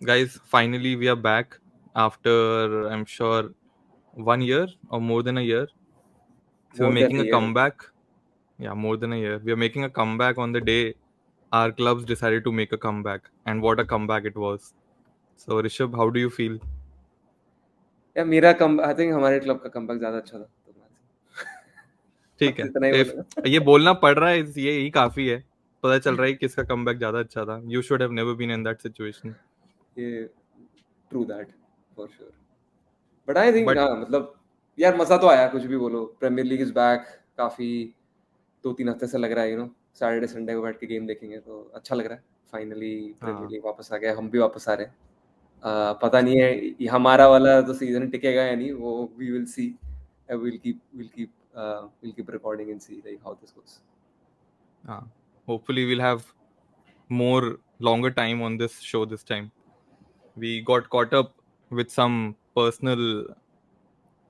Guys, finally we are back after, I'm sure, 1 year or more than a year. So we're More than making a a year. comeback. Yeah, more than a year. We are making a comeback on the day our clubs decided to make a comeback, and what a comeback it was. So Rishabh, how do you feel? या मेरा कम I think हमारे club का comeback ज्यादा अच्छा था ठीक बस है. इतना ही इफ बोलूंगा ये बोलना पड़ रहा है, ये ही काफी है. पता चल रहा है कि किसका कमबैक ज्यादा अच्छा था. You should have never been in that situation. ये true that for sure but I think But हाँ मतलब यार मजा तो आया कुछ भी बोलो प्रीमियर लीग इज बैक काफी 2-3 हफ्ते से लग रहा है सैटरडे संडे को बैठ के गेम देखेंगे तो अच्छा लग रहा है फाइनली प्रीमियर हाँ, लीग वापस आ गया हम भी वापस आ रहे हैं पता नहीं है ये हमारा वाला तो सीजन टिकेगा या नहीं वो we will see we'll keep recording and see like how this goes. हाँ. Hopefully we'll have more longer time on this show this time. We got caught up with some personal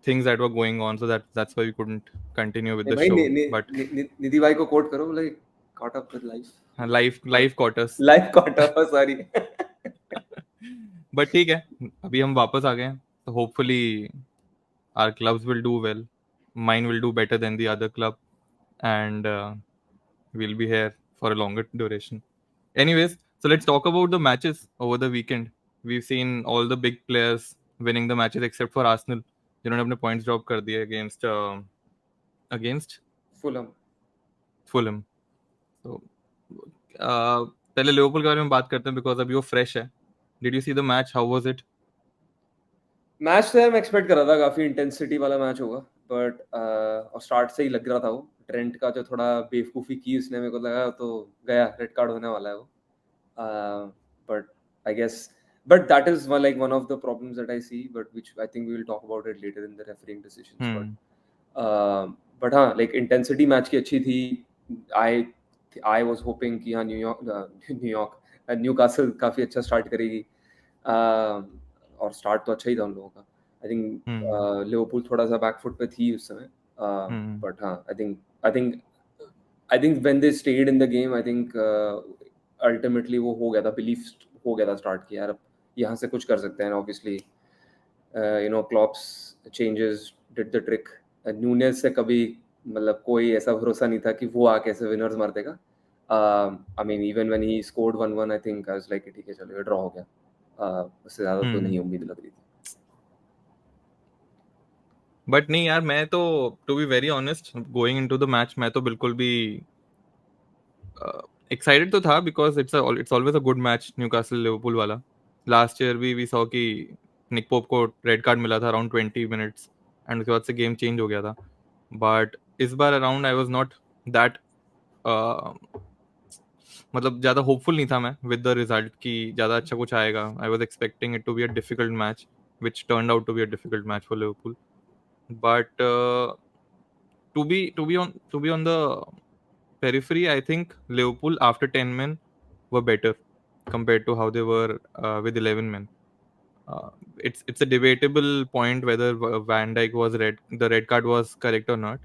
things that were going on, so that's why we couldn't continue with नहीं the भाई show. But निधि भाई को coat करो like caught up with life. life caught us. Life caught up sorry. But ठीक है, अभी हम वापस आ गए हैं. So hopefully our clubs will do well. Mine will do better than the other club, and we'll be here for a longer duration. Anyways, so let's talk about the matches over the weekend. We've seen all the big players winning the matches except for Arsenal, जिन्होंने अपने points drop कर दिए against Fulham. Fulham. So पहले Liverpool के बारे में बात करते हैं because अभी वो fresh है. Did you see the match? How was it? Match तो यार मैं एक्सपेक्ट कर रहा था काफी इंटेंसिटी वाला मैच होगा बट और स्टार्ट से ही लग रहा था वो ट्रेंट का जो थोड़ा बेवकूफी की उसने मेरे को लगा तो गया रेड कार्ड होने वाला है वो but I guess but that is one of the problems that I see but which I think we will talk about it later in the refereeing decisions but हाँ लाइक इंटेंसिटी मैच की अच्छी थी आई I was hopping कि हाँ Newcastle काफी अच्छा start करेगी और स्टार्ट तो अच्छा ही था उन लोगों का आई थिंक लिवरपूल थोड़ा सा बैकफुट पे थी उस समय बट हाँ I think when they stayed in the game I think ultimately वो हो गया था बिलीफ हो गया था स्टार्ट किया यार अब यहाँ से कुछ कर सकते हैं obviously Klopp's changes did the trick newness से कभी मतलब कोई ऐसा भरोसा नहीं था कि वो आके ऐसे विनर्स मार देगा I mean even when he scored 1-1 I think I was like ठीक है चलो ये ड्रॉ हो गया उससे ज्यादा तो नहीं उम्मीद लग रही थी बट नहीं यार, मैं तो to be very honest going into the match मैं तो बिल्कुल भी एक्साइटेड तो था because it's always a good match Newcastle Liverpool वाला. लास्ट ईयर भी वी सॉ कि निक पोप को रेड कार्ड मिला था अराउंड 20 मिनट्स, एंड उसके बाद से गेम चेंज हो गया था. बट इस बार around I was not that, मतलब ज़्यादा होपफुल नहीं था मैं विद द रिजल्ट कि ज़्यादा अच्छा कुछ आएगा. I was expecting it to be a difficult match which turned out to be a difficult match for Liverpool. But to be on the periphery, I think Liverpool after 10 men were better compared to how they were with 11 men. Uh, it's a debatable point whether Van Dijk the red card was correct or not.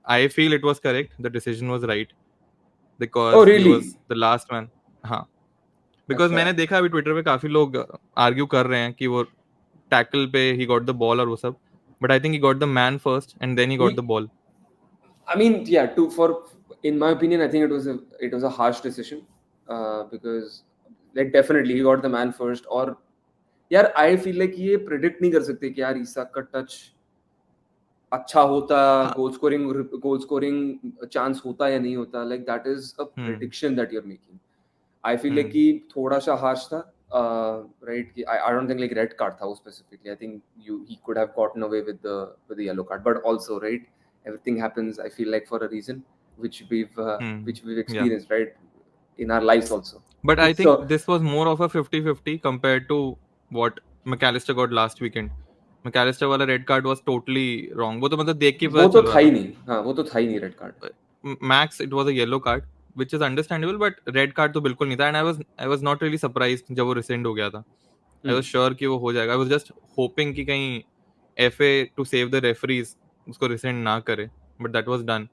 I feel it was correct. The decision was right oh because he really was the last man. हाँ, because अच्छा मैंने देखा अभी Twitter पे काफी लोग argue कर रहे हैं कि वो टैकल पे ही गॉट द बॉल और वो सब. But I think he got the man first and then he got the ball. I mean, yeah, in my opinion, I think it was a harsh decision because like definitely he got the man first और यार I feel like ये predict नहीं कर सकते कि यार ईसाक का touch अच्छा होता हाँ. गोल स्कोरिंग चांस होता या नहीं होता like that is a prediction that you're making. I feel like कि थोड़ा सा harsh था right कि I don't think like red card था वो specifically. I think he could have gotten away with the yellow card but also right everything happens I feel like for a reason which we've Yeah. experienced right in our lives also. But I think So this was more of a 50-50 compared to what McAllister got last weekend. McAllister वाला red card was totally wrong. वो तो मतलब देख के वो पता तो चल था रहा ही था. नहीं हाँ वो तो था ही नहीं red card Max, it was a yellow card, which is understandable, but red card तो बिल्कुल नहीं था. And I was not really surprised जब वो rescind हो गया था. I was sure कि वो हो जाएगा. I was just hoping कि कहीं FA to save the referees उसको rescind ना करे. But that was done.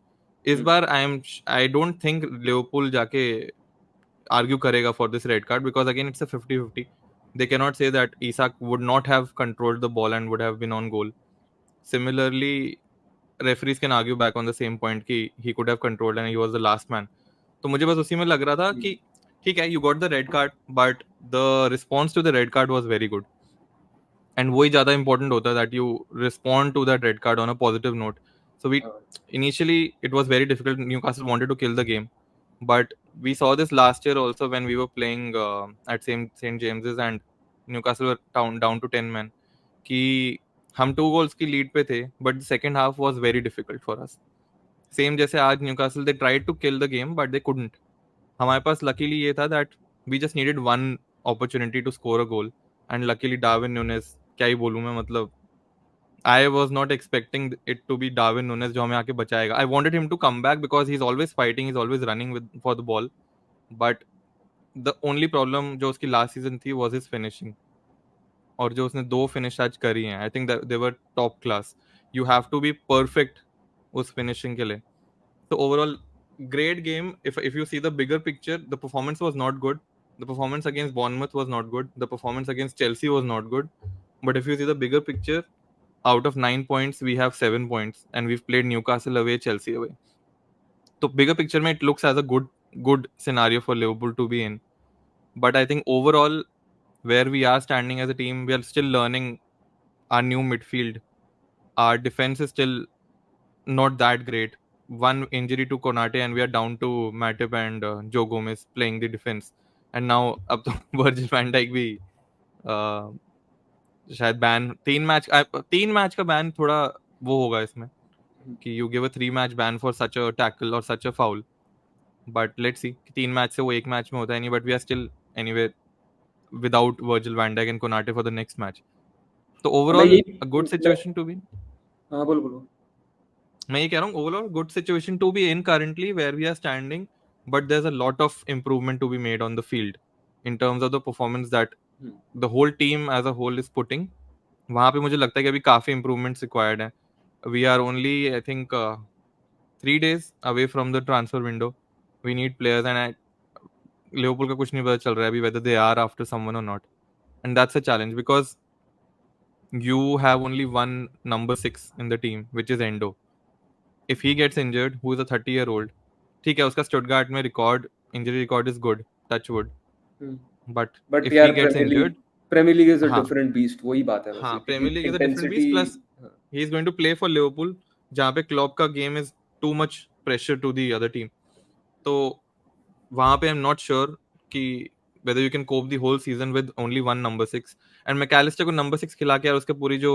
इस बार I don't think Liverpool जाके आर्ग्यू करेगा for this red card because again it's a 50-50. They cannot say that Isak would not have controlled the ball and would have been on goal. Similarly, referees can argue back on the same point कि he could have controlled and he was the last man. तो मुझे बस उसी में लग रहा था कि ठीक है, you got the red card, but the response to the red card was very good. And वही ज़्यादा important होता है that you respond to that red card on a positive note. So we initially it was very difficult. Newcastle wanted to kill the game, but we saw this last year also when we were playing at same St James's and Newcastle were down to 10 men. कि हम 2 goals की lead पे थे, but the second half was very difficult for us. Same जैसे आज Newcastle they tried to kill the game but they couldn't. हमारे पास luckily ये था that we just needed one opportunity to score a goal and luckily Darwin Nunez, क्या ही बोलूं मैं, मतलब I was not expecting it to be Darwin Nunez जो हमें आके बचाएगा. I wanted him to come back because he is always fighting, he is always running with for the ball. But the only problem जो उसकी last season थी was his finishing. और जो उसने 2 फिनिश आज करी हैं, I think they were top class. You have to be perfect उस फिनिशिंग के लिए. So overall, great game. If you see the bigger picture, the performance was not good. The performance against Bournemouth was not good. The performance against Chelsea was not good. But if you see the bigger picture, out of 9 points, we have 7 points, and we've played Newcastle away, Chelsea away. So bigger picture, mein, it looks as a good scenario for Liverpool to be in. But I think overall, where we are standing as a team, we are still learning our new midfield. Our defense is still not that great. One injury to Konate and we are down to Matip and Joe Gomez playing the defense. And now अब तो Virgil van Dijk भी शायद ban 3 match का ban थोड़ा वो होगा इसमें कि you give a 3 match ban for such a tackle or such a foul. But let's see, 3 match से वो 1 मैच में होता है नहीं. But we are still anyway without Virgil van Dijk and Konate for the next match. So overall a good situation to be in. हाँ बोलो. मैं ये कह रहा हूँ overall good situation to be in currently where we are standing, but there is a lot of improvement to be made on the field in terms of the performance that the whole team as a whole is putting. वहाँ पे मुझे लगता है कि अभी काफी improvements required है. We are only I think 3 days away from the transfer window. We need players and Liverpool का कुछ नहीं पता चल रहा है अभी whether they are after someone और not. And that's a challenge because you have only one number 6 in the team which is Endo. If he gets injured, who is a 30-year-old, ठीक है उसका स्टुटगार्ट में record, injury record is good, touch wood. But if he gets injured, Premier League is a हाँ different beast. वही बात है. हाँ, Premier League is a different beast. Plus he is going to play for Liverpool जहाँ पे Klopp का game is too much pressure to the other team. तो वहाँ पे आई एम नॉट श्योर कि whether you can cope the whole season with only one number 6. And McAllister को number 6 खिला के यार उसके पूरी जो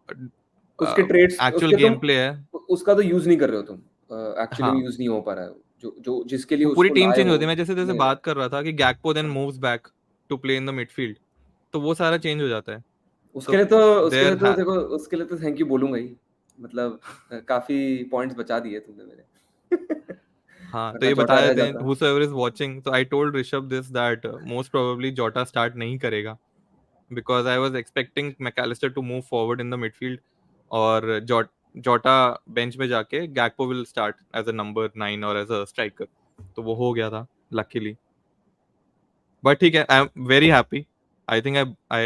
उसके ट्रेड्स एक्चुअल गेम प्ले है उसका तो यूज नहीं कर रहे हो तुम. एक्चुअली यूज नहीं हो पा रहा है जो जिसके लिए पूरी उसको टीम लाए चेंज हो. होती है. मैं जैसे बात कर रहा था कि Gakpo then moves back to play in the midfield, तो वो सारा चेंज हो जाता है. उसके लिए तो देखो उसके लिए तो थैंक यू बोलूंगा ही. मतलब काफी पॉइंट्स बचा दिए तुमने मेरे. हाँ, तो ये बता देते हैं whosoever is watching. तो I told Rishabh this that most probably Jota start नहीं करेगा because I was expecting McAllister to move forward in the midfield और Jota bench में जाके Gakpo will start as a number 9 or as a striker. तो वो हो गया था luckily. But ठीक है, I am very happy. I think I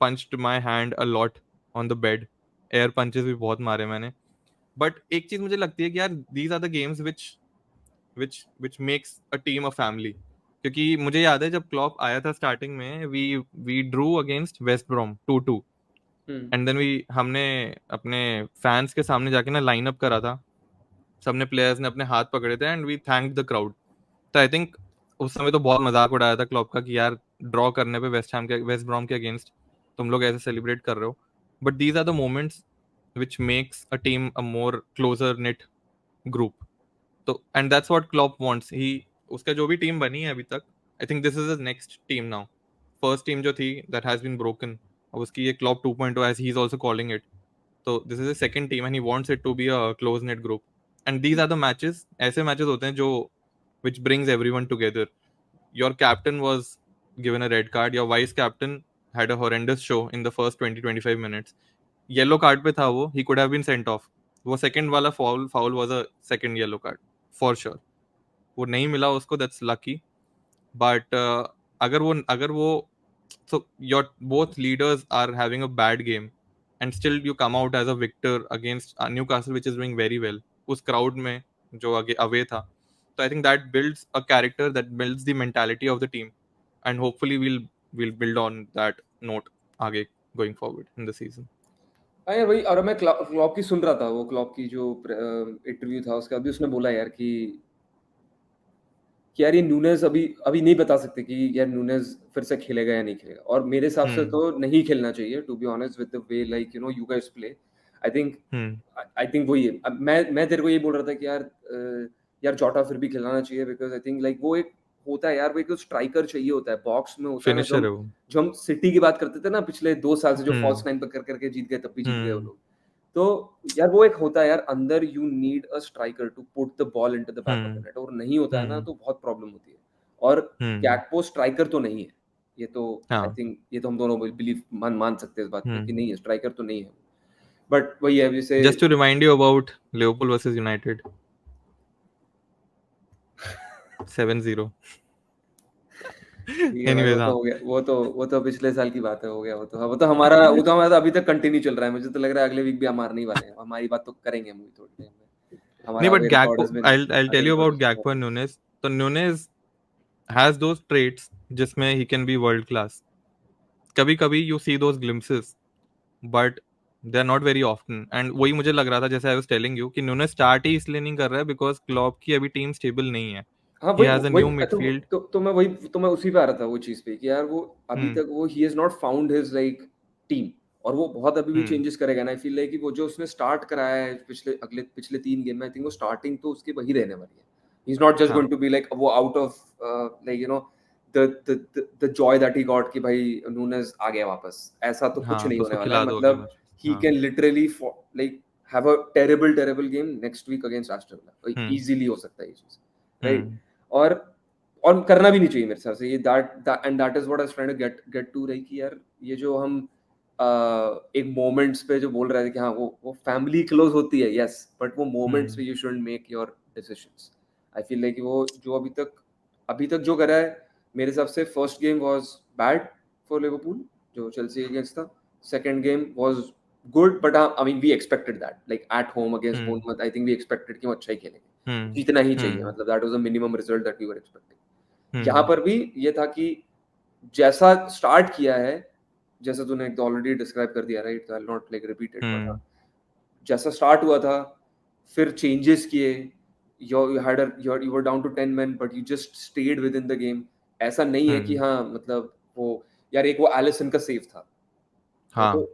punched my hand a lot on the bed. Air punches भी बहुत मारे मैंने. But एक चीज मुझे लगती है कि यार these are the games which makes a team a family. क्योंकि मुझे याद है जब क्लॉप आया था स्टार्टिंग में we drew against West Brom 2-2. And then हमने अपने फैंस के सामने जाके ना लाइन अप करा था. सबने प्लेयर्स ने अपने हाथ पकड़े थे and we thank the crowd. तो आई थिंक उस समय तो बहुत मजाक उड़ाया था क्लॉप का कि यार ड्रॉ करने पे वेस्ट ब्रॉम के अगेंस्ट तुम लोग ऐसे सेलिब्रेट कर रहे हो. But these are the moments which makes a team a more closer knit group. तो and that's what Klopp wants. He उसका जो भी टीम बनी है अभी तक, I think this is the next team now. First team जो थी दैट हैज बीन ब्रोकन, अब उसकी ये Klopp 2.0 as he is also calling it. तो this is the second team and he wants it to be a close knit group. And these are the matches, ऐसे matches होते हैं जो which brings everyone together. Your captain was given a red card. Your vice captain had a horrendous show in the first 20-25 minutes. Yellow card पे था वो, he could have been sent off. वो second वाला foul was a second yellow card for sure. वो नहीं मिला उसको, that's lucky. But अगर वो So your both leaders are having a bad game, and still you come out as a victor against Newcastle, which is doing very well. उस crowd में जो आगे away था. So I think that builds a character, that builds the mentality of the team, and hopefully we'll build on that note आगे going forward in the season. हाँ यार, वही। और मैं क्लॉप की सुन रहा था, वो क्लॉप की जो इंटरव्यू था उसका, अभी उसने बोला यार कि यार ये नूनेज अभी अभी नहीं बता सकते कि यार नूनेज फिर से खेलेगा या नहीं खेलेगा, और मेरे हिसाब से तो नहीं खेलना चाहिए, to be honest, with the way like you guys play. I think वही है। अब मैं तेरे को ये बोल रहा था कि यार जोटा फिर भी खिलाना चाहिए, बिकॉज आई थिंक लाइक वो एक होता है यार, वो एक स्ट्राइकर चाहिए होता है, बॉक्स में होता है ना, Finisher है वो. जो हम सिटी की बात करते थे ना पिछले 2 साल से, जो फॉल्स नाइन पर कर करके जीत गए, तब भी जीत गए वो लोग। तो यार वो एक होता है यार, अंदर you need a striker to put the ball into the back of the net, और नहीं होता है ना तो बहुत प्रॉब्लम होती है। और गैक्पो स्ट्राइकर तो नहीं है, ये तो आई थिंक ये तो हम दोनों बिलीव मान सकते हैं इस बात पे कि नहीं है, स्ट्राइकर तो नहीं है। बट वही है, जैसे Just to remind you about Liverpool versus United, 7-0. ठीक है भाई, Anyways, वो तो हाँ. हो गया, वो तो पिछले साल की बात है, हो गया वो तो। वो तो हमारा तो अभी तक कंटिन्यू चल रहा है, मुझे तो लग रहा है अगले वीक भी हम मारने ही वाले हैं, हमारी बात तो करेंगे हम भी थोड़ी देर में। नहीं, हमारा but away record Gakpo, has been I'll tell away you record about Gakpo and Nunes. So Nunes has those traits जिसमें he can be world class. कभी कभी you see those glimpses, but they are not very often. And वही मुझे लग रहा था, जैसे I was telling you, कि Nunes स्टार्ट ही इसलिए नहीं कर रहा है because Klopp की अभी टीम स्टेबल नहीं है. हाँ, He वही has a वही new midfield. तो मैं उसी पे आ रहा था, वो चीज़ पे कि यार वो अभी हम्म तक वो he has not found his like team, और वो बहुत अभी भी हम्म चेंजेस करेगा ना। आई फील लाइक कि वो जो उसने स्टार्ट कराया है पिछले 3 गेम में, आई थिंक वो स्टार्टिंग तो उसकी वही रहने वाली है। ही इज़ नॉट जस्ट हाँ गोइंग टू बी लाइक वो out of like the Joy that he got कि भाई नूनेज़ आ गया वापस, ऐसा तो कुछ हाँ, नहीं तो होने उसको वाला है। खिला दो अगले मतलब मैच. ही हाँ. Can literally like have a terrible game next week against Aston Villa, hmm easily हो सकता है ये चीज़, राइट? हम्म और और करना भी नहीं चाहिए मेरे हिसाब से ये, that is what I was trying to get to, रही कि यार ये जो हम एक मोमेंट्स पे जो बोल रहे थे कि हाँ वो फैमिली क्लोज होती है, यस, बट वो मोमेंट्स पे hmm you shouldn't make your decisions. I feel like वो जो अभी तक जो करा है, मेरे हिसाब से first game was bad for Liverpool, जो चेल्सी अगेंस्ट था। Second game was good, but I mean we expected that, like at home against hmm Bournemouth, I think we expected कि वो अच्छा ही खेलेंगे, हम्म जीतना ही चाहिए, हम्म मतलब that was the minimum result that we were expecting. यहाँ hmm पर भी ये था कि जैसा स्टार्ट किया है, जैसा तूने ऑलरेडी डिस्क्राइब कर दिया, right? I will not like repeat it, but hmm जैसा स्टार्ट हुआ था, फिर चेंजेस किए, you were down to 10 men but you just stayed within the game। ऐसा नहीं है कि हम्म हाँ मतलब वो, यार एक वो एलिसन का सेव था, वो तो हाँ,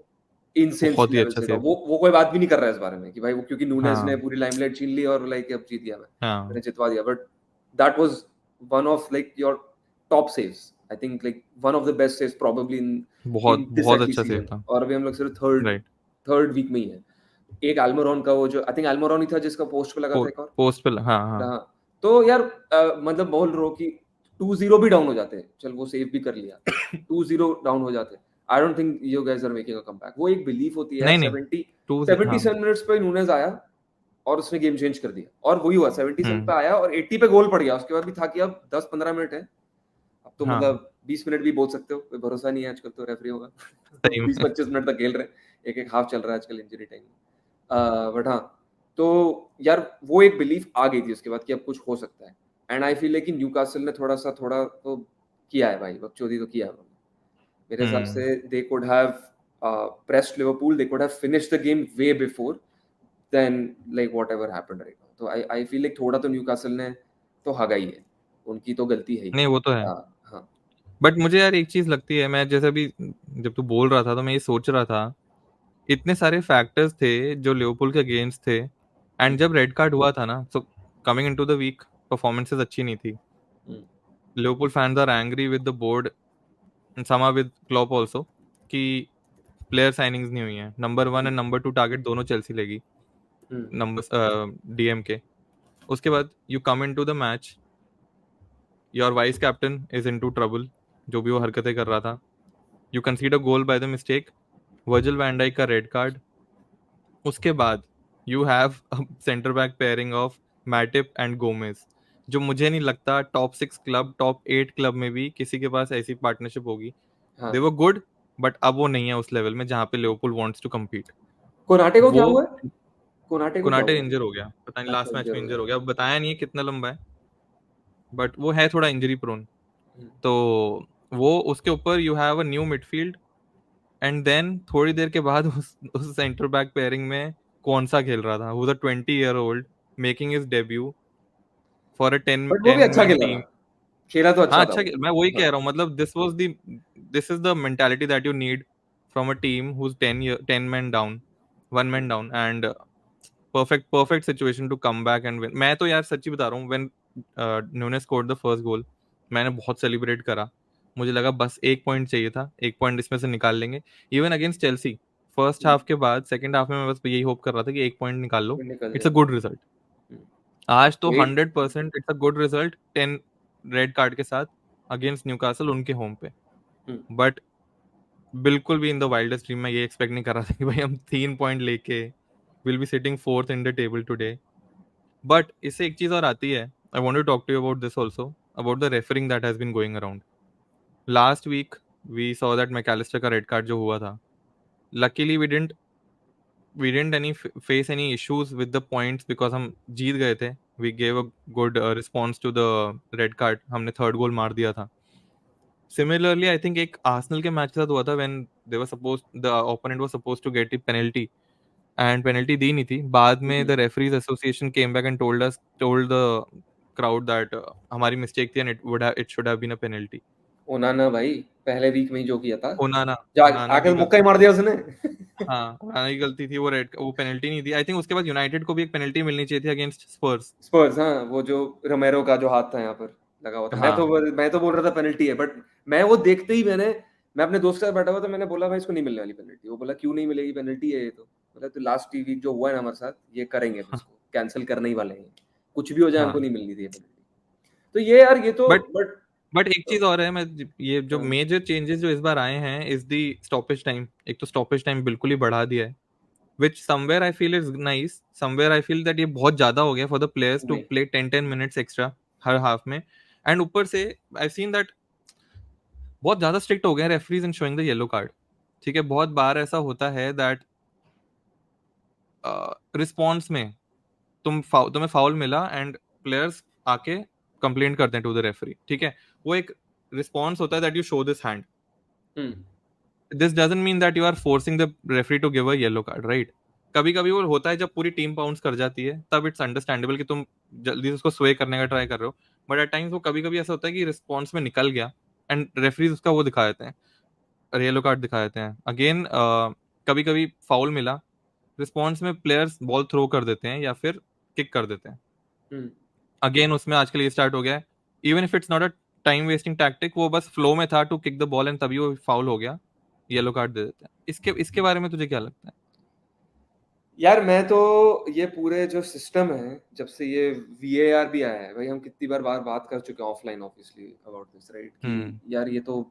इनसेन बहुत ही लेवल अच्छा से था। सेव. वो कोई बात भी नहीं कर रहा है इस बारे में कि भाई वो, क्योंकि नूनेज ने हाँ पूरी लाइमलाइट छीन ली और लाइक अब जीत गया, मैंने हाँ, जितवा दिया, but that was one of like your top saves, I think like one of the best saves probably in बहुत दिस बहुत एक्चुअली अच्छा सेव सीजन। था. और अभी हम लोग सिर्फ थर्ड राइट. थर्ड वीक में ही है। एक अल्मोरॉन का वो जो आई थिंक अल्मोरॉन ही था जिसका पोस्ट पे लगा था एक और। पोस्ट पे. हाँ हाँ. हाँ, तो यार मतलब बोल रहा हूँ कि 2-0 भी डाउन हो जाते, चल वो सेव भी कर लिया, 2-0 डाउन हो जाते, I don't think you guys are making a comeback. वो एक बिलीफ होती है यार, नहीं नहीं, 70 टू. हाँ. 77 मिनट्स पे नूनेज आया और उसने गेम चेंज कर दिया, और वही हुआ, 77 पे हम्म आया और 80 पे गोल पड़ गया। उसके बाद भी था कि अब 10-15 मिनट है, अब तो हाँ, मतलब 20 मिनट भी बोल सकते हो, कोई भरोसा नहीं है आजकल तो रेफरी होगा। सही में. 20-25 मिनट तक खेल रहे हैं, एक हाफ चल रहा है आजकल इंजरी टाइम में। बट हाँ, तो यार वो एक बिलीफ आ गई थी उसके बाद कि अब कुछ हो सकता है। एंड आई फील लाइक कि न्यूकासल ने थोड़ा तो किया है भाई, बकचोदी तो किया है उन्होंने। मेरे हिसाब हम्म से दे could have pressed Liverpool, they could have finished the game way before than like whatever happened right now। तो आई फील लाइक थोड़ा तो न्यूकासल ने तो हगा ही है, उनकी तो गलती है ही। नहीं, वो तो है. हाँ। बट मुझे यार एक चीज लगती है, मैं जैसे अभी जब तू बोल रहा था तो मैं ये सोच रहा था, इतने सारे फैक्टर्स थे जो लिवरपूल के अगेंस्ट थे. एंड जब रेड कार्ड हुआ था ना, so coming into the week performances अच्छी नहीं थी. Hmm, Liverpool fans are angry with the board and some with Klopp also, कि प्लेयर साइनिंग्स नहीं हुई हैं. नंबर 1 एंड नंबर 2 टारगेट दोनों चेल्सी लेगी, हम्म, नंबर डीएम के. उसके बाद you come into the match, your vice captain is into trouble, जो भी वो हरकतें कर रहा था. You concede a goal by the mistake, Virgil van Dijk का रेड कार्ड. उसके बाद you have centre back pairing of Matip and Gomez, जो मुझे नहीं लगता टॉप 6 क्लब, टॉप 8 क्लब में भी किसी के पास ऐसी पार्टनरशिप होगी. हाँ दे वर गुड, बट अब वो नहीं है उस लेवल में जहाँ पे Liverpool wants to compete. Konate को क्या वो हुआ है? कोनाटे को क्या कोनाटे हुआ है? इंजर हो गया, पता नहीं अच्छा, लास्ट मैच इंजर में हो इंजर गया। हो गया, अब बताया नहीं है कितना लंबा है, बट वो है थोड़ा इंजरी प्रोन। हम्म, तो वो उसके ऊपर you have a new midfield, and then थोड़ी देर के बाद उस सेंटर बैक पेयरिंग में कौन सा खेल रहा था, वो the 20-year-old making his debut for a 10 but वो भी 10 अच्छा मैन खेला टीम। था, खेला तो हाँ अच्छा था अच्छा, वो। मैं वही हाँ कह रहा हूँ, मतलब this is the mentality that you need from a team whose 10 man down, 1 man down, and perfect perfect situation to come back and win. मैं तो यार सच्ची बता रहा हूँ, when Nunez scored the first goal, मैंने बहुत सेलिब्रेट करा। मुझे लगा बस एक पॉइंट चाहिए था, एक पॉइंट इसमें से निकाल लेंगे। Even against Chelsea first half के बाद सेकंड हाफ में मैं बस यही होप कर रहा था कि एक पॉइंट निकाल लो, फिर निकल इट्स अ जाए। Good result. आज तो wait. 100% it's a good result, 10 red card के साथ अगेंस्ट न्यूकासल उनके होम पे। बट बिल्कुल भी इन द वाइल्डेस्ट ड्रीम में ये एक्सपेक्ट नहीं कर रहा था कि भाई हम 3 पॉइंट लेके will be sitting fourth in the table today. But इससे एक चीज और आती है, I want to talk to you about this also, about the referring that has been going around last week. We saw that Mac Allister का red card जो हुआ था, luckily we didn't any face any issues with the points because हम जीत गए थे। We gave a good response to the red card, हमने third goal मार दिया था। सिमिलरली आई थिंक एक आर्सेनल के मैच के साथ हुआ था, when they were suppose the opponent was suppose to get a penalty and penalty दी नहीं थी। बाद में the referees association came back and told the crowd that हमारी मिस्टेक थी and it should have been a penalty. Onana भाई पहले week में ही जो किया था, ओनाना जा ओनाना आके की मुक्का ही गलती मार थी। दिया उसने। हाँ, ओनाना की गलती थी, वो पेनल्टी नहीं थी। आई थिंक उसके बाद यूनाइटेड को भी एक पेनल्टी मिलनी चाहिए थी अगेंस्ट स्पर्स। स्पर्स, हाँ, वो जो रोमेरो का जो हाथ था यहाँ पर लगा हुआ था। हाँ मैं तो बोल रहा था पेनल्टी है, बट मैं वो देखते ही मैं अपने दोस्त के साथ बैठा हुआ था, मैंने बोला भाई इसको नहीं मिलने वाली पेनल्टी। वो बोला क्यों नहीं मिलेगी, पेनल्टी है ये तो। बोला तो लास्ट वीक जो हुआ है ना हमारे साथ, ये करेंगे अब, इसको कैंसिल करने ही वाले हैं, कुछ भी हो जाए हमको हाँ। नहीं मिलनी थी ये पेनल्टी। तो ये यार ये तो बट बट बट एक चीज और है, मैं ये जो हाँ, मेजर चेंजेस जो इस बार आए हैं इज दी स्टॉपेज टाइम। एक तो स्टॉपेज टाइम बिल्कुल ही बढ़ा दिया है, which somewhere I feel is nice, somewhere I feel that ये बहुत ज्यादा हो गया for the players to नहीं play 10 minutes extra हर हाफ में। एंड ऊपर से I've seen that बहुत ज्यादा स्ट्रिक्ट हो गए हैं referees in showing the yellow card. ठीक है, बहुत बार ऐसा होता है दैट रिस्पॉन्स में तुम्हें फाउल मिला एंड प्लेयर्स आके कंप्लेंट करते हैं टू द रेफरी। ठीक है, वो एक रिस्पॉन्स होता है that you show this hand. Hmm, this doesn't mean that you are forcing the referee to give a yellow card, right? कभी कभी वो होता है जब पूरी टीम बाउंस कर जाती है, तब इट्स अंडरस्टैंडेबल कि तुम जल्दी से उसको स्वे करने का ट्राई कर रहे हो। बट एट टाइम्स वो कभी कभी ऐसा होता है कि रिस्पॉन्स में निकल गया एंड रेफरीज उसका वो दिखा देते हैं, येलो कार्ड दिखा देते हैं अगेन। कभी कभी फाउल मिला, रिस्पॉन्स में प्लेयर्स बॉल थ्रो कर देते हैं या फिर किक कर देते हैं। हम्म, अगेन उसमें आजकल ये स्टार्ट हो गया है, even if it's not a time wasting tactic, वो बस फ्लो में था to kick the ball and तभी वो फाउल हो गया, येलो कार्ड दे देते हैं। इसके इसके बारे में तुझे क्या लगता है? यार मैं तो ये पूरे जो सिस्टम है, जब से ये वीएआर भी आया है भाई, हम कितनी बार बात कर चुके हैं offline obviously about this, right? कि हम्म। यार ये तो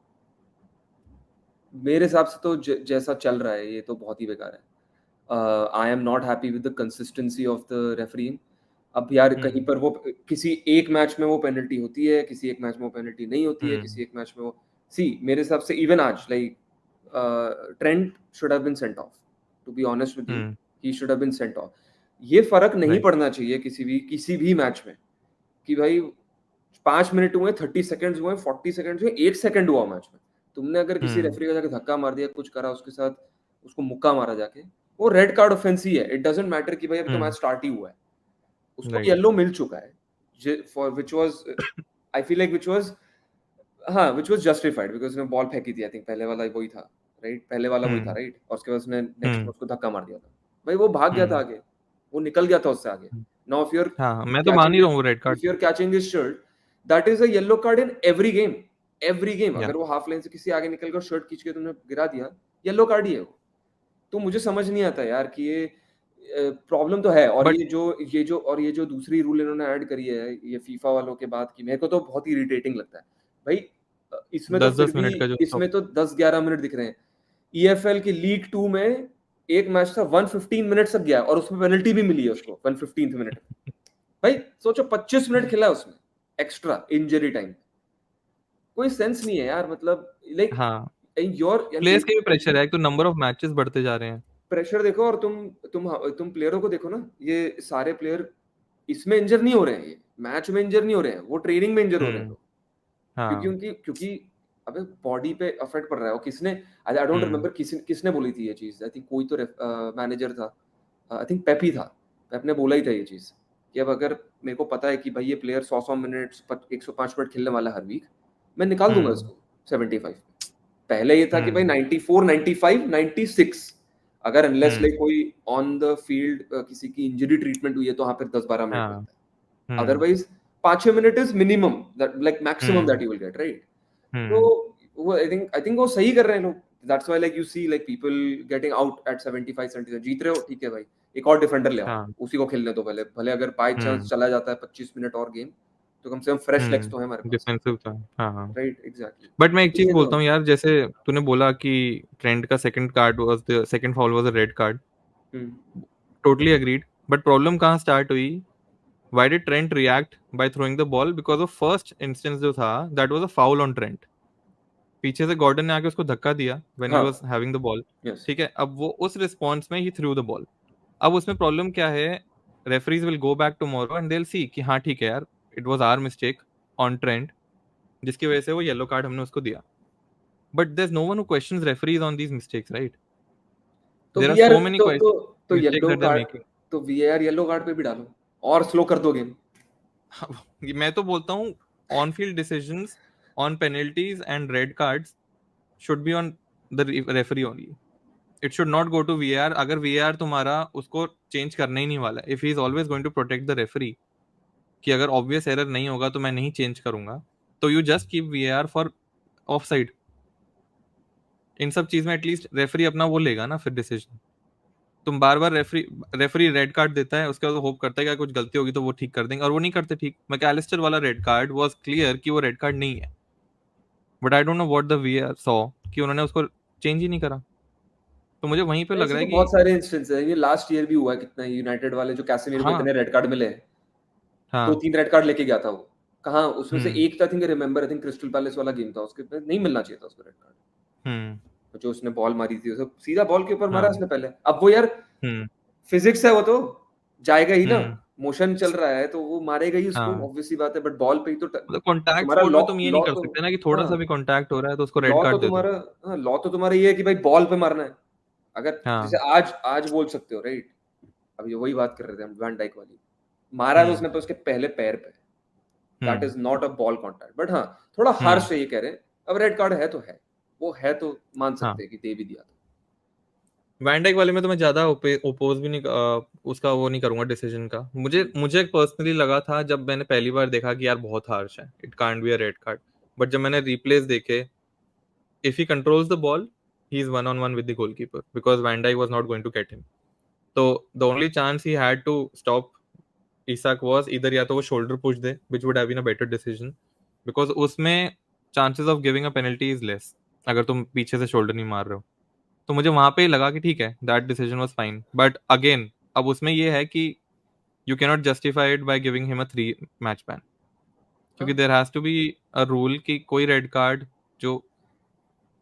मेरे हिसाब से तो जैसा चल रहा है ये तो बहुत ही बेकार है। आई am not happy with the consistency of the referring. अब यार कहीं हम्म। पर वो किसी एक मैच में वो पेनल्टी होती है, किसी एक मैच में वो पेनल्टी नहीं होती है, हम्म। किसी एक मैच में वो सी मेरे हिसाब से इवन आज like Trent should have been sent off, to be honest with you, hmm. He should have been sent off. ये फर्क नहीं राइट। पड़ना चाहिए किसी भी मैच में कि भाई 5 मिनट हुए, 30 सेकेंड हुए, 40 सेकेंड हुए, 1 सेकेंड हुआ मैच में, तुमने अगर किसी हम्म। रेफरी का जाके धक्का मार दिया, कुछ करा उसके साथ, उसको मुक्का मारा जाके, वो रेड कार्ड ऑफेंस ही है। इट डजंट मैटर कि भाई अभी तो मैच हम्म। स्टार्ट ही हुआ है, उसको राइट। येलो मिल चुका है for which was, I feel like which was, हाँ, विच वाज जस्टिफाइड बिकॉज उसने बॉल फेंकी थी। आई थिंक पहले वाला वही था, राइट? पहले वाला वही था, हम्म। राइट? और उसके बाद उसने नेक्स्ट में हम्म। उसको धक्का मार दिया था। भाई वो भाग गया था हम्म। आगे, वो निकल गया था उससे आगे। नाउ इफ यू आर हाँ, मैं तो मान कैचिंग ही रहा हिज हूँ रेड कार्ड इफ यू था। Are catching his shirt, that is a yellow card in every game. Every game या अगर वो हाफ लाइन से किसी आगे निकल कर शर्ट खींच के तुमने गिरा दिया, येलो कार्ड ही है वो। तो मुझे समझ नहीं आता यार कि ये प्रॉब्लम तो है। और बट ये जो दूसरी रूल इन्होंने ऐड करी है ये फीफा वालों के बाद की, मेरे को तो बहुत ही इरिटेटिंग लगता है भाई। इसमें तो दस फिर दस भी मिनट का जो इसमें तो 10-11 मिनट दिख रहे हैं। ईएफएल की लीग 2 में एक मैच था 115 मिनट तक गया और उसमें पेनल्टी भी मिली है उसको 115th मिनट में। भाई सोचो 25 मिनट खेला है उसमें एक्स्ट्रा इंजरी टाइम, कोई सेंस नहीं है यार। मतलब लाइक हाँ, योर प्लेयर्स के भी प्रेशर है, एक तो नंबर ऑफ मैचेस बढ़ते जा रहे हैं। प्रेशर देखो, और तुम प्लेयरों को देखो ना, ये सारे प्लेयर इसमें इंजर नहीं हो रहे हैं, ये मैच में इंजर नहीं हो रहे हैं, वो ट्रेनिंग में इंजर हो रहे हैं हम्म। लोग। हाँ। क्योंकि अबे बॉडी पे इफेक्ट पड़ रहा है। और किसने, आई डोंट हम्म। रिमेंबर किसने बोली थी ये चीज, आई थिंक कोई तो मैनेजर था, आई थिंक पेप ही था। पेप ने बोला ही था ये चीज कि अब अगर मेरे को पता है कि भाई ये प्लेयर 100 मिनट 105 मिनट खेलने वाला है हर वीक, मैं निकाल दूंगा हम्म। इसको 75। पहले ये था कि भाई हम्म। 94 95 96, अगर अनलेस हम्म। लाइक कोई ऑन द फील्ड किसी की इंजरी ट्रीटमेंट हुई है तो वहां पर 10-12 मिनट हाँ। मिलता है। Hmm. Otherwise 5-6 minute is minimum, like maximum that hmm. You will get, right? तो हम्म। वो आई थिंक वो सही कर रहे हैं लोग। That's why like you see like people getting out at 75 77। जीत रहे हो ठीक है भाई, एक और डिफेंडर ले आओ, हाँ। उसी को खेलने दो भले भले, अगर बाय चांस हम्म। चला जाता है 25 मिनट और गेम, तो कम से कम फ्रेश लेग्स तो है हमारे पास। डिफेंसिव था। हाँ हाँ। Right, exactly. बट मैं एक तो चीज ये बोलता तो हूँ यार, जैसे तूने बोला कि ट्रेंट का second card was the second foul was a red card, hmm, totally agreed. But problem कहाँ स्टार्ट हुई? Why did Trent react by throwing the ball? Because of first instance जो था, that was a foul on Trent. पीछे से Gordon ने आके उसको धक्का दिया व्हेन ही हाँ, was having the ball. Yes. ठीक है, अब वो उस रिस्पॉन्स में ही थ्रू द बॉल। अब उसमें प्रॉब्लम क्या है? Referees will go back tomorrow and they will see कि हाँ ठीक है यार, it was our mistake on Trent, जिसकी वजह से वो येलो कार्ड हमने उसको दिया। But there is no one who questions referees on these mistakes, right? तो there are VR so many तो mistakes yellow that they are card, making. तो वीआर येलो कार्ड पे भी डालो और स्लो कर दो गेम। मैं तो बोलता हूँ on field decisions, on penalties and red cards should be on the referee only. It should not go to VAR. अगर वीआर तुम्हारा उसको चेंज करना ही नहीं वाला, if he is always going to protect the referee, कि अगर obvious error नहीं होगा तो मैं नहीं चेंज करूंगा, तो you just keep VR for offside. इन सब चीज में एटलीस्ट रेफरी अपना वो लेगा ना फिर डिसीजन। तुम बार बार रेफरी रेफरी रेड कार्ड देता है, उसके बाद होप करता है कि कुछ गलती होगी तो वो ठीक कर देंगे, और वो नहीं करते ठीक। मैकलिस्टर वाला रेड कार्ड वाज क्लियर कि वो रेड कार्ड नहीं है, but I don't know what the VR saw कि उन्होंने उसको चेंज ही नहीं करा। तो मुझे वहीं पे लग ऐसे रहा है तो कि बहुत सारे इंस्टेंस है, ये लास्ट ईयर भी हुआ है कितना, यूनाइटेड वाले जो कैसेमीरो को हाँ। इतने रेड कार्ड मिले, दो हाँ। तीन रेड कार्ड लेके गया था वो। कहाँ उसमें से हम्म। एक था, think remember, I think crystal palace वाला गेम था, उसके नहीं मिलना चाहिए था उसको रेड कार्ड। हम्म। जो उसने बॉल मारी थी, उसे सीधा बॉल के ऊपर मारा हाँ। उसने पहले। अब वो यार हम्म। फिजिक्स है, वो तो जाएगा ही ना, हम्म। मोशन चल रहा है तो वो मारेगा ही उसको, हाँ, ऑब्वियस सी बात है। बट बॉल पे ही तो मतलब कॉन्टैक्ट तुम्हारा स्पोर्ट लॉ में तुम ये नहीं लॉ कर तो, सकते ना कि थोड़ा सा हाँ, भी कॉन्टैक्ट हो रहा है तो उसको रेड लॉ तो कार्ड दे दो। तुम्हारा, हाँ, लॉ तो तुम्हारा ये है कि भाई बॉल पे मारना है। अगर जैसे हाँ। आज आज बोल सकते हो, राइट? अभी वही बात कर रहे थे हम, वैन डाइक वाली, मारा तो हम्म। उसने पे उसके पहले पैर पे, that hmm. Is not a ball contact. But हाँ, थोड़ा हम्म। हार्श है ये कह रहे हैं। अब रेड कार्ड है तो है, वो है तो मान हाँ, सकते हैं कि दे भी दिया तो। वैन डाइक वाले में तो मैं ज्यादा ओपोज भी नहीं उसका वो नहीं करूंगा डिसीजन का। मुझे मुझे पर्सनली लगा था जब मैंने पहली बार देखा कि यार बहुत हार्श है, it can't be a red card. But जब मैंने रिप्लेस देखे, if he controls the ball, he is one on one with the goalkeeper, because van Dijk was not going to get him. तो the only chance he had to stop Isak was इधर, या तो वो shoulder push दे, which would have been a better decision, because उसमें chances of giving a penalty is less अगर तुम पीछे से शोल्डर नहीं मार रहे हो। तो मुझे वहां पे लगा कि ठीक है, that decision was fine. But again, अब उसमें ये है कि you cannot justify it by giving him a 3 match ban, क्योंकि हाँ, there has to be a rule कि कोई रेड कार्ड जो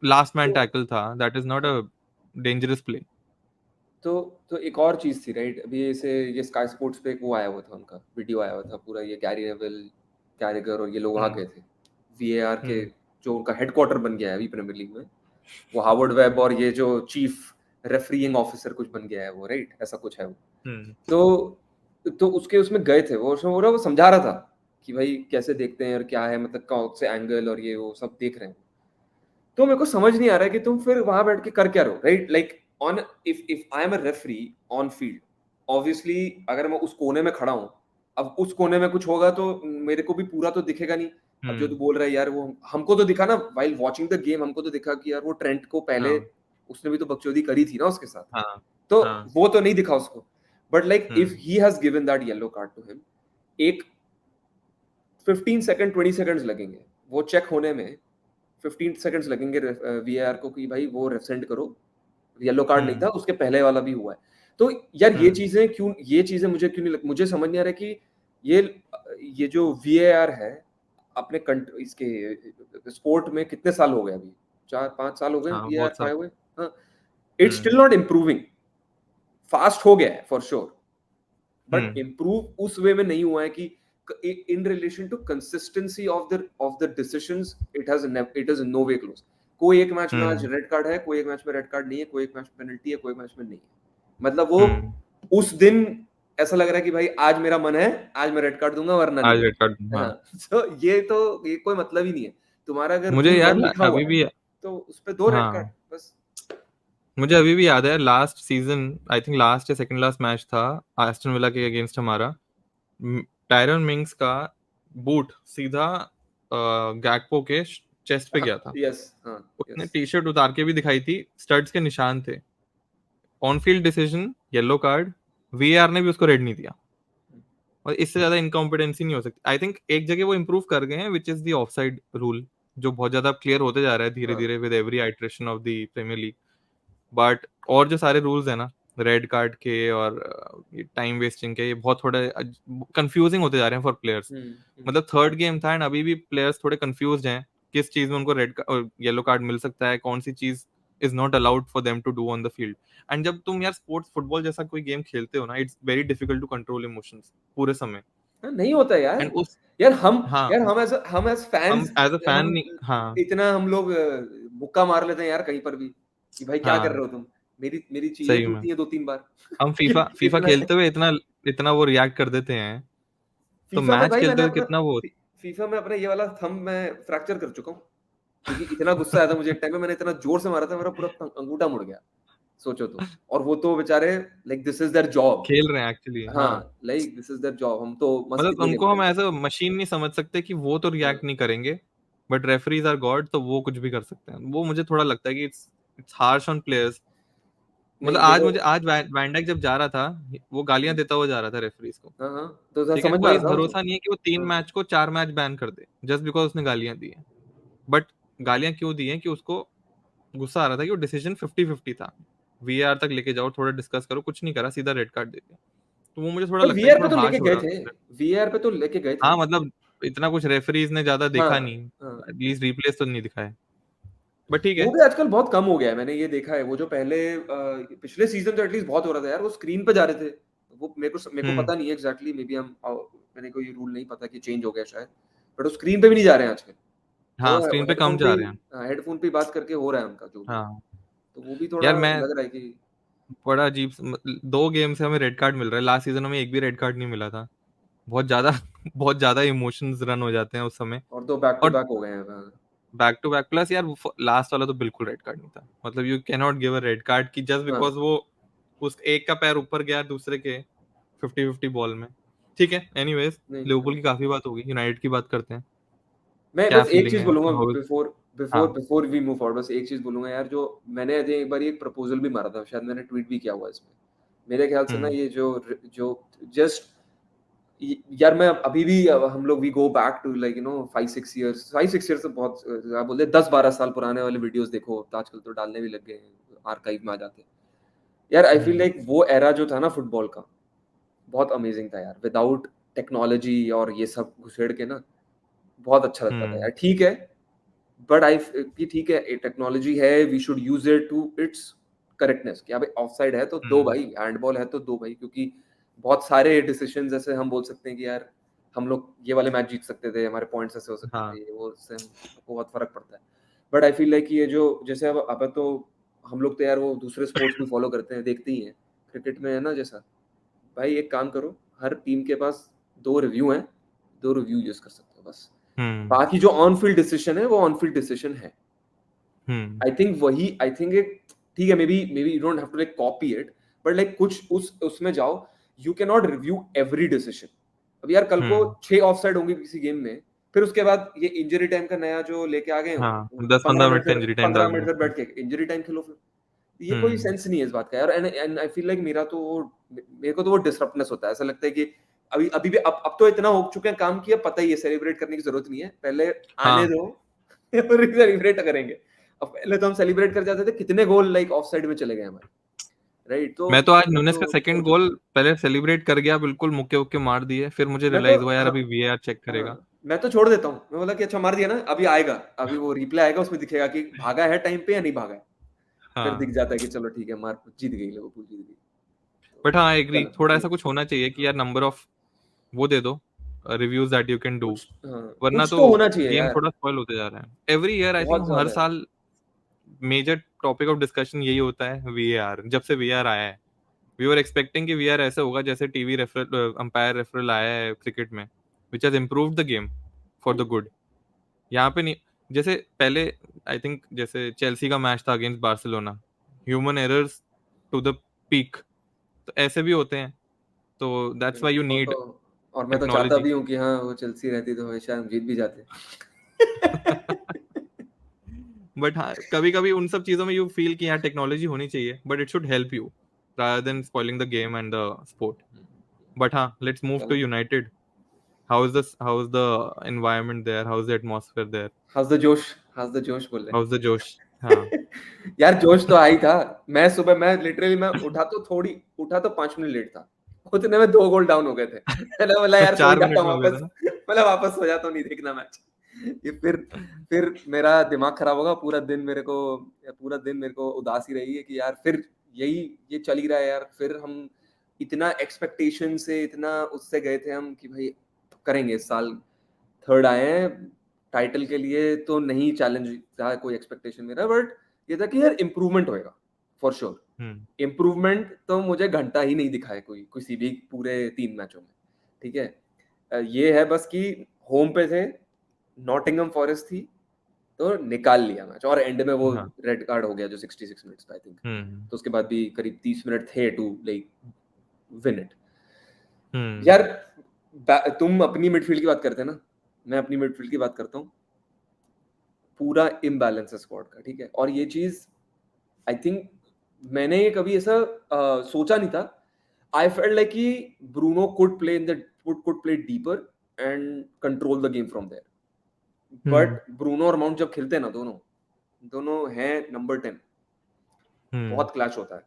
लास्ट मैन तो टैकल था, that is not a dangerous play. तो तो एक और चीज थी, राइट? अभी ये स्काई स्पोर्ट्स पे एक वो आया हुआ था, उनका वीडियो आया हुआ था पूरा, ये गैरी नेविल, कैरिगर और ये लोग वहाँ हम्म। गए थे वीएआर के, हम्म। जो उनका हेडक्वार्टर बन गया है अभी प्रीमियर लीग में। वो हार्वर्ड वेब और ये जो चीफ रेफरिंग ऑफिसर कुछ बन गया है वो, राइट? ऐसा कुछ है वो। हम्म। तो उसके उसमें गए थे वो, उसमें वो समझा रहा था कि भाई कैसे देखते हैं और क्या है, मतलब कौन से एंगल और ये वो सब देख रहे हैं। तो मेरे को समझ नहीं आ रहा है कि तुम फिर वहां बैठ के कर क्या रहे हो, right? Like on, if I am a referee on field, obviously अगर मैं उस कोने में खड़ा हूँ, अब उस कोने में कुछ होगा तो मेरे को भी पूरा तो दिखेगा नहीं। अब जो तू हम्म। बोल रहा है यार, वो हमको तो दिखा ना वाइल वॉचिंग द गेम, हमको तो दिखा कि यार वो ट्रेंट को पहले हाँ। उसने भी तो बकचोदी करी थी ना उसके साथ, हाँ। तो हाँ। वो तो नहीं दिखा उसको। But like if hmm. He has given that yellow card to him, एक 15 सेकंड 20 सेकंड्स लगेंगे वो चेक होने में, 15 सेकंड्स लगेंगे वीएआर को कि भाई वो रेसेंड करो, येलो कार्ड नहीं था, हम्म। उसके पहले वाला भी हुआ है। तो यार हम्म। ये चीजें मुझे क्यों नहीं मुझे समझ नहीं आ रहा है कि ये ये जो वीएआर है अपने इसके स्पोर्ट में कितने साल हो गए अभी, 4-5 साल हो गए हाँ, वीआर बहुत साल। आए हुए। हाँ, it's hmm, still not improving, fast हो गया है for sure, but hmm, improve उस वे में नहीं हुआ है कि in relation to consistency of the decisions, it is no way close. कोई एक मैच में आज हुँ, रेड कार्ड है, कोई एक मैच में रेड कार्ड नहीं है, कोई एक मैच में पेनल्टी है, कोई मैच में नहीं है। मतलब वो हुँ। उस दिन ऐसा लग रहा है कि भाई आज मेरा मन है, आज मैं रेड कार्ड दूंगा वरना आज नहीं। रेड कार्ड, हाँ। हाँ, तो ये कोई मतलब ही नहीं है। तुम्हारा अगर मुझे रूल यार वन लिखा हुआ अभी है भी, तो उस पे दो रेड कार्ड हाँ, बस। मुझे अभी भी याद है last season, I think last या सेकंड लास्ट मैच था एस्टन विला के अगेंस्ट हमारा। टायरन मिंग्स का बूट सीधा गैक्पो के चेस्ट पे हाँ, गया था। यस, हाँ, उसने यस। टी शर्ट उतार के भी दिखाई थी, स्टड्स के निशान थे। On field decision, yellow card, VR ने भी उसको रेड नहीं दिया। और इससे ज्यादा इनकॉम्पिटेंसी नहीं हो सकती। आई थिंक एक जगह वो इम्प्रूव कर गए हैं, which is the offside rule, जो बहुत ज्यादा क्लियर होते जा रहा है धीरे हाँ, धीरे with every iteration of the Premier League. But और जो सारे रूल्स है ना, रेड कार्ड के और टाइम वेस्टिंग के, ये बहुत थोड़े कंफ्यूजिंग होते जा रहे हैं फॉर प्लेयर्स। मतलब थर्ड गेम था एंड अभी भी प्लेयर्स थोड़े कंफ्यूज हैं किस चीज में उनको रेड और येलो कार्ड मिल सकता है, कौन सी चीज is not allowed for them to do on the field. And जब तुम यार स्पोर्ट्स फुटबॉल जैसा कोई गेम खेलते हो ना, it's very difficult to control emotions पूरे समय। हाँ, नहीं होता है यार। एंड उस, यार हाँ, हम एज़ हम फैन्स, एज अ फैन हम नहीं, हाँ, इतना हम लोग मुक्का मार लेते हैं यार कहीं पर भी, कि भाई क्या कर रहे हाँ, हो तुम? मेरी मेरी चीज़ें सही में। टूटी हैं 2-3 बार। हम कि फीफा फीफा इतना खेलते हुए इतना इतना वो रिएक्ट कर देते हैं, तो फीफा में मैच भाई खेलते मैंने हुए अपना कितना वो। फीफा में अपना ये वाला थंब मैं फ्रैक्चर कर चुका हूँ। क्योंकि इतना गुस्सा आया था मुझे एक टाइम में, मैंने इतना ज़ोर से मारा था, मेरा पूरा अंगूठा मुड़ गया, सोचो तो। और वो तो बेचारे, like this is their job. खेल रहे हैं एक्चुअली, हाँ। हाँ, like this is their job, हम तो मस्ती मतलब के लिए उनको खेलते हम हैं। ऐसा मशीन नहीं समझ सकते कि वो तो हाँ, रिएक्ट नहीं करेंगे, बट रेफरीज आर गॉड, तो वो कुछ भी कर सकते हैं। वो मुझे थोड़ा लगता है कि it's it's harsh on players. मतलब नहीं आज देखो। मुझे, आज वैन डाइक जब जा रहा था, वो गालियां देता हुआ जा रहा था रेफरीज को। हाँ, हाँ, तो ठीक है, समझ में आ कोई रहा था वो तो। भरोसा नहीं है कि वो 3 हाँ, मैच को 4 मैच बैन कर दे जस्ट बिकॉज उसने गालियां दी हैं। बट गालियां क्यों दी हैं? कि उसको गुस्सा आ रहा था कि वो डिसीजन 50-50 था। वीआर तक लेके जाओ, थोड़ा डिस्कस करो, कुछ नहीं करा, सीधा रेड कार्ड दे दिया। तो वो मुझे थोड़ा पर लगता है कि वीआर पे थोड़ा तो लेके हार्श हो गए रहा थे, है। वीआर पे तो लेके गए थे। हाँ, मतलब इतना कुछ रेफरीज ने ज्यादा हाँ, देखा नहीं, हाँ। एटलीस्ट रिप्लेस तो नहीं दिखाए, बट ठीक वो है। भी आजकल बहुत कम हो गया है, मैंने ये देखा है। वो जो पहले पिछले सीज़न तो एटलीस्ट बहुत हो रहा था यार, वो स्क्रीन पे जा रहे थे। वो मेरे को हम्म, पता नहीं है एग्ज़ैक्टली, मे बी मेरे को ये रूल नहीं पता कि चेंज हो गया शायद। बट वो स्क्रीन पे भी नहीं जा रहे हैं आजकल। हाँ, स्क्रीन वो पे कम जा रहे हैं। हेडफ़ोन पे ही बात करके हो रहा है उनका जो भी है। हाँ, तो वो भी थोड़ा यार मैं, लग रहा है कि बड़ा अजीब 2 गेम से हमें रेड कार्ड मिल रहा है, लास्ट सीजन में एक भी रेड कार्ड नहीं मिला था। बहुत ज्यादा बहुत ज्यादा इमोशंस रन हो जाते हैं उस समय। और 2 बैक टू और बैक हो गए हैं। हाँ, बैक टू बैक प्लस यार, लास्ट वाला तो बिल्कुल रेड कार्ड नहीं था। मतलब you can not give a red card की जस्ट हाँ, बिकॉज वो उस एक का पैर ऊपर गया दूसरे के 50-50 बॉल में। ठीक है, एनीवेज, नहीं, लिवरपूल हाँ। की काफी बात होगी, यूनाइटेड की बात करते हैं। मैं क्या बस एक फीलिंग चीज़ है बोलूँगा How is- बिफोर बिफोर हाँ, बिफोर वी मूव फॉरवर्ड, बस एक चीज़ बोलूँगा यार, जो मैंने अभी एक बार एक प्रपोज़ल भी मारा था, शायद मैंने ट्वीट भी किया हुआ है इसपे। मेरे ख्याल से ना हम्म, ये जो जस्ट यार, मैं अभी भी हम लोग we go back to like 5-6 years, 5-6 years तो बहुत क्या बोलते हैं, 10-12 साल पुराने वाले वीडियोज़ देखो, तो आजकल तो डालने भी लग गए हैं, आर्काइव में आ जाते हैं। यार आई फील हम्म, लाइक वो एरा जो था ना फुटबॉल का, बहुत अमेज़िंग था यार, विदाउट टेक्नोलॉजी और ये सब घुसेड़ के ना, बहुत अच्छा लगता था हम्म, यार। ठीक है, बट कि ठीक है, टेक्नोलॉजी है, we should use it to its correctness, कि हाँ भाई ऑफसाइड है तो दो हम्म, भाई, हैंडबॉल है तो दो भाई, क्योंकि बहुत सारे डिसीजंस ऐसे हम बोल सकते हैं कि यार हम लोग ये वाले मैच जीत सकते थे, हमारे पॉइंट्स ऐसे हो सकते हाँ, थे, ये वो, इससे हमको बहुत फ़र्क पड़ता है। बट आई फील लाइक ये जो जैसे अब तो हम लोग तो यार वो दूसरे स्पोर्ट्स भी फॉलो करते हैं, देखते ही हैं। क्रिकेट में है ना जैसा, भाई एक काम करो, हर टीम के पास 2 रिव्यू हैं, 2 रिव्यू यूज़ कर सकते हो बस। हम्म, बाकी जो ऑन फील्ड डिसीजन है, वो ऑन फील्ड डिसीजन है। हम्म, आई थिंक एक ठीक है, maybe you don't have to like copy it, but like कुछ उस उसमें जाओ, you can not review every decision. अब यार कल को हम्म, 6 ऑफसाइड होंगे किसी गेम में, फिर उसके बाद ये इंजरी टाइम का नया जो लेके आ गए हो, हाँ, वो 10-15 मिनट का इंजरी टाइम 15 डाल मिनट दिया। फिर बैठ के इंजरी टाइम खेलो फिर। ये कोई हम्म, सेंस नहीं है इस बात का यार, एंड आई फील लाइक मेरे को तो वो डिसरप्टनेस होता है। ऐसा लगता है कि अभी अभी भी अब तो इतना हो चुके हैं काम कि अब पता ही है, सेलिब्रेट करने की जरूरत नहीं है, पहले आने हाँ, दो फिर सेलिब्रेट करेंगे। अब पहले तो हम सेलिब्रेट कर जाते थे, कितने गोल लाइक ऑफसाइड में चले गए हमारे, राइट? तो मैं तो आज अब नुनेस तो का हो सेकंड चुका गोल पहले सेलिब्रेट कर गया, बिल्कुल मुक्के मुक्के मार दिए, फिर मुझे है। मैं तो रियलाइज हुआ यार हाँ, अभी वीएआर चेक हाँ, करेगा। मैं तो छोड़ देता हूँ, मैं बोला कि अच्छा मार दिया ना, अभी आएगा, अभी वो रिप्लाई आएगा, उसमें दिखेगा कि भागा है टाइम पे या नहीं भागा है, फिर दिख हाँ, जाता है कि चलो ठीक है, मार जीत गई, लिवरपूल जीत गई। बट हाँ, आई एग्री, चलो थोड़ा ये ऐसा कुछ होना चाहिए कि यार नंबर ऑफ वो दे दो, reviews that you can do, कुछ, हाँ, वरना कुछ तो तो होना चाहिए गेम यार, थोड़ा स्पॉइल होते जा रहा है एवरी ईयर। आई थिंक बहुत हर ज्यादा है। साल मेजर टॉपिक ऑफ डिस्कशन यही होता है, वीएआर। जब से वीआर आया है, वी वर एक्सपेक्टिंग कि वीआर ऐसे होगा जैसे टीवी रेफरल, अंपायर रेफरल आया है क्रिकेट में, which has improved the game for the good. यहाँ पे नहीं, जैसे पहले आई थिंक जैसे चेल्सी का मैच था against Barcelona, human errors to the peak, तो ऐसे भी होते हैं, तो दैट्स व्हाई यू वो नीड तो, और मैं तो चाहता टेक्नोलॉजी। भी हूँ कि हाँ वो चेल्सी रहती तो हमेशा हम जीत भी जाते। बट हाँ, कभी कभी उन सब चीजों में यू फील कि यहाँ टेक्नोलॉजी होनी चाहिए, but it should help you rather than spoiling the game and the sport. But हाँ, let's move to चलो, United. How's the environment there? How's the atmosphere there? हंस द जोश, हंस द जोश बोल How's the Josh? रहे हाँ, हैं। यार जोश तो आई था, मैं सुबह मैं लिटरली मैं उठा तो 5 मिनट लेट था, उतने में 2 गोल डाउन हो गए थे। मैंने बोला यार सो ही 4 मिनट जाता में हूँ हो गया था वापस, ना। मतलब वापस सो जाता हूँ, नहीं देखना मैच। ये फिर मेरा दिमाग खराब होगा पूरा दिन, पूरा दिन मेरे को उदासी रही है कि यार फिर यही ये चल ही रहा है यार, फिर हम इतना एक्सपेक्टेशन से इतना उससे गए थे हम कि भाई करेंगे इस साल, थर्ड आए हैं टाइटल के लिए, तो नहीं चैलेंज था कोई एक्सपेक्टेशन मेरा, बट ये था कि यार इम्प्रूवमेंट होएगा फॉर श्योर। हम्म। इम्प्रूवमेंट तो मुझे घंटा ही नहीं दिखा है कोई किसी भी पूरे 3 मैचों में, ठीक है। ये है बस कि होम पे थे, नॉटिंघम फॉरेस्ट थी, तो निकाल लिया मैच, और एंड में वो हाँ। रेड कार्ड हो गया जो 66 मिनट्स पे आई थिंक, हम्म। तो उसके बाद भी करीब 30 मिनट थे टू लाइक विन इट। हम्म। यार तुम अपनी मिडफील्ड की बात करते हैं ना, मैं अपनी मिडफील्ड की बात करता हूँ, पूरा इम्बैलेंस है स्क्वाड का, ठीक है। और ये चीज आई थिंक मैंने कभी ऐसा सोचा नहीं था। आई फेल्ट लाइक कि Bruno could play deeper and control the game from there, hmm. But Bruno और माउंट जब खेलते हैं ना, दोनों दोनों हैं नंबर 10, हम्म। बहुत क्लैश होता है।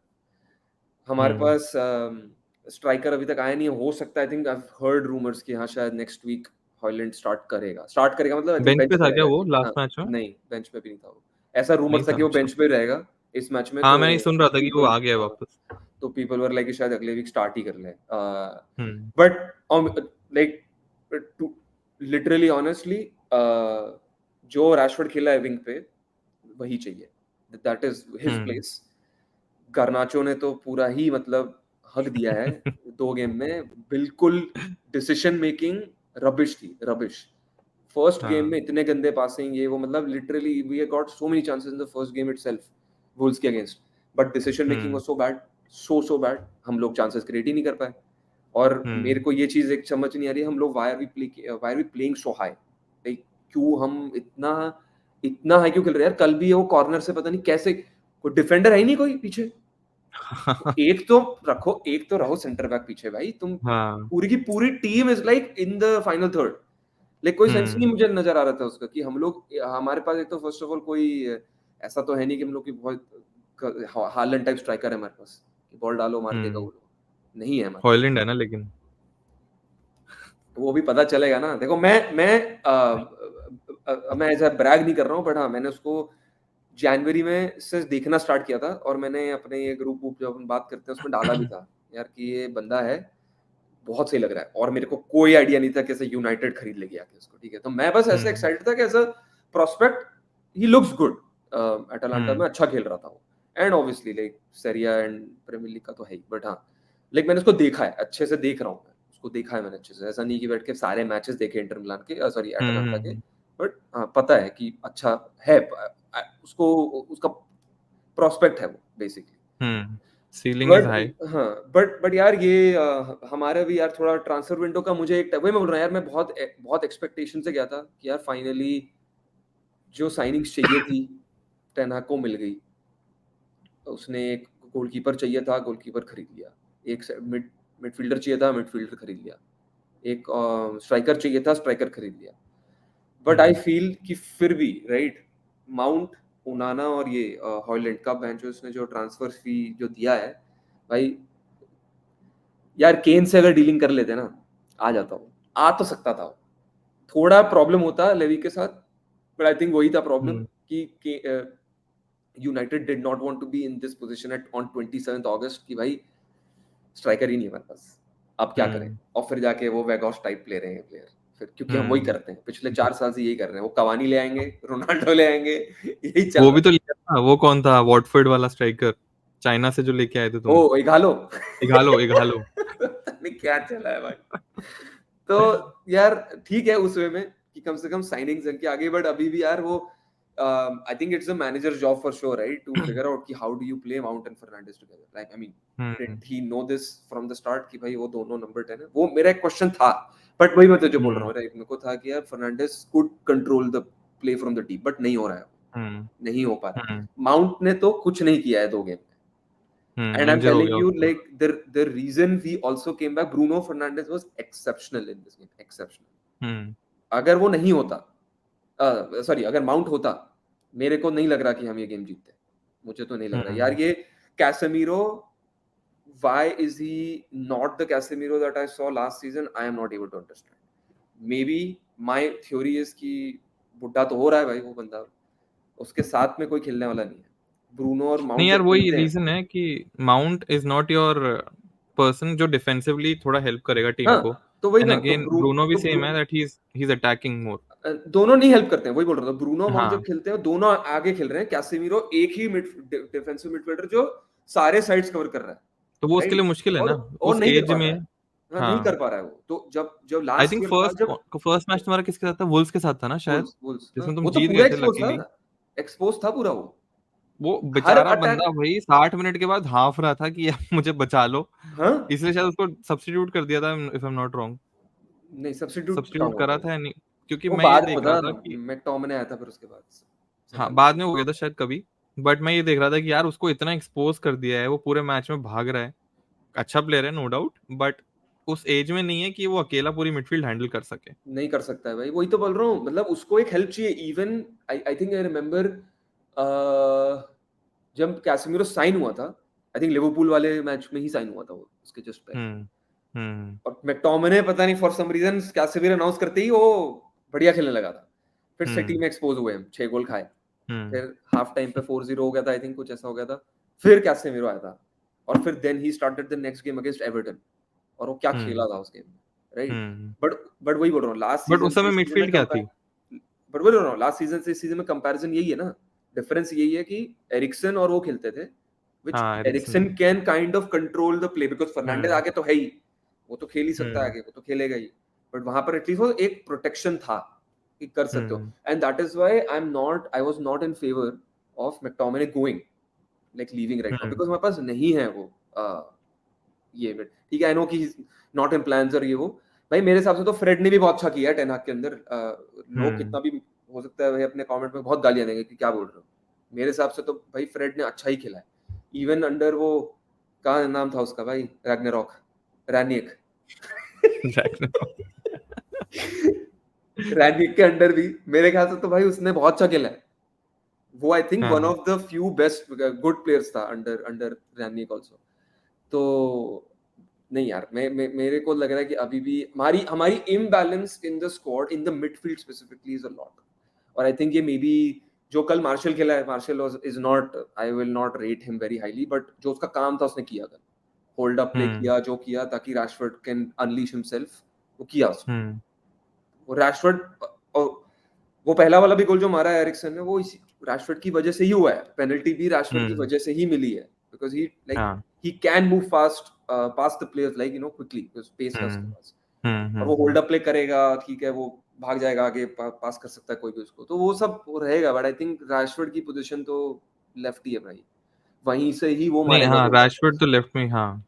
हमारे हम्म। पास स्ट्राइकर अभी तक आया नहीं है, हो सकता है, I think I heard rumours कि हाँ शायद नेक्स्ट वीक हॉलैंड स्टार्ट करेगा, मतलब आई थिंक बेंच बेंच पे पे था क्या रहेगा, आई वो थिंक, हाँ। लास्ट मैच में? नहीं, बेंच पे भी नहीं था वो, ऐसा नहीं रूमर था था, कि वो अच्छा। बेंच पे रहेगा इस मैच में, हाँ, तो मैंने सुन रहा था कि वो पीपल, आ गया है हाँ, वापस। तो पीपल वर लाइक शायद अगले वीक स्टार्ट ही कर ले, hmm. But like to literally honestly जो रैशफोर्ड खेला है विंग पे, वही चाहिए, that is his hmm. Place. garnacho ने तो पूरा ही मतलब हक दिया है 2 गेम में, बिल्कुल डिसीजन मेकिंग रबिश थी, रबिश। फर्स्ट गेम में हाँ। इतने गंदे पासिंग, ये वो, मतलब literally we got so many chances in the first game itself Wolves के अगेंस्ट, but decision making hmm. Was so bad, so bad, हम लोग चांसेस क्रिएट ही नहीं कर पाए। और मेरे हम्म। को ये चीज एक समझ नहीं आ रही, हम लोग why are we playing so high, like क्यों हम इतना इतना हाई क्यों खेल रहे हैं यार। कल भी वो कॉर्नर से पता नहीं कैसे, कोई डिफेंडर है ही नहीं कोई पीछे, एक तो रहो सेंटर बैक पीछे भाई तुम, हाँ। पूरी की पूरी team is like in the final third, like कोई सेंस नहीं हम्म। मुझे नजर आ रहा था उसका कि हम लोग, हमारे पास एक तो फर्स्ट ऑफ ऑल कोई ऐसा तो है नहीं कि हम लोग की बहुत हालैंड टाइप स्ट्राइकर है हमारे पास कि बॉल डालो मार देगा हम्म। वो लोग, नहीं है हमारे पास। हॉलैंड है ना लेकिन। तो वो भी पता चलेगा ना, देखो मैं ऐसा ब्रैग नहीं कर रहा हूँ, बट हाँ मैंने उसको जनवरी में से देखना स्टार्ट किया था, और मैंने अपने ये ग्रुप ग्रुप जब हम बात करते हैं उसमें डाला भी था यार कि ये बंदा है, बहुत सही लग रहा है, और मेरे को कोई आइडिया नहीं था कैसे यूनाइटेड खरीद लेगी आके उसको, ठीक है। तो मैं बस ऐसे हम्म। एक्साइटेड था कि as a prospect he looks good, Atalanta hmm. में अच्छा खेल रहा था वो, and obviously like Serie A and Premier League का तो है ही, बट हाँ लाइक मैंने उसको देखा है, अच्छे से देख रहा हूँ, मैं उसको देखा है मैंने अच्छे से, ऐसा नहीं कि बैठ के सारे मैचेस देखे इंटर मिलान के, सॉरी अटलांटा के, हम्म। बट हाँ पता है कि अच्छा है, उसको उसका प्रोस्पेक्ट है वो basically. Hmm. Ceiling is but high. हाँ, बट यार ये हमारा भी यार थोड़ा ट्रांसफर विंडो का, मुझे एक वही मैं बोल रहा हूँ यार, मैं बहुत बहुत एक्सपेक्टेशन से गया था कि यार फाइनली जो साइनिंग्स चाहिए थी टेन हाग को मिल गई। उसने एक गोलकीपर चाहिए था, गोलकीपर खरीद लिया, एक मिडफील्डर चाहिए था, मिडफील्डर खरीद लिया, एक स्ट्राइकर चाहिए था, स्ट्राइकर खरीद लिया। But I hmm. फील कि फिर भी राइट, माउंट, उनाना और ये हॉलैंड का बेंच, उसने जो ट्रांसफर फी जो दिया है भाई, यार केन से अगर डीलिंग कर लेते ना, आ जाता हूँ, आ तो सकता था वो, थोड़ा प्रॉब्लम होता लेवी के साथ, बट आई थिंक वही था प्रॉब्लम हम्म कि United did not want to be in this position at on 27th August कि भाई स्ट्राइकर ही नहीं है हमारे पास, अब क्या करें। हम्म और फिर जाके वो वेगॉस टाइप ले रहे हैं प्लेयर, फिर क्योंकि हम वही हम्म करते हैं, पिछले 4 साल से यही कर रहे हैं, वो कवानी ले आएंगे, रोनाल्डो ले आएंगे, यही चल वो रहा भी तो लिया था, वो कौन था वॉटफोर्ड वाला स्ट्राइकर, चाइना से जो लेके आए थे है। तुम? ओ इघालो इघालो इघालो। पता नहीं क्या चला है भाई। तो यार ठीक है उस वे में कि कम से कम साइनिंग्स इनके आगे, बट अभी भी यार वो I think it's a manager job for sure right to figure out कि how do you play Mount and Fernandes together, like I mean hmm did he know this from the start कि भाई वो दोनों number 10 है, वो मेरा एक question था। बट वही मैं तुझे बोल रहा हम्म हूँ राइट, मेरे को था कि यार Fernandes could control the play from the deep, but नहीं हो रहा है, हम्म नहीं हो पा रहा है। हम्म माउंट ने तो कुछ नहीं किया है 2 गेम, and I'm इंजर हो telling गया you, उसका। like the reason we also came back, Bruno Fernandes was exceptional in this game, exceptional. हम्म अगर वो नहीं होता, सॉरी अगर माउंट होता, मेरे को नहीं लग रहा कि हम ये गेम जीतते, मुझे तो नहीं लग रहा यार। हम्म ये Casemiro, why is he not the Casemiro that I saw last season? I am not able to understand. Maybe my theory is कि बुढ़ा तो हो रहा है भाई वो बंदा, उसके साथ में कोई खेलने वाला नहीं है। ब्रूनो और नहीं माउंट यार, जब वही खेलते हैं, रीजन है कि mount is not your person जो डिफेंसिवली थोड़ा हेल्प करेगा टीम हाँ को। तो वही एंड ना, अगेन ब्रूनो भी सेम है दैट ही इज अटैकिंग मोर। दोनों नहीं हेल्प करते हैं, वही बोल रहा था, ब्रूनो माउंट जब हाँ, खेलते हैं दोनों आगे खेल रहे हैं, कैसेमीरो एक ही डिफेंसिव मिडफील्डर जो सारे साइड्स कवर कर रहा है, तो वो उसके लिए राइट। मुश्किल है ना और उस नहीं कर एज पा में। रहा है, हाँ नहीं कर हाँ, पा रहा है वो। तो जब जब आई लास्ट थिंक ईयर था, फर्स्ट जब फर्स्ट मैच तुम्हारा किसके साथ था? वुल्स के साथ था ना शायद, वुल्स वुल्स जिसमें तुम वो तो जीत पूरा गए थे एक्सपोज था, लकीली। एक्सपोज था पूरा वो, वो हर बेचारा अटैक। बंदा भाई 60 मिनट के बाद हाफ रहा था कि यार मुझे बचा लो, हाँ इसलिए शायद उसको सब्स्टिट्यूट कर दिया था, if I am not wrong. नहीं सब्स्टिट्यूट कहाँ सब्स्टिट्यूट हुआ करा वो था या नहीं? क्योंकि वो मैं ये बाद में देख रहा था, था कि मैकटोमिने आया था फिर उसके बाद हाँ, संभालने के बाद लिए। में हो गया था शायद कभी। बट मैं ये देख रहा था कि यार उसको इतना एक्सपोज कर दिया है, वो पूरे मैच में भाग रहा है। अच्छा प्लेयर है नो डाउट, बट उस एज में नहीं है कि वो अकेला पूरी मिडफील्ड हैंडल कर सके। नहीं कर सकता है भाई, वही तो बोल रहा हूँ, मतलब उसको एक हेल्प चाहिए। Even I think I remember जब कैसेमीरो साइन हुआ था, आई थिंक लिवरपूल वाले मैच में ही साइन हुआ था वो, उसके जस्ट पहले। हम्म हम्म और मैकटोमिने पता नहीं for some reason Casemiro announce करते ही वो बढ़िया खेलने लगा था। फिर सिटी हम्म में एक्सपोज हुए हम, 6 गोल खाए, हम्म फिर हाफ टाइम पे 4-0 हो गया था, आई थिंक कुछ ऐसा हो गया था। फिर कैसेमीरो आया था, और फिर then he started the next game against Everton, और वो क्या खेला हम्म था उस गेम में, राइट। हम्म बट बट वही बोल रहा हूँ, लास्ट बट सीजन उस से समय इस सीजन में मिडफील्ड क्या कंपेयर, थी? बट वही बोल रहा हूँ, लास्ट सीजन से इस सीजन में कंपैरिजन यही है ना, डिफरेंस यही है कि एरिक्सन और वो खेलते थे, व्हिच हाँ, Eriksen Eriksen. Can kind of control the play, because Fernandes hmm आगे तो है ही, वो तो खेल ही सकता है हम्म आगे, वो तो खेलेगा ही। बट वहां पर एटलीस्ट वो एक प्रोटेक्शन था कि कर सकते हो, hmm and that is why I was not in favour of McTominay going, like leaving right now, hmm because हमारे पास नहीं है वो ये बट ठीक है, आई नो कि नॉट इन प्लान्स और ये वो। भाई मेरे हिसाब से तो फ्रेड ने भी बहुत अच्छा किया है टेन हाग के अंदर। लोग हम्म कितना भी हो सकता है भाई अपने कमेंट में बहुत गालियां देंगे कि क्या बोल रहे हो, मेरे हिसाब से तो भाई फ्रेड ने अच्छा ही खेला है। इवन अंडर वो क्या नाम था उसका भाई, रैग्नारॉक, रैनिक रैनिक के अंडर भी मेरे ख्याल से तो भाई उसने बहुत अच्छा खेला है। वो आई थिंक वन हाँ, of the few best good players था अंडर अंडर रैनिक आल्सो। तो नहीं यार, मेरे को लग रहा है कि अभी भी हमारी हमारी imbalance in the squad in the midfield specifically is a lot. और आई थिंक ये मे बी जो कल मार्शल खेला है, Martial is not, I will not rate him very highly, but जो उसका काम था उसने किया, कल होल्ड अप प्ले हम्म किया, जो किया ताकि रैशफोर्ड कैन अनलीश हिमसेल्फ, वो किया उसने। हम्म वो रैशफोर्ड, वो पहला वाला भी गोल जो मारा है एरिक्सन ने, वो इसी रैशफोर्ड की वजह से ही हुआ है, पेनल्टी भी रैशफोर्ड की हम्म वजह से ही मिली है, बिकॉज ही लाइक हाँ, he can move fast past the players, like quickly, space है उसके हम्म पास। और वो होल्ड हम्म अप प्ले करेगा, ठीक है, वो भाग जाएगा आगे, पास कर सकता है कोई भी उसको, तो वो सब वो रहेगा। बट आई थिंक रैशफोर्ड की पोजीशन तो लेफ्ट ही है भाई, वहीं से ही वो नहीं, मारेगा हाँ, गोल। रैशफोर्ड तो लेफ्ट में, हाँ।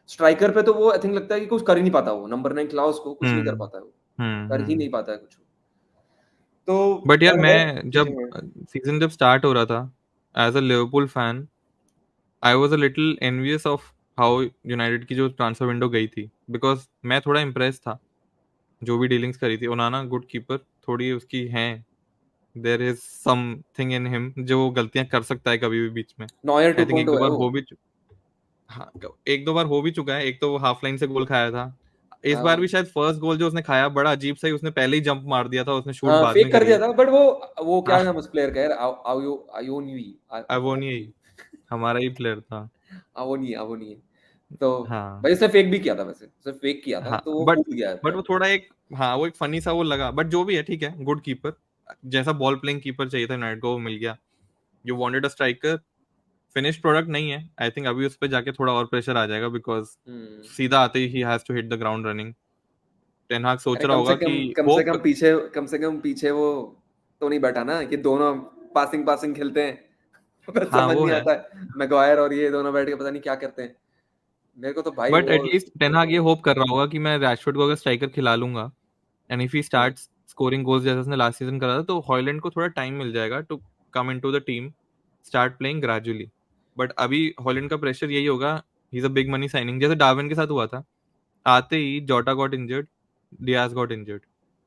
स्ट्राइकर पे तो वो आई थिंक लगता है कि कुछ कर ही नहीं पाता, वो नंबर 9 क्लाउस को कुछ नहीं कर हम्म पाता है, वो कर ही नहीं हम्म। पाता है कुछ। तो बट यार यार है मैं चीजें जब हैं। सीजन जब स्टार्ट हो रहा था, as a Liverpool fan, I was a little envious of how United की जो ट्रांसफर विंडो गई थी, बिकॉज मैं थोड़ा इम्प्रेस था जो भी डीलिंग्स करी थी। ओनाना गुड कीपर, थोड़ी उसकी है, there is something in him जो वो गलतियां कर सकता है कभी भी बीच में। नॉयर आई थिंक एक 2.0 दो है बार वो। हो भी हाँ, एक दो बार हो भी चुका है। एक तो वो हाफ लाइन से गोल खाया था, इस बार भी शायद फर्स्ट गोल जो उसने खाया बड़ा अजीब सा ही, उसने पहले ही जंप मार दिया था, उसने शूट हाँ, बाद में फेक कर करी दिया है। था, बट वो क्या हाँ, नाम उस प्लेयर का यार, आयोनवी, अवोनी हमारा ही प्लेयर था। आवोनी है। तो हाँ भाई उसने फेक भी किया था, वैसे उसने फेक किया था, हाँ, तो वो बट कूद गया है वो पैर। थोड़ा एक, हाँ वो एक फनी सा वो लगा, बट जो भी है ठीक है, गुड कीपर, जैसा बॉल प्लेइंग कीपर चाहिए था यूनाइटेड को वो मिल गया। You wanted a striker, finish product नहीं है। आई थिंक अभी उस पर जाके थोड़ा और प्रेशर आ जाएगा, बिकॉज हम्म। सीधा आते ही has to hit the ground running. Ten Hag सोच अरे रहा होगा कि होप। कम से कम पीछे वो तो नहीं बैठा ना, कि दोनों पासिंग पासिंग खेलते हैं। बस हाँ समझ वो नहीं है, आता है, मैगवायर और ये दोनों बैठ के पता नहीं क्या करते हैं। मेरे को तो भाई बट वो एटलीस्ट टेन हाग ये होप कर रहा होगा कि मैं रैशफोर्ड को अगर स्ट्राइकर खिला लूंगा, एंड इफ ही हाँ, स्टार्ट्स स्कोरिंग गोल्स जैसे उसने लास्ट सीजन करा था, तो हॉयलैंड को थोड़ा टाइम मिल जाएगा to come into the team, start playing gradually. But अभी हॉयलैंड का प्रेशर यही होगा, he is a big money signing, जैसे डार्विन के साथ हुआ था। आते ही Jota got injured, Diaz got injured,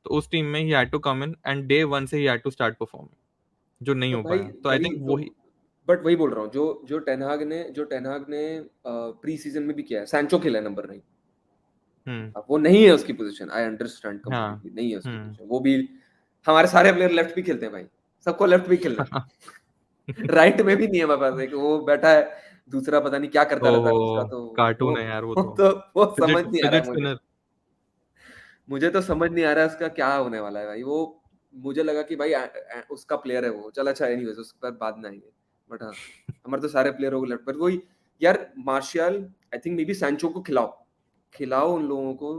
तो उस टीम में ही had to come in and day one से ही हैड टू स्टार्ट परफॉर्मिंग, जो नहीं तो हो भाई पाया। तो आई वही थिंक तो, वही। बट वही बोल रहा हूँ, जो टेनहाग ने प्री सीजन में भी किया है, सैंचो खेला है नंबर 9। हम्म। अब वो नहीं है उसकी पोजीशन, आई अंडरस्टैंड हाँ। कंप्लीटली, नहीं है उसकी हम्म। पोजीशन वो भी। हमारे सारे प्लेयर लेफ्ट भी खेलते हैं भाई, सबको लेफ्ट भी खेलना है। राइट में भी नहीं है हमारे पास, एक वो बैठा है दूसरा, पता नहीं क्या करता रहता ओहो, है उसका, तो कार्टून वो है यार वो वो तो। तो वो समझ फिजिट नहीं आ रहा फिजिट है मुझे। स्पिनर। मुझे तो समझ नहीं आ रहा है उसका क्या होने वाला है भाई वो। मुझे लगा कि भाई उसका प्लेयर है वो, चल अच्छा, एनीवेज उस पर बाद में आएंगे। बट हाँ, हमारे तो सारे प्लेयरों को लेफ्ट पर वही। यार martial, I think may be Sancho को खिलाओ, खिलाओ उन लोगों को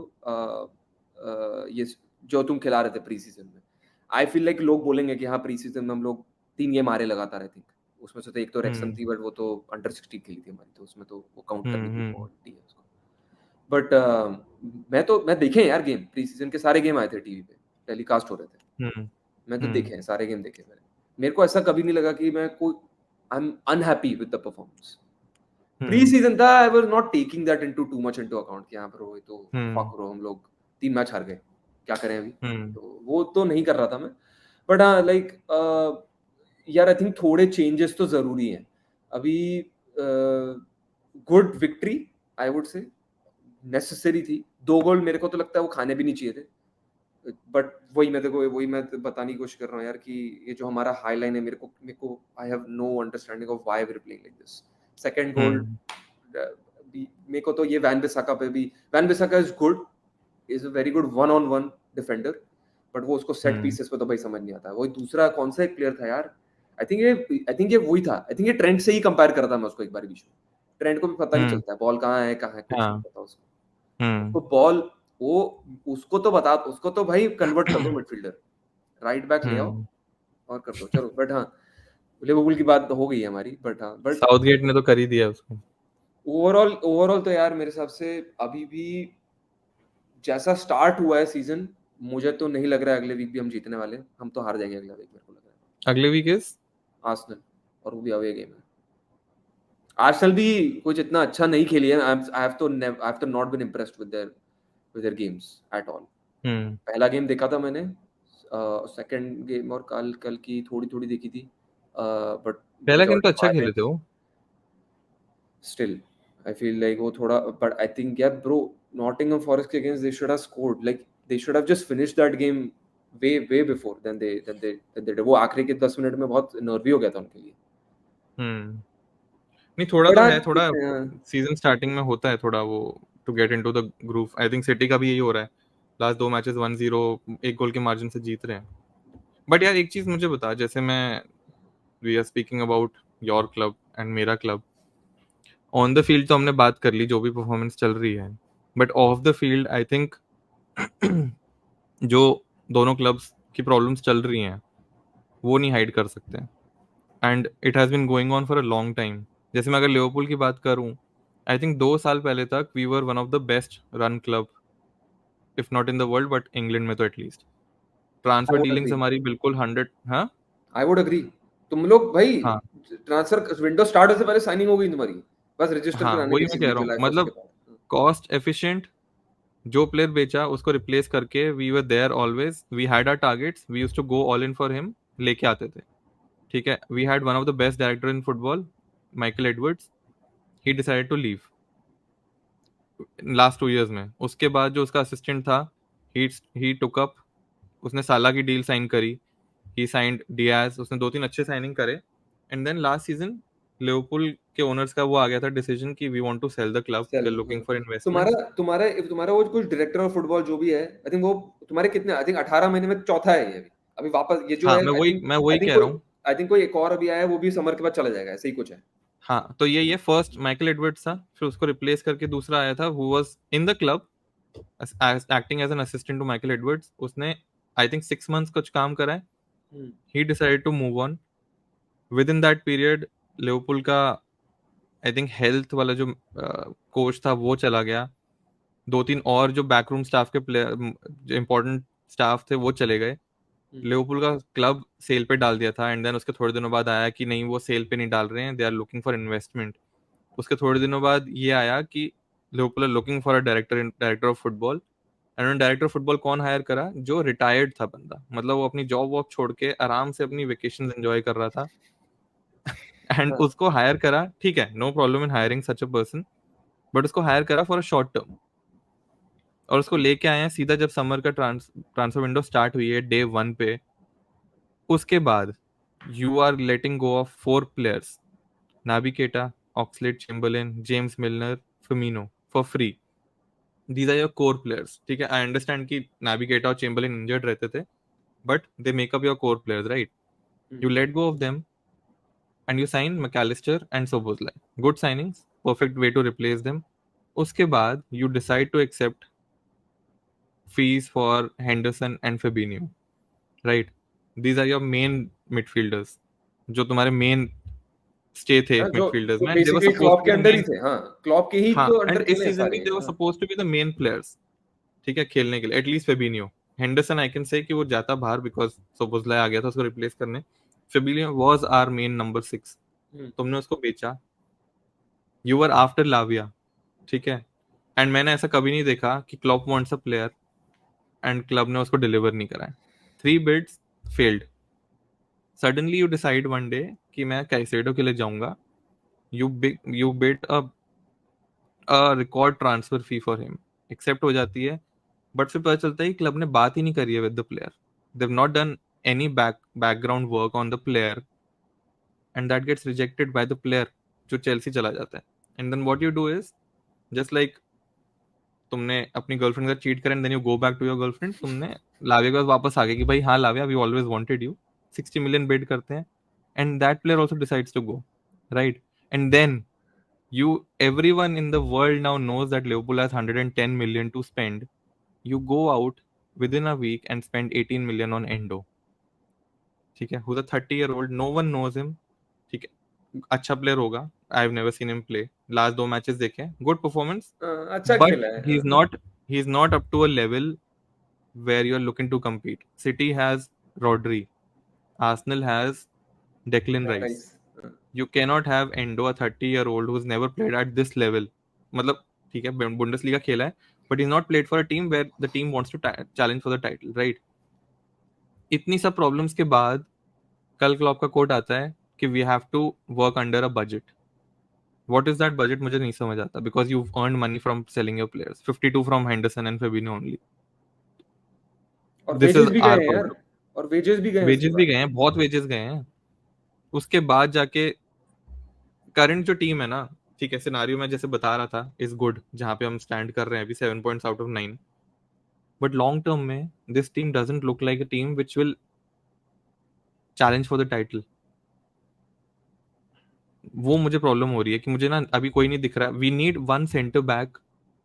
ये जो तुम खिला रहे थे प्री सीजन में। आई फील लाइक लोग बोलेंगे कि हाँ प्री सीजन में हम लोग 3 ये मारे लगातार, आई थिंक उसमें से तो एक तो रेक्सन हम्म। थी, बट वो तो अंडर 16 खेली थी हमारी, तो उसमें तो वो काउंट करने की हम्म। पॉइंट है उसको। बट मैं देखे हैं यार गेम, प्री सीजन के सारे गेम आए थे टीवी पे, टेलीकास्ट हो रहे थे। हम्म। मैं तो हम्म। देखे हैं सारे गेम, देखे मैंने। मेरे को ऐसा कभी नहीं लगा कि मैं कोई I am unhappy with the performance. Pre hmm. Season था, I was not taking that into too much into account कि हाँ ब्रो ये तो हम्म। फक ब्रो, हम लोग 3 मैच हार गए, क्या करें अभी। हम्म। तो वो तो नहीं कर रहा था मैं। बट हाँ लाइक यार आई थिंक थोड़े चेंजेस तो जरूरी हैं अभी। Good victory, I would say necessary थी। 2 गोल मेरे को तो लगता है वो खाने भी नहीं चाहिए थे। बट वही मैं तो बताने की कोशिश कर रहा हूँ यार, कि ये जो हमारा हाई लाइन है, मेरे को I have no understanding of why we are playing like this. Second goal, hmm. मेरे को तो ये वैन बिसाका पे भी, Wan Bissaka is good, is a very good one on one defender. But वो उसको सेट हम्म। पीसेस पे तो भाई समझ नहीं आता। वही दूसरा कौन सा एक प्लेयर था यार, आई थिंक ये वही था, आई थिंक ये ट्रेंड से ही कंपेयर करता मैं उसको एक बार बीच में। ट्रेंड को भी पता नहीं हम्म। चलता है बॉल कहाँ है, कुछ नहीं हाँ। पता उसको। हम्म। उसको बॉल, वो उसको तो भाई कन्वर्ट कर दो मिडफील्डर, राइट बैक ले आओ हम्म। और कर दो चलो। बट हाँ, लिवरपूल की बात हो गई है हमारी, बट हाँ, बट साउथगेट ने तो कर ही दिया उसको। ओवरऑल तो यार मेरे हिसाब से अभी भी जैसा स्टार्ट हुआ है सीजन, मुझे तो नहीं लग रहा है अगले वीक भी हम जीतने वाले हैं। हम तो हार जाएंगे अगला वीक, मेरे को लग रहा अगले वीक इज। है आर्सेनल, और वो भी अवे गेम है। आर्सेनल भी कुछ इतना अच्छा नहीं खेली है। आई हैव तो not been impressed with their games at all. Hmm. पहला गेम देखा था मैंने, सेकंड गेम और कल कल की थोड़ी थोड़ी देखी थी, बट पहला गेम तो मेजॉरिटी अच्छा हाईलाइट। खेले थे वो। स्टिल आई फील लाइक वो थोड़ा, बट आई थिंक यार ब्रो, नॉटिंघम फॉरेस्ट के against they should have scored, like they should have just finished that game way way before then they वो आखिरी के 10 मिनट में बहुत नर्वी हो गया था उनके लिए। हम्म। नहीं थोड़ा बट तो हाँ है, थोड़ा देखते हैं। सीजन स्टार्टिंग में होता है थोड़ा वो, to get into the groove. I think city का भी यही हो रहा है, लास्ट 2 मैचेस 1-0, एक गोल के मार्जिन से जीत रहे हैं। बट यार एक चीज मुझे बता, जैसे मैं, we are speaking about your club and मेरा क्लब। ऑन द फील्ड तो हमने बात कर ली, जो भी परफॉर्मेंस चल रही है, but of the field I think जो दोनों क्लब्स की प्रॉब्लम्स चल रही हैं वो नहीं हाइड कर सकते, and it has been going on for a long time. जैसे मैं अगर लिवरपूल की बात करूं, आई थिंक 2 साल पहले तक we were one of the best run club, if not in the world but England में तो at least. Transfer I would dealings agree, हमारी बिल्कुल 100। हाँ। I would agree. तुम लोग भाई, हाँ। ट्रांसफर विंडो स्टार्ट होने से पहले साइनिंग हो गई तुम्हारी, बस रजिस्टर हाँ कराने वही की मैं थी कह वो रहा हूँ, जुलाई फर्स्ट के मतलब बाद। कॉस्ट एफिशिएंट, जो प्लेयर बेचा उसको रिप्लेस करके we were there always, we had our targets, we used to go all in for him, लेके आते थे। ठीक है, we had one of the best director in football, Michael Edwards, he decided to leave. Last 2 years में। उसके बाद जो उसका असिस्टेंट था, ही टुक अप, उसने साला की डील साइन करी, ही साइंड डियाज, उसने 2-3 अच्छे साइनिंग करे। And then last season Liverpool के ओनर्स का वो आ गया था डिसीजन कि we want to sell the club, we sell are looking हाँ। For investments. तुम्हारा वो कुछ डायरेक्टर ऑफ फुटबॉल जो भी है, आई थिंक वो तुम्हारे कितने, आई थिंक 18 महीने में चौथा है ये अभी। अभी वापस ये जो हाँ, है, मैं वही कह रहा हूँ। आई थिंक कोई एक और अभी आया है, वो भी समर के बाद चला जाएगा, ऐसे ही कुछ है। हाँ, तो ये फर्स्ट माइकल एडवर्ड्स था, फिर उसको रिप्लेस करके दूसरा आया था who was in the club acting as an assistant to Michael Edwards. उसने आई थिंक 6 मंथ्स कुछ काम करा है। Hmm, he decided to move on. Within that period Liverpool का आई थिंक हेल्थ वाला जो कोच था वो चला गया। 2-3 और जो बैकरूम स्टाफ के प्लेयर, जो इंपॉर्टेंट स्टाफ थे, वो चले गए। हम्म, लिवरपूल का क्लब सेल पे डाल दिया था। एंड देन उसके थोड़े दिनों बाद आया कि नहीं, वो सेल पे नहीं डाल रहे हैं, they are looking for investment. उसके थोड़े दिनों बाद ये आया कि Liverpool are looking for a director of football. And उन्होंने डायरेक्टर ऑफ फुटबॉल कौन हायर करा? जो रिटायर्ड था बंदा, मतलब वो अपनी जॉब वॉब छोड़ के आराम से अपनी वेकेशन एंजॉय कर रहा था। एंड हाँ, उसको हायर करा, ठीक है, no problem in hiring such a person, but उसको हायर करा फॉर अ शॉर्ट टर्म। और उसको लेके आए हैं सीधा जब समर का ट्रांसफर विंडो स्टार्ट हुई है, डे 1 पे। उसके बाद you are letting go of 4 players, Naby Keita, Oxlade Chamberlain, James Milner, Firmino, for free. These are your core players, ठीक है। आई अंडरस्टैंड कि नाबी केटा और चेम्बरलेन इंजर्ड रहते थे, but they make up your core players, right? Hmm, You let go of them and you sign McAllister and Szoboszlai. Good signings, perfect way to replace them. उसके बाद you decide to accept fees for Henderson and Fabinho, right? These are your main midfielders, जो तुम्हारे main stay थे हाँ, जो midfielders जो में, and they were basically supposed Klopp to के be the under he main। थे, हाँ, क्लॉप के ही हाँ, तो and अंडर इस खेले हैं सीजन भी सारे, they were हाँ। supposed to be the main players, ठीक है, खेलने के लिए। At least Fabinho. Henderson I can say कि वो जाता बाहर बिकॉज सोबोस्लाई आ गया था उसको रिप्लेस करने। फेबिनियो वाज आवर मेन नंबर 6। हम्म, तुमने उसको बेचा, यू आर आफ्टर लाविया, ठीक है। एंड मैंने ऐसा कभी नहीं देखा कि club wants a player and club ने उसको डिलीवर नहीं कराया। 3 bids failed. Suddenly you decide one day कि मैं कैसेडो के लिए जाऊंगा। You bid a record transfer fee for him, accept हो जाती है। बट फिर पता चलता है कि क्लब ने बात ही नहीं करी है with the player, they have not done any background work on the player, and that gets rejected by the player, जो चेल्सी चला जाता है। And then what you do is just like तुमने अपनी गर्लफ्रेंड का चीट करें, then you go back to your girlfriend, तुमने Lavia के पास वापस आ गए कि भाई हाँ Lavia, we always wanted you, 60 million bid करते हैं। And that player also decides to go, right? And then you everyone in the world now knows that Liverpool has 110 million to spend. You go out within a week and spend 18 million on Endo, ठीक है, who's a 30-year-old, no one knows him, ठीक है, अच्छा player होगा, I have never seen him play, last 2 matches देखे, good performance, हाँ, अच्छा but खेला है, he's हाँ। not he's not up to a level where you're looking to compete. City has Rodri, Arsenal has Declan Rice. Rice, हाँ। You cannot have Endo, a 30-year-old who's never played at this level. मतलब ठीक है, Bundesliga खेला है, but he's not played for a team where the team wants to challenge for the title, right? इतनी सब problems के बाद कल क्लॉप का कोट आता है कि we have to work under a budget. What is that budget? मुझे नहीं समझ आता, because you earn money from selling your players, 52 from Henderson and Fabinho only. और दिस वेजेस इज भी आवर गए हैं यार, प्रॉब्लम। और वेजेस भी गए हैं उसके वेजेस भी बाद। गए हैं, बहुत वेजेस गए हैं। उसके बाद जाके करंट जो टीम है ना, ठीक है, सिनारियो में जैसे बता रहा था इज गुड, जहां पे हम स्टैंड कर रहे हैं अभी 7 points out of 9। But long term में this team doesn't look like a team which will challenge for the title. वो मुझे प्रॉब्लम हो रही है कि मुझे ना अभी कोई नहीं दिख रहा। We need one centre back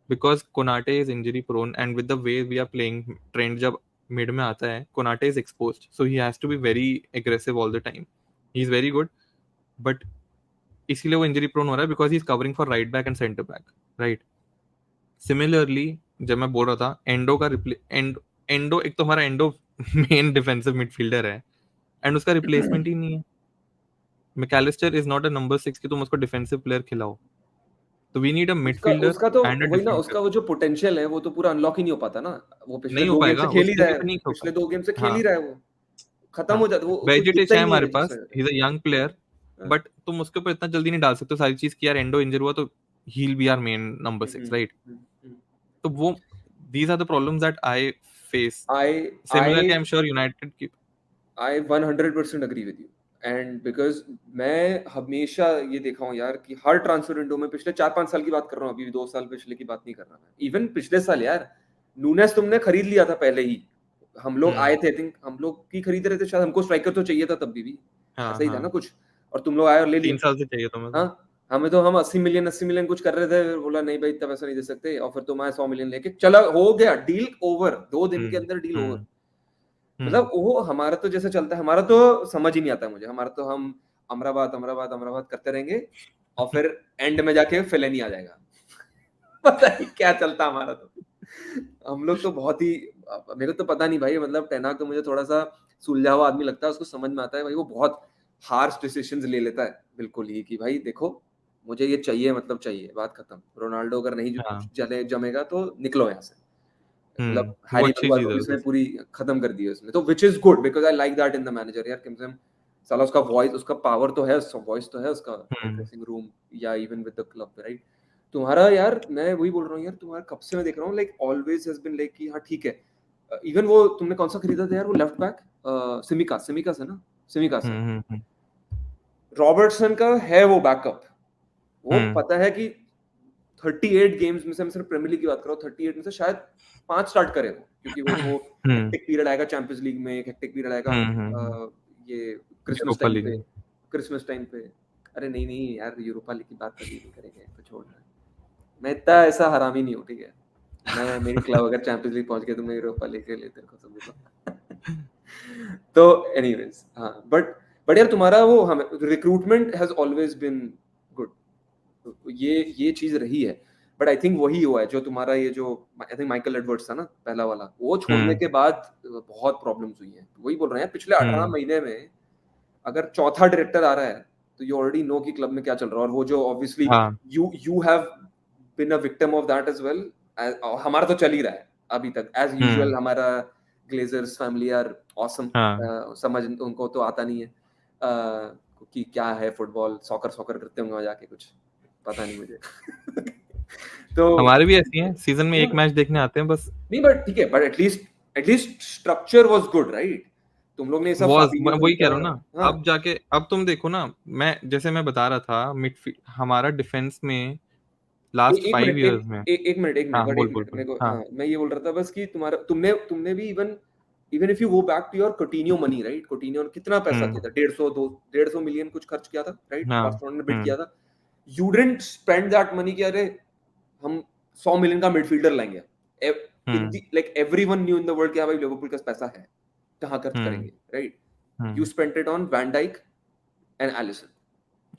because Konate is injury prone, and with the way we are playing, Trent जब मिड में आता है, Konate is exposed, so he has to be very aggressive all the time. He is very good, but इसीलिए वो injury prone हो रहा है because he is covering for right back and centre back, right? Similarly जब मैं बोल रहा था एंडो का एंडो एक तो हमारा एंडो मेन डिफेंसिव मिडफील्डर है, एंड उसका रिप्लेसमेंट ही नहीं है। Mac Allister is not a number 6 कि तुम उसको डिफेंसिव प्लेयर खिलाओ। तो वी नीड अ उसका मिडफील्डर उसका तो एंड अ वही ना, डिफेंडर। उसका वो जो पोटेंशियल है वो तो पूरा अनलॉक ही नहीं हो पाता ना। वो पिछले नहीं हो 2 गेम से पाएगा, खेल ही उसके रहा लिए है, तो नहीं हो पिछले पाएगा। 2 गेम से खेल ही हाँ, रहा है वो। खत्म हाँ, हो जाता है वो, कुछ वेजिटेज दिखता है ही नहीं है हमारे वेजिस से। पास, he is a young player, हाँ, बट तुम उसके ऊपर इतना जल्दी नहीं डाल सकते सारी चीज की यार एंडो इंजर हुआ तो he'll be our main number 6, right? Hmm. So वो these are the problems that I face. Similarly, I I'm sure United keep. I 100% agree with you and because मैं हमेशा ये देखा हूँ यार कि हर ट्रांसफर विंडो में पिछले 4-5 साल की बात कर रहा हूँ, अभी 2 साल पिछले की बात नहीं कर रहा मैं, इवन पिछले साल यार नूनेस तुमने खरीद लिया था पहले ही, हम लोग आए थे, थिंक हम लोग की खरीद रहे थे शायद, हमको स्ट्राइकर तो चाहिए था तब भी हाँ ऐसा ही था ना हाँ, कुछ, और तुम लोग आए और ले 3 लिए। साल से चाहिए तुम्हें तो। हाँ, हमें तो हम 80 मिलियन कुछ कर रहे थे, फिर बोला नहीं भाई इतना पैसा नहीं दे सकते, और फिर तुम आए 100 मिलियन लेके, चला हो गया डील ओवर, 2 दिन के अंदर डील ओवर। मतलब वो हमारा तो जैसे चलता है, हमारा तो समझ ही नहीं आता मुझे, हमारा तो हम अमराबाद अमराबाद अमराबाद करते रहेंगे और फिर एंड में जाके फेलेनी आ जाएगा। पता नहीं क्या चलता हमारा तो, हम लोग तो बहुत ही, मेरे को तो पता नहीं भाई, मतलब टेनाक तो मुझे थोड़ा सा सुलझा हुआ आदमी लगता है, उसको समझ में आता है भाई, वो बहुत हार्श डिसीजंस ले लेता है बिल्कुल ही, कि भाई देखो मुझे ये चाहिए मतलब चाहिए, बात खत्म, रोनाल्डो अगर नहीं जले जमेगा तो निकलो यहाँ से, मतलब वो हैरी अच्छी मैगवायर चीज को है भी उसकी। इसने पूरी खत्म कर दी है उसने, तो which is good because I like that in the manager यार, कम से कम साला उसका वॉइस, उसका पावर तो है, उसका वॉइस तो है उसका ड्रेसिंग रूम या even with the club, right? तुम्हारा यार मैं वही बोल रहा हूँ यार, तुम्हारा कब से मैं देख रहा हूँ like always has been like कि हाँ ठीक है, इवन वो तुमने कौन सा खरीदा था यार वो लेफ्ट बैक, सिमिकास, सिमिकास है ना, सिमिकास है, हम्म। रॉबर्टसन का है वो बैकअप, वो हम्म पता है कि 38 गेम्स में से, मैं सिर्फ प्रीमियर लीग की बात कर रहा हूँ, 38 में से शायद 5 स्टार्ट करे वो, क्योंकि वो हम्म हेक्टिक पीरियड आएगा चैंपियंस लीग में, एक हेक्टिक पीरियड आएगा हम्म। ये क्रिसमस यूरोपा टाइम लीग पे, में। क्रिसमस टाइम पे, अरे नहीं नहीं यार यूरोपा लीग की बात अभी नहीं करेंगे, तो छोड़ रहा है, मैं इतना ऐसा हरामी नहीं हूँ, ठीक है, मैं मेरी क्लब अगर चैंपियंस लीग पहुंच गया तो मैं यूरोपा लीग के लिए तेरे को सब दूंगा। तो एनीवेज हाँ, बट यार तुम्हारा वो हमें recruitment has always been good, ये चीज रही है, बट आई थिंक वही हुआ है जो तुम्हारा ये जो आई थिंक माइकल एडवर्ड्स था ना पहला वाला, वो छोड़ने हम्म के बाद बहुत प्रॉब्लम्स हुई हैं, वही बोल रहे हैं पिछले 18 हम्म। महीने में अगर चौथा डायरेक्टर आ रहा है तो यू ऑलरेडी नो कि क्लब में क्या चल रहा है, और वो जो ऑब्वियसली हाँ you have been a victim of that as well, हमारा तो चल ही रहा है अभी तक एज यूजुअल, हमारा ग्लेजर्स फैमिली आर ऑसम, हाँ। समझ उनको तो आता नहीं है कि क्या है फुटबॉल, सॉकर सॉकर करते होंगे वहाँ जाके, कुछ पता नहीं मुझे। तो हमारे भी ऐसी हैं, सीजन में एक हाँ, मैच देखने आते हैं बस। नहीं बट ठीक है, but at least structure was good, right? तुम लोग ने ये सब मैं फाबिन्हो वही कह खरीदा, रहा हूँ ना, हाँ, अब जाके अब तुम देखो ना, मैं बता रहा था मिडफील्ड हमारा डिफेंस में लास्ट एक 5 मिनट, इयर्स में। एक मिनट, हाँ बट बोल एक बोल मिनट बोल। मेरे को, हाँ हाँ मैं ये बोल रहा था बस कि तुम्हारा तुमने भी even even if you go back to your Coutinho money, right? Coutinho ने कितना पैसा हम्म। किया था, 150 मिलियन कुछ खर्च किया था, राइट? हाँ बार्सिलोना ने बिड किया था, you didn't spend that money कि अरे हम 100 मिलियन का मिडफील्डर लाएंगे, in hmm like everyone knew in the world कि हाँ भाई लिवरपूल का पैसा है, कहाँ खर्च हम्म करेंगे, right? You hmm. Spent it on van Dijk and Alisson,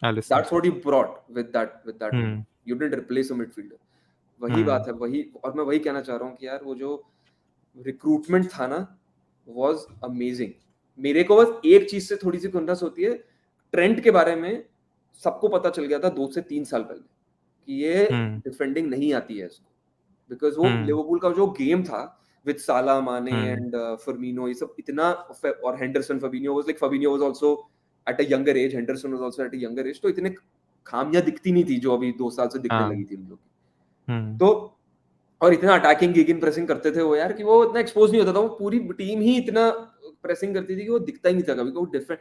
Alisson. That's what you brought with that money, hmm you didn't replace a midfielder, वही बात हम्म है, वही, और मैं वही कहना चाह रहा हूँ कि यार वो जो रिक्रूटमेंट था ना वाज अमेजिंग, मेरे को बस एक चीज से थोड़ी सी खुंदस होती है, ट्रेंट के बारे में सबको पता चल गया था 2 से 3 साल पहले कि ये हम्म डिफेंडिंग नहीं आती है इसको, बिकॉज वो हम्म लिवरपूल का जो गेम था विद साला माने हम्म एंड फर्मिनो, ये सब इतना, और Henderson, Firmino was like, Firmino was also at a younger age, Henderson was also at a younger age, तो इतने खामियां दिखती नहीं थी जो अभी 2 साल से दिखने हाँ लगी थी हम लोग की। हम्म तो और इतना अटैकिंग गेगिन प्रेसिंग करते थे वो यार, कि वो इतना एक्सपोज नहीं होता था, वो पूरी टीम ही इतना प्रेसिंग करती थी कि वो दिखता ही नहीं था कभी, वो डिफरेंट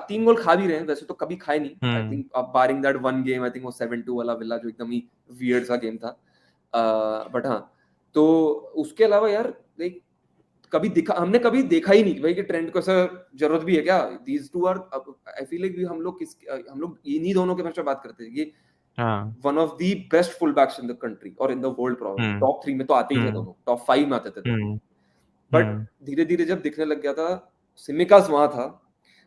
3 गोल खा भी रहे हैं वैसे तो, कभी खाए नहीं I hmm think, barring that one game, I think वो 7-2 वाला विला जो एकदम ही वियर्ड सा गेम था, बट हाँ, तो उसके अलावा यार लाइक कभी दिखा, हमने कभी देखा ही नहीं भाई कि ट्रेंड को ऐसा जरूरत भी है क्या, these two are, I feel like हम लोग इन्हीं दोनों के हमेशा बात करते हैं, ये हाँ one of the best full backs in the country और in the world, probably hmm top 3 में तो आते ही थे हम्म दोनों, टॉप 5 में आते थे दोनों, हम्म बट धीरे धीरे जब दिखने लग गया था, सिमिकास वहां था,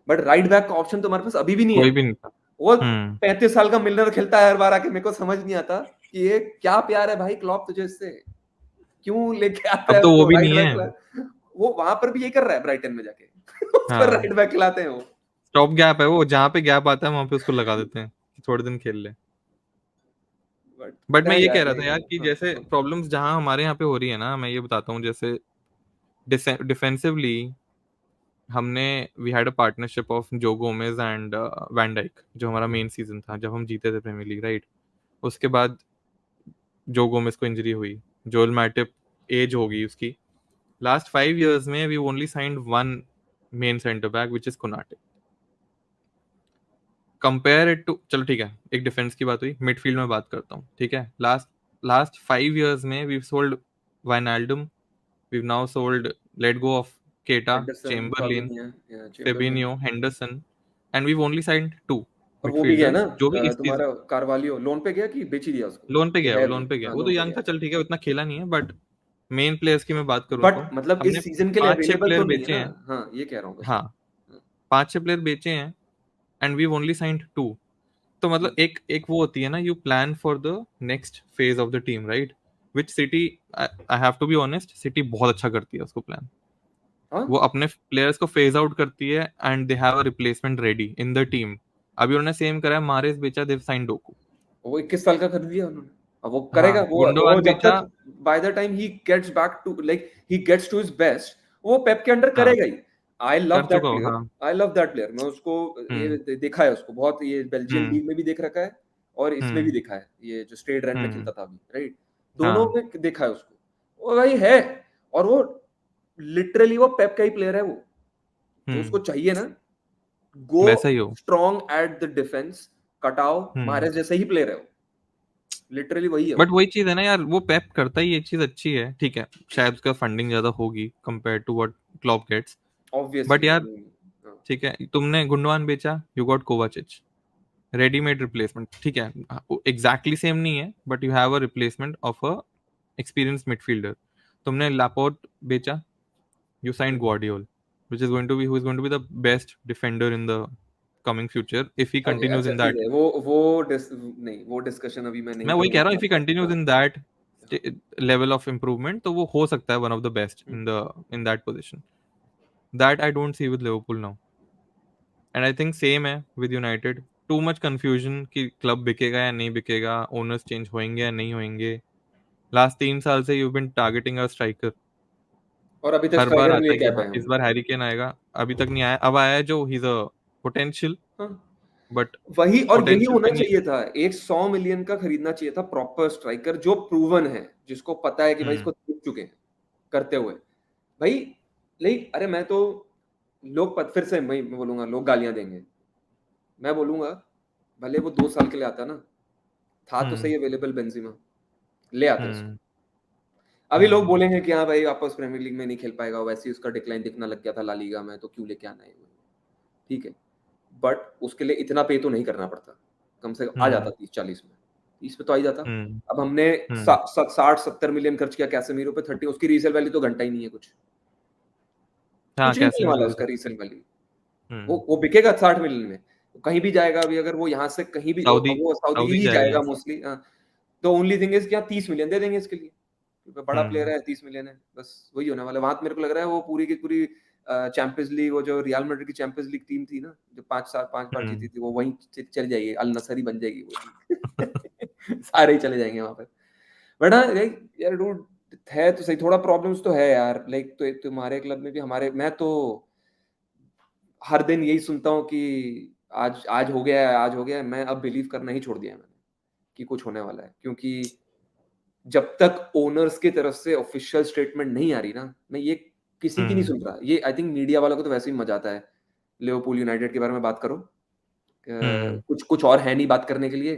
बट राइट बैक का ऑप्शन तो हमारे पास अभी भी नहीं है, कोई भी नहीं था। वो हम्म 35 साल का मिलनर खेलता है हर बार आके, मेरे को समझ नहीं आता कि ये क्या प्यार है भाई क्लॉप तुझे इससे, क्यों लेके आता अब है तो वो उसको भी राइट नहीं बैक है। खिला, वो वहां पर भी यही कर रहा है ब्राइटन में जाके, उस पर हाँ राइट बैक खिलाते हैं वो, स्टॉप गैप है वो, जहाँ पे गैप आता है वहां पे उसको लगा देते हैं कि थोड़े दिन खेल ले। बट बट क्या मैं ये कह यार रहा था यार भाई, कि हाँ जैसे हाँ प्रॉब्लम्स जहाँ हमारे यहाँ पे हो रही है ना, मैं ये बताता हूँ, जैसे डिफेंसिवली हमने we had a partnership of Joe Gomez and van Dijk, जो हमारा मेन सीजन था जब हम जीते थे प्रीमियर लीग, राइट? उसके बाद जो गोमेस को इंजरी हुई, जोएल मैटिप एज होगी उसकी, लास्ट 5 years में we only signed one main centre back which is Konate. Compare it to, चलो ठीक है, एक डिफेंस की बात हुई, मिडफील्ड में बात करता हूँ, ठीक है. लास्ट लास्ट 5 years में we sold Wijnaldum, we now sold, let go of Keita, Henderson, Chamberlain, Fabinho या Chamberlain, Fabinho, Henderson, and we only signed 2 और वो भी गया ना मिडफील्डर्स जो भी इस सीजन. तुम्हारा कार्वालियो लोन पे गया कि बेच ही दिया उसको? लोन पे कि गया, वो है लोन पे गया, हाँ, वो तो लोन पे यंग था, गया। चल ठीक है, उतना खेला नहीं है, बट मेन प्लेयर्स की मैं बात करूँ तो बट मतलब हमने इस सीजन के लिए 5-6 अवेलेबल प्लेयर तो नहीं है बेचे ना? हैं. हाँ, ये कह रहा हूँ बस मैं। हाँ, 5-6 प्लेयर बेचे हैं, एंड वी ओनली साइंड 2. तो मतलब एक एक वो होती है ना, you plan for the next phase of the team, right? Which City, I have to be honest, City बहुत अच्छा करती है उसको प्लान. हाँ, वो अपने प्लेयर्स को फेज आउट करती है and they have a replacement ready in the team. अभी उन्होंने सेम करा है, मारेस बेचा, देव साइन डोकू. वो 21 साल का खरीद दिया उन्होंने। अब वो हाँ, करेगा, वो गुंडोगान जब बेचा. तक by the time he gets back to like he gets to his best, वो पेप के अंडर हाँ, करेगा ही। आई लव कर दैट चुका हो, प्लेयर, हाँ. I love that player. मैं उसको ये हम्म. देखा है उसको बहुत, ये बेल्जियन हम्म. लीग में भी देख रखा है और इसमें भी हम्म. देखा है, ये जो स्टेट रन में हम्म. खेलता था अभी, राइट? दोनों हाँ. में देखा है उसको। वो भाई है, और वो लिटरली वो पेप का ही प्लेयर है वो, जो उसको हम्म. चाहिए ना। गो वैसा ही हो. स्ट्रॉन्ग एट द डिफेंस, कटाओ, हम्म. मारे जैसे ही प्लेयर है वो, लिटरली वही है बट वो। वही चीज है ना यार, वो पेप करता ही ये चीज अच्छी है, ठीक है, शायद उसका फंडिंग ज्यादा होगी compare to what Klopp gets. But obviously यार, ठीक है, तुमने गुंडोगान बेचा, you got Kovacic, readymade replacement, ठीक है, एग्जैक्टली सेम नहीं है, but you have a replacement of a experience midfielder. तुमने लापोर्ट बेचा, you signed Guardiol, which is going to be who is going to be the best defender in the coming future if he okay, continues अच्छा in ठीक that. है, नहीं, वो discussion अभी मैं नहीं मैं वही करूंगा कह रहा इस हूँ, if बात he पे। continues हाँ, in that हाँ, level of improvement, तो वो हो सकता है one of the best hmm, in that position. That I don't see with Liverpool now. And I think same है with United. Too much confusion कि क्लब बिकेगा या नहीं बिकेगा, ओनर्स चेंज होंगे या नहीं होंगे. लास्ट 3 साल से you've been targeting a striker. और अभी तक हर बार स्ट्राइकर नहीं आता है लेके कि आ हाँ, पाए इस हम। बार हैरी केन आएगा, अभी तक नहीं आया. अब आया है जो he's a potential, हाँ, बट वही, और यही पोटेंशियल होना पे नहीं. चाहिए था, एक 100 मिलियन का खरीदना चाहिए था, प्रॉपर स्ट्राइकर जो प्रूवन है, जिसको पता है कि भाई हम्म. इसको देख चुके हैं करते हुए। भाई लाइक, अरे मैं तो, फिर से मैं बोलूंगा, लोग गालियां देंगे, मैं बोलूंगा भले वो 2 साल के लिए आता ना, था तो हम्म. सही अवेलेबल बेंजीमा, ले आते उसको। हम्म. अभी लोग हम्म. बोलेंगे कि हाँ भाई वापस प्रीमियर लीग में नहीं खेल पाएगा, वैसे ही उसका डिक्लाइन दिखने लग गया था ला लीगा में, तो क्यों लेके आना है? ठीक है, बट उसके लिए इतना पे तो नहीं करना पड़ता, कम से कम आ जाता हम्म. 30-40 में, 30 पे तो आ ही जाता। हम्म. अब हमने हम्म. 60-70 मिलियन खर्च किया कैसेमीरो पे, 30, उसकी रीसेल वैल्यू तो घंटा ही नहीं है, कुछ हाँ, कुछ नहीं होने वाला कैसेमीरो उसका भी. Resale value. हम्म. वो बिकेगा 60 मिलियन में, कहीं भी जाएगा अभी, अगर वो यहाँ से कहीं भी, सऊदी, वो सऊदी सऊदी ही जाएगा. जाएगा मोस्टली। तो ओनली थिंग इज क्या, 30 मिलियन दे देंगे इसके लिए, क्योंकि बड़ा प्लेयर हम्म. है, 30 मिलियन है, बस वही होने वाला है। वहां तो मेरे को लग रहा है वो पूरी की पूरी चैंपियंस लीग, वो जो रियल मैड्रिड की चैंपियंस लीग टीम थी ना, जो 5 बार जीती हम्म. थी, वो वहीं चली जाएगी, अल नसर ही बन जाएगी वो सारे ही चले जाएंगे वहां पर। बट हाँ यार डूड, है तो सही, थोड़ा प्रॉब्लम्स तो है यार, लाइक तो तुम्हारे क्लब में भी, हमारे, मैं तो हर दिन यही सुनता हूँ कि आज आज हो गया है, आज हो गया है। मैं अब बिलीव करना ही छोड़ दिया है मैंने कि कुछ होने वाला है, क्योंकि जब तक ओनर्स की तरफ से ऑफिशियल स्टेटमेंट नहीं आ रही ना, मैं ये किसी की नहीं हम्म. सुन रहा। ये आई थिंक मीडिया वालों को तो वैसे ही मजा आता है, लिवरपूल यूनाइटेड के बारे में बात करो, हम्म. कुछ कुछ और है नहीं बात करने के लिए।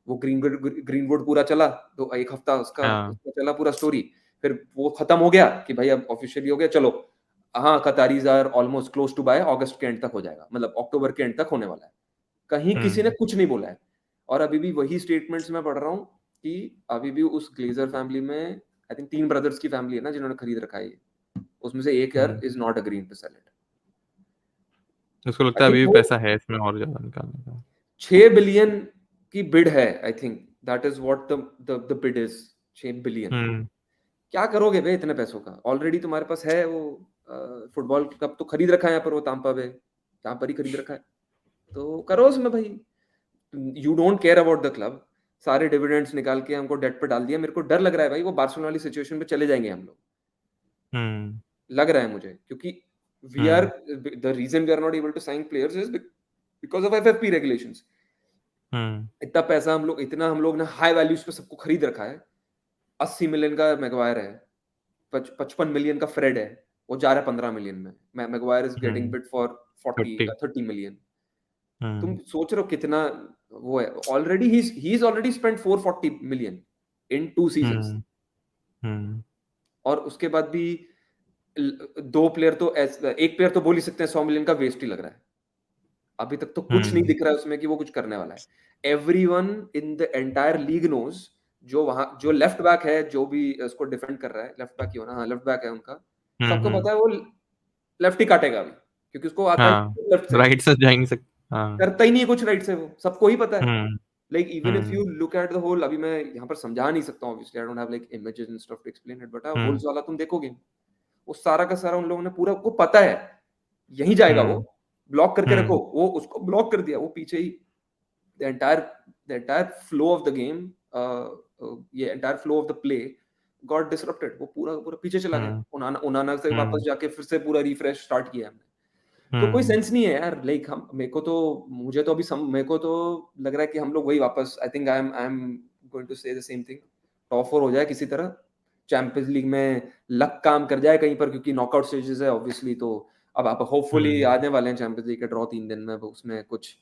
वो ग्रीनवुड पूरा चला, तो एक हफ्ता उसका हाँ. उसका चला पूरा स्टोरी, फिर वो खत्म हो गया कि भाई अब ऑफिशियली हो गया, चलो हाँ, Qataris are almost close to buy, अगस्त के एंड तक हो जाएगा, मतलब अक्टूबर के एंड तक होने वाला है। कहीं किसी ने हम्म. कुछ नहीं बोला है, और अभी भी वही स्टेटमेंट्स मैं पढ़ रहा हूँ कि अभी भी उस ग्लेजर फैमिली में, आई थिंक 3 ब्रदर्स की फैमिली है ना जिन्होंने खरीद रखा है ये, उसमें से एक यार hmm. Is not agreeing to sell it. उसको लगता आई है थिंक अभी भी वो पैसा है इसमें और ज्यादा निकालने का. 6 बिलियन की बिड है, I think that is what the bid is, 6 billion. Hmm. क्या करोगे भाई इतने पैसों का? ऑलरेडी तुम्हारे पास है वो फुटबॉल कप तो खरीद रखा है यहाँ पर, वो तांपा बे यहाँ पर ही खरीद रखा है, तो करो उसमें भाई। You don't care about the club, सारे डिविडेंड्स निकाल के हमको डेट पे डाल दिया। मेरे को डर लग रहा है भाई, वो बार्सिलोना वाली सिचुएशन पे चले जाएंगे हम लोग, हम्म. लग रहा है मुझे, क्योंकि we are, hmm. The reason we are not able to sign players is because of FFP regulations. Hmm. इतना पैसा हम लोग, इतना हम लोग ने हाई वैल्यूज पे सबको खरीद रखा है, 80 मिलियन का मैगवायर है, 55 मिलियन का फ्रेड है, वो जा रहा है 15 मिलियन में। Maguire is getting hmm, bid for 40 30। 30 million. तुम हम्म। सोच रहे हो कितना वो है। Already he is already spent 440 million in 2 seasons. Hmm. Hmm. और उसके बाद भी दो प्लेयर तो एक प्लेयर तो बोल ही सकते हैं 100 मिलियन का वेस्ट ही लग रहा है। अभी तक तो कुछ नहीं हम्म। दिख रहा है उसमें कि वो कुछ करने वाला है। Everyone in the entire league knows, जो वहां जो लेफ्ट बैक है, जो भी उसको डिफेंड कर रहा है, लेफ्ट बैक ही होना, हाँ लेफ्ट बैक है उनका, सबको हम्म। पता है वो लेफ्ट ही काटेगा अभी, क्योंकि उसको आता हाँ, है लेफ्ट से, राइट से जा ही नहीं सकते। हाँ। करता ही नहीं है कुछ राइट से, वो सबको ही पता है। Hmm. Like even if you hmm. Look at the whole, अभी मैं यहाँ पर समझा नहीं सकता हूँ obviously, I don't have like images and stuff to explain it, but hmm. Holes वाला तुम देखोगे, वो सारा का सारा उन लोगों ने पूरा को पता है यहीं जाएगा वो, हम्म। ब्लॉक करके रखो, हम्म। वो उसको ब्लॉक कर दिया, वो पीछे ही the entire the entire flow of the game, ये entire flow of the play got disrupted। वो पूरा पूरा पीछे चला गया। हम्म। उनाना उनाना से वापस हम्म। जाके फिर से पूरा रिफ्रेश स्टार्ट किया हमने। तो कोई हम्म। सेंस नहीं है यार। लाइक हम मेरे को तो मुझे तो अभी मेरे को तो लग रहा है कि हम लोग वही वापस, I think I am going to say the same thing, top 4 हो जाए किसी तरह, चैंपियंस लीग में लक काम कर जाए कहीं पर, क्योंकि नॉकआउट स्टेजेस है ऑब्वियसली। तो अब आप होपफुली हम्म। आने वाले हैं चैंपियंस लीग के ड्रॉ 3 दिन में, उसमें कुछ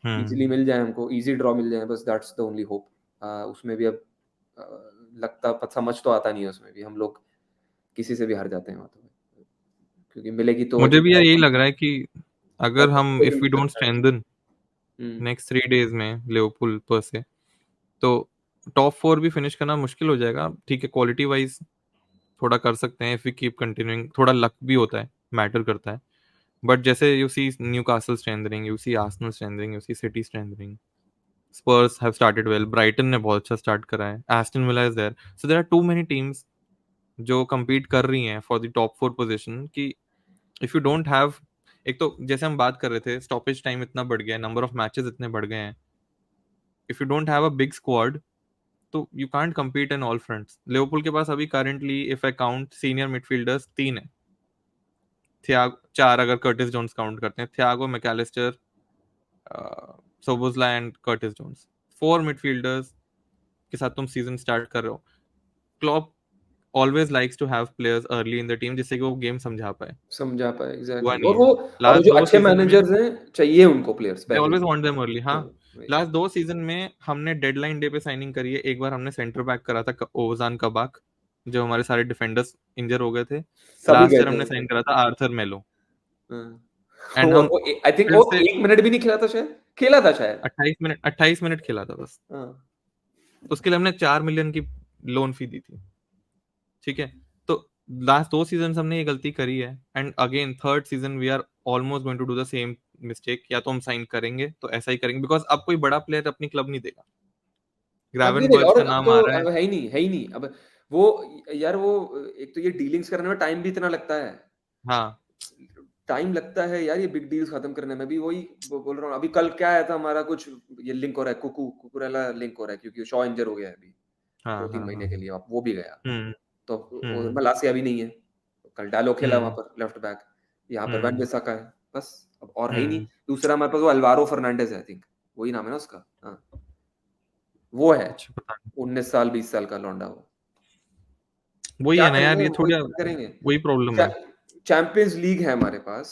इजीली हम्म। मिल जाए हमको, इजी ड्रॉ मिल जाए बस, दैट्स द ओनली होप। उसमें भी अब अ, लगता समझ तो आता नहीं है उसमें भी, हम लोग किसी से भी हार जाते हैं वहाँ तो, क्योंकि मिलेगी तो आई मुझे थिंक भी यार बहुत यही कम, लग रहा है कि अगर बहुत कम हम कोई इफ वी मिल डोंट सकता है। स्ट्रेंथन हम्म, नेक्स्ट 3 डेज में लिवरपूल पर से, तो टॉप 4 भी फिनिश करना मुश्किल हो जाएगा। ठीक है, क्वालिटी वाइज थोड़ा कर सकते हैं इफ वी कीप कंटिन्यूइंग, थोड़ा लक भी होता है, मैटर करता है। बट जैसे you see Newcastle strengthening, you see Arsenal strengthening, you see City strengthening, Spurs have started well, Brighton ने बहुत अच्छा स्टार्ट करा है, Aston Villa is there, so there are too many teams जो compete कर रही हैं फॉर द टॉप 4 पोजीशन। कि इफ यू डोंट हैव, एक तो जैसे हम बात कर रहे थे, स्टॉपेज टाइम इतना बढ़ गया है, नंबर ऑफ मैचेस इतने बढ़ गए हैं, if you don't have a big squad तो you can't compete in all fronts. Liverpool के पास अभी currently if I count senior midfielders 3 है, थियागो 4 अगर कर्टिस जोन्स काउंट करते हैं, Thiago, Mac Allister, Szoboszlai and Curtis Jones, 4 midfielders के साथ तुम सीजन स्टार्ट कर रहे हो। Klopp always likes to have players early in the team जिससे कि वो गेम समझा पाए। समझा पाए हुआ एग्जैक्टली। नहीं और है वो, और लास्ट जो दो अच्छे सीजन में। मैनेजर्स हैं चाहिए उनको प्लेयर्स दे पहले ऑलवेज ही। Want them early. हाँ, हाँ, वही। लास्ट 2 सीजन में हमने डेडलाइन डे पे साइनिंग करी है। एक बार हमने सेंटर बैक करा था ओजान कबाक, जो हमारे सारे डिफेंडर्स इंजर हो गए थे। सभी लास्ट गए ईयर थे हमने वो तो। साइन करा था आर्थर मेलो। हाँ। एंड और हम वो आई थिंक फिर वो से 1 मिनट भी नहीं खेला था शायद, खेला था शायद। 28 मिनट खेला था बस। हाँ। उसके लिए हमने 4 मिलियन की लोन फी दी थी। ठीक है, तो लास्ट 2 सीजन हमने ये गलती करी है, and again third season we are almost going to do the same mistake. या तो हम साइन करेंगे तो ऐसा ही करेंगे, बिकॉज अब कोई बड़ा प्लेयर अपनी क्लब नहीं देगा। अब नहीं देगा, ग्रावेनबर्च और का अब नाम तो आ रहा है। अब है ही नहीं, है ही नहीं अब। वो यार वो, एक तो ये डीलिंग्स करने में टाइम भी इतना लगता है, हाँ। टाइम लगता है यार ये बिग डील्स खत्म करने में भी। वही बोल रहा हूँ, अभी कल क्या आया था हमारा कुछ, ये लिंक हो रहा है, कुकुरेला लिंक हो रहा है, क्योंकि शॉ इंजर हो गया है अभी हाँ। 2-3 हाँ। महीने हाँ। के लिए, अब वो भी गया। हम्म। तो हम्म। मलासिया भी नहीं है, कल डालो खेला वहां हम्म। पर लेफ्ट बैक, यहाँ पर वैन हम्म। बिसाका है बस। अब और है ही नहीं। हम्म। दूसरा हमारे पास वो अल्वारो फर्नांडेज है, आई थिंक वही नाम है ना उसका, हाँ वो है, अच्छा, पता नहीं। 19 साल 20 साल का लौंडा वो। वही क्या है ना यार, करेंगे, ये वही थोड़ा क्या करेंगे। वही प्रॉब्लम है। चैंपियंस लीग है हमारे पास,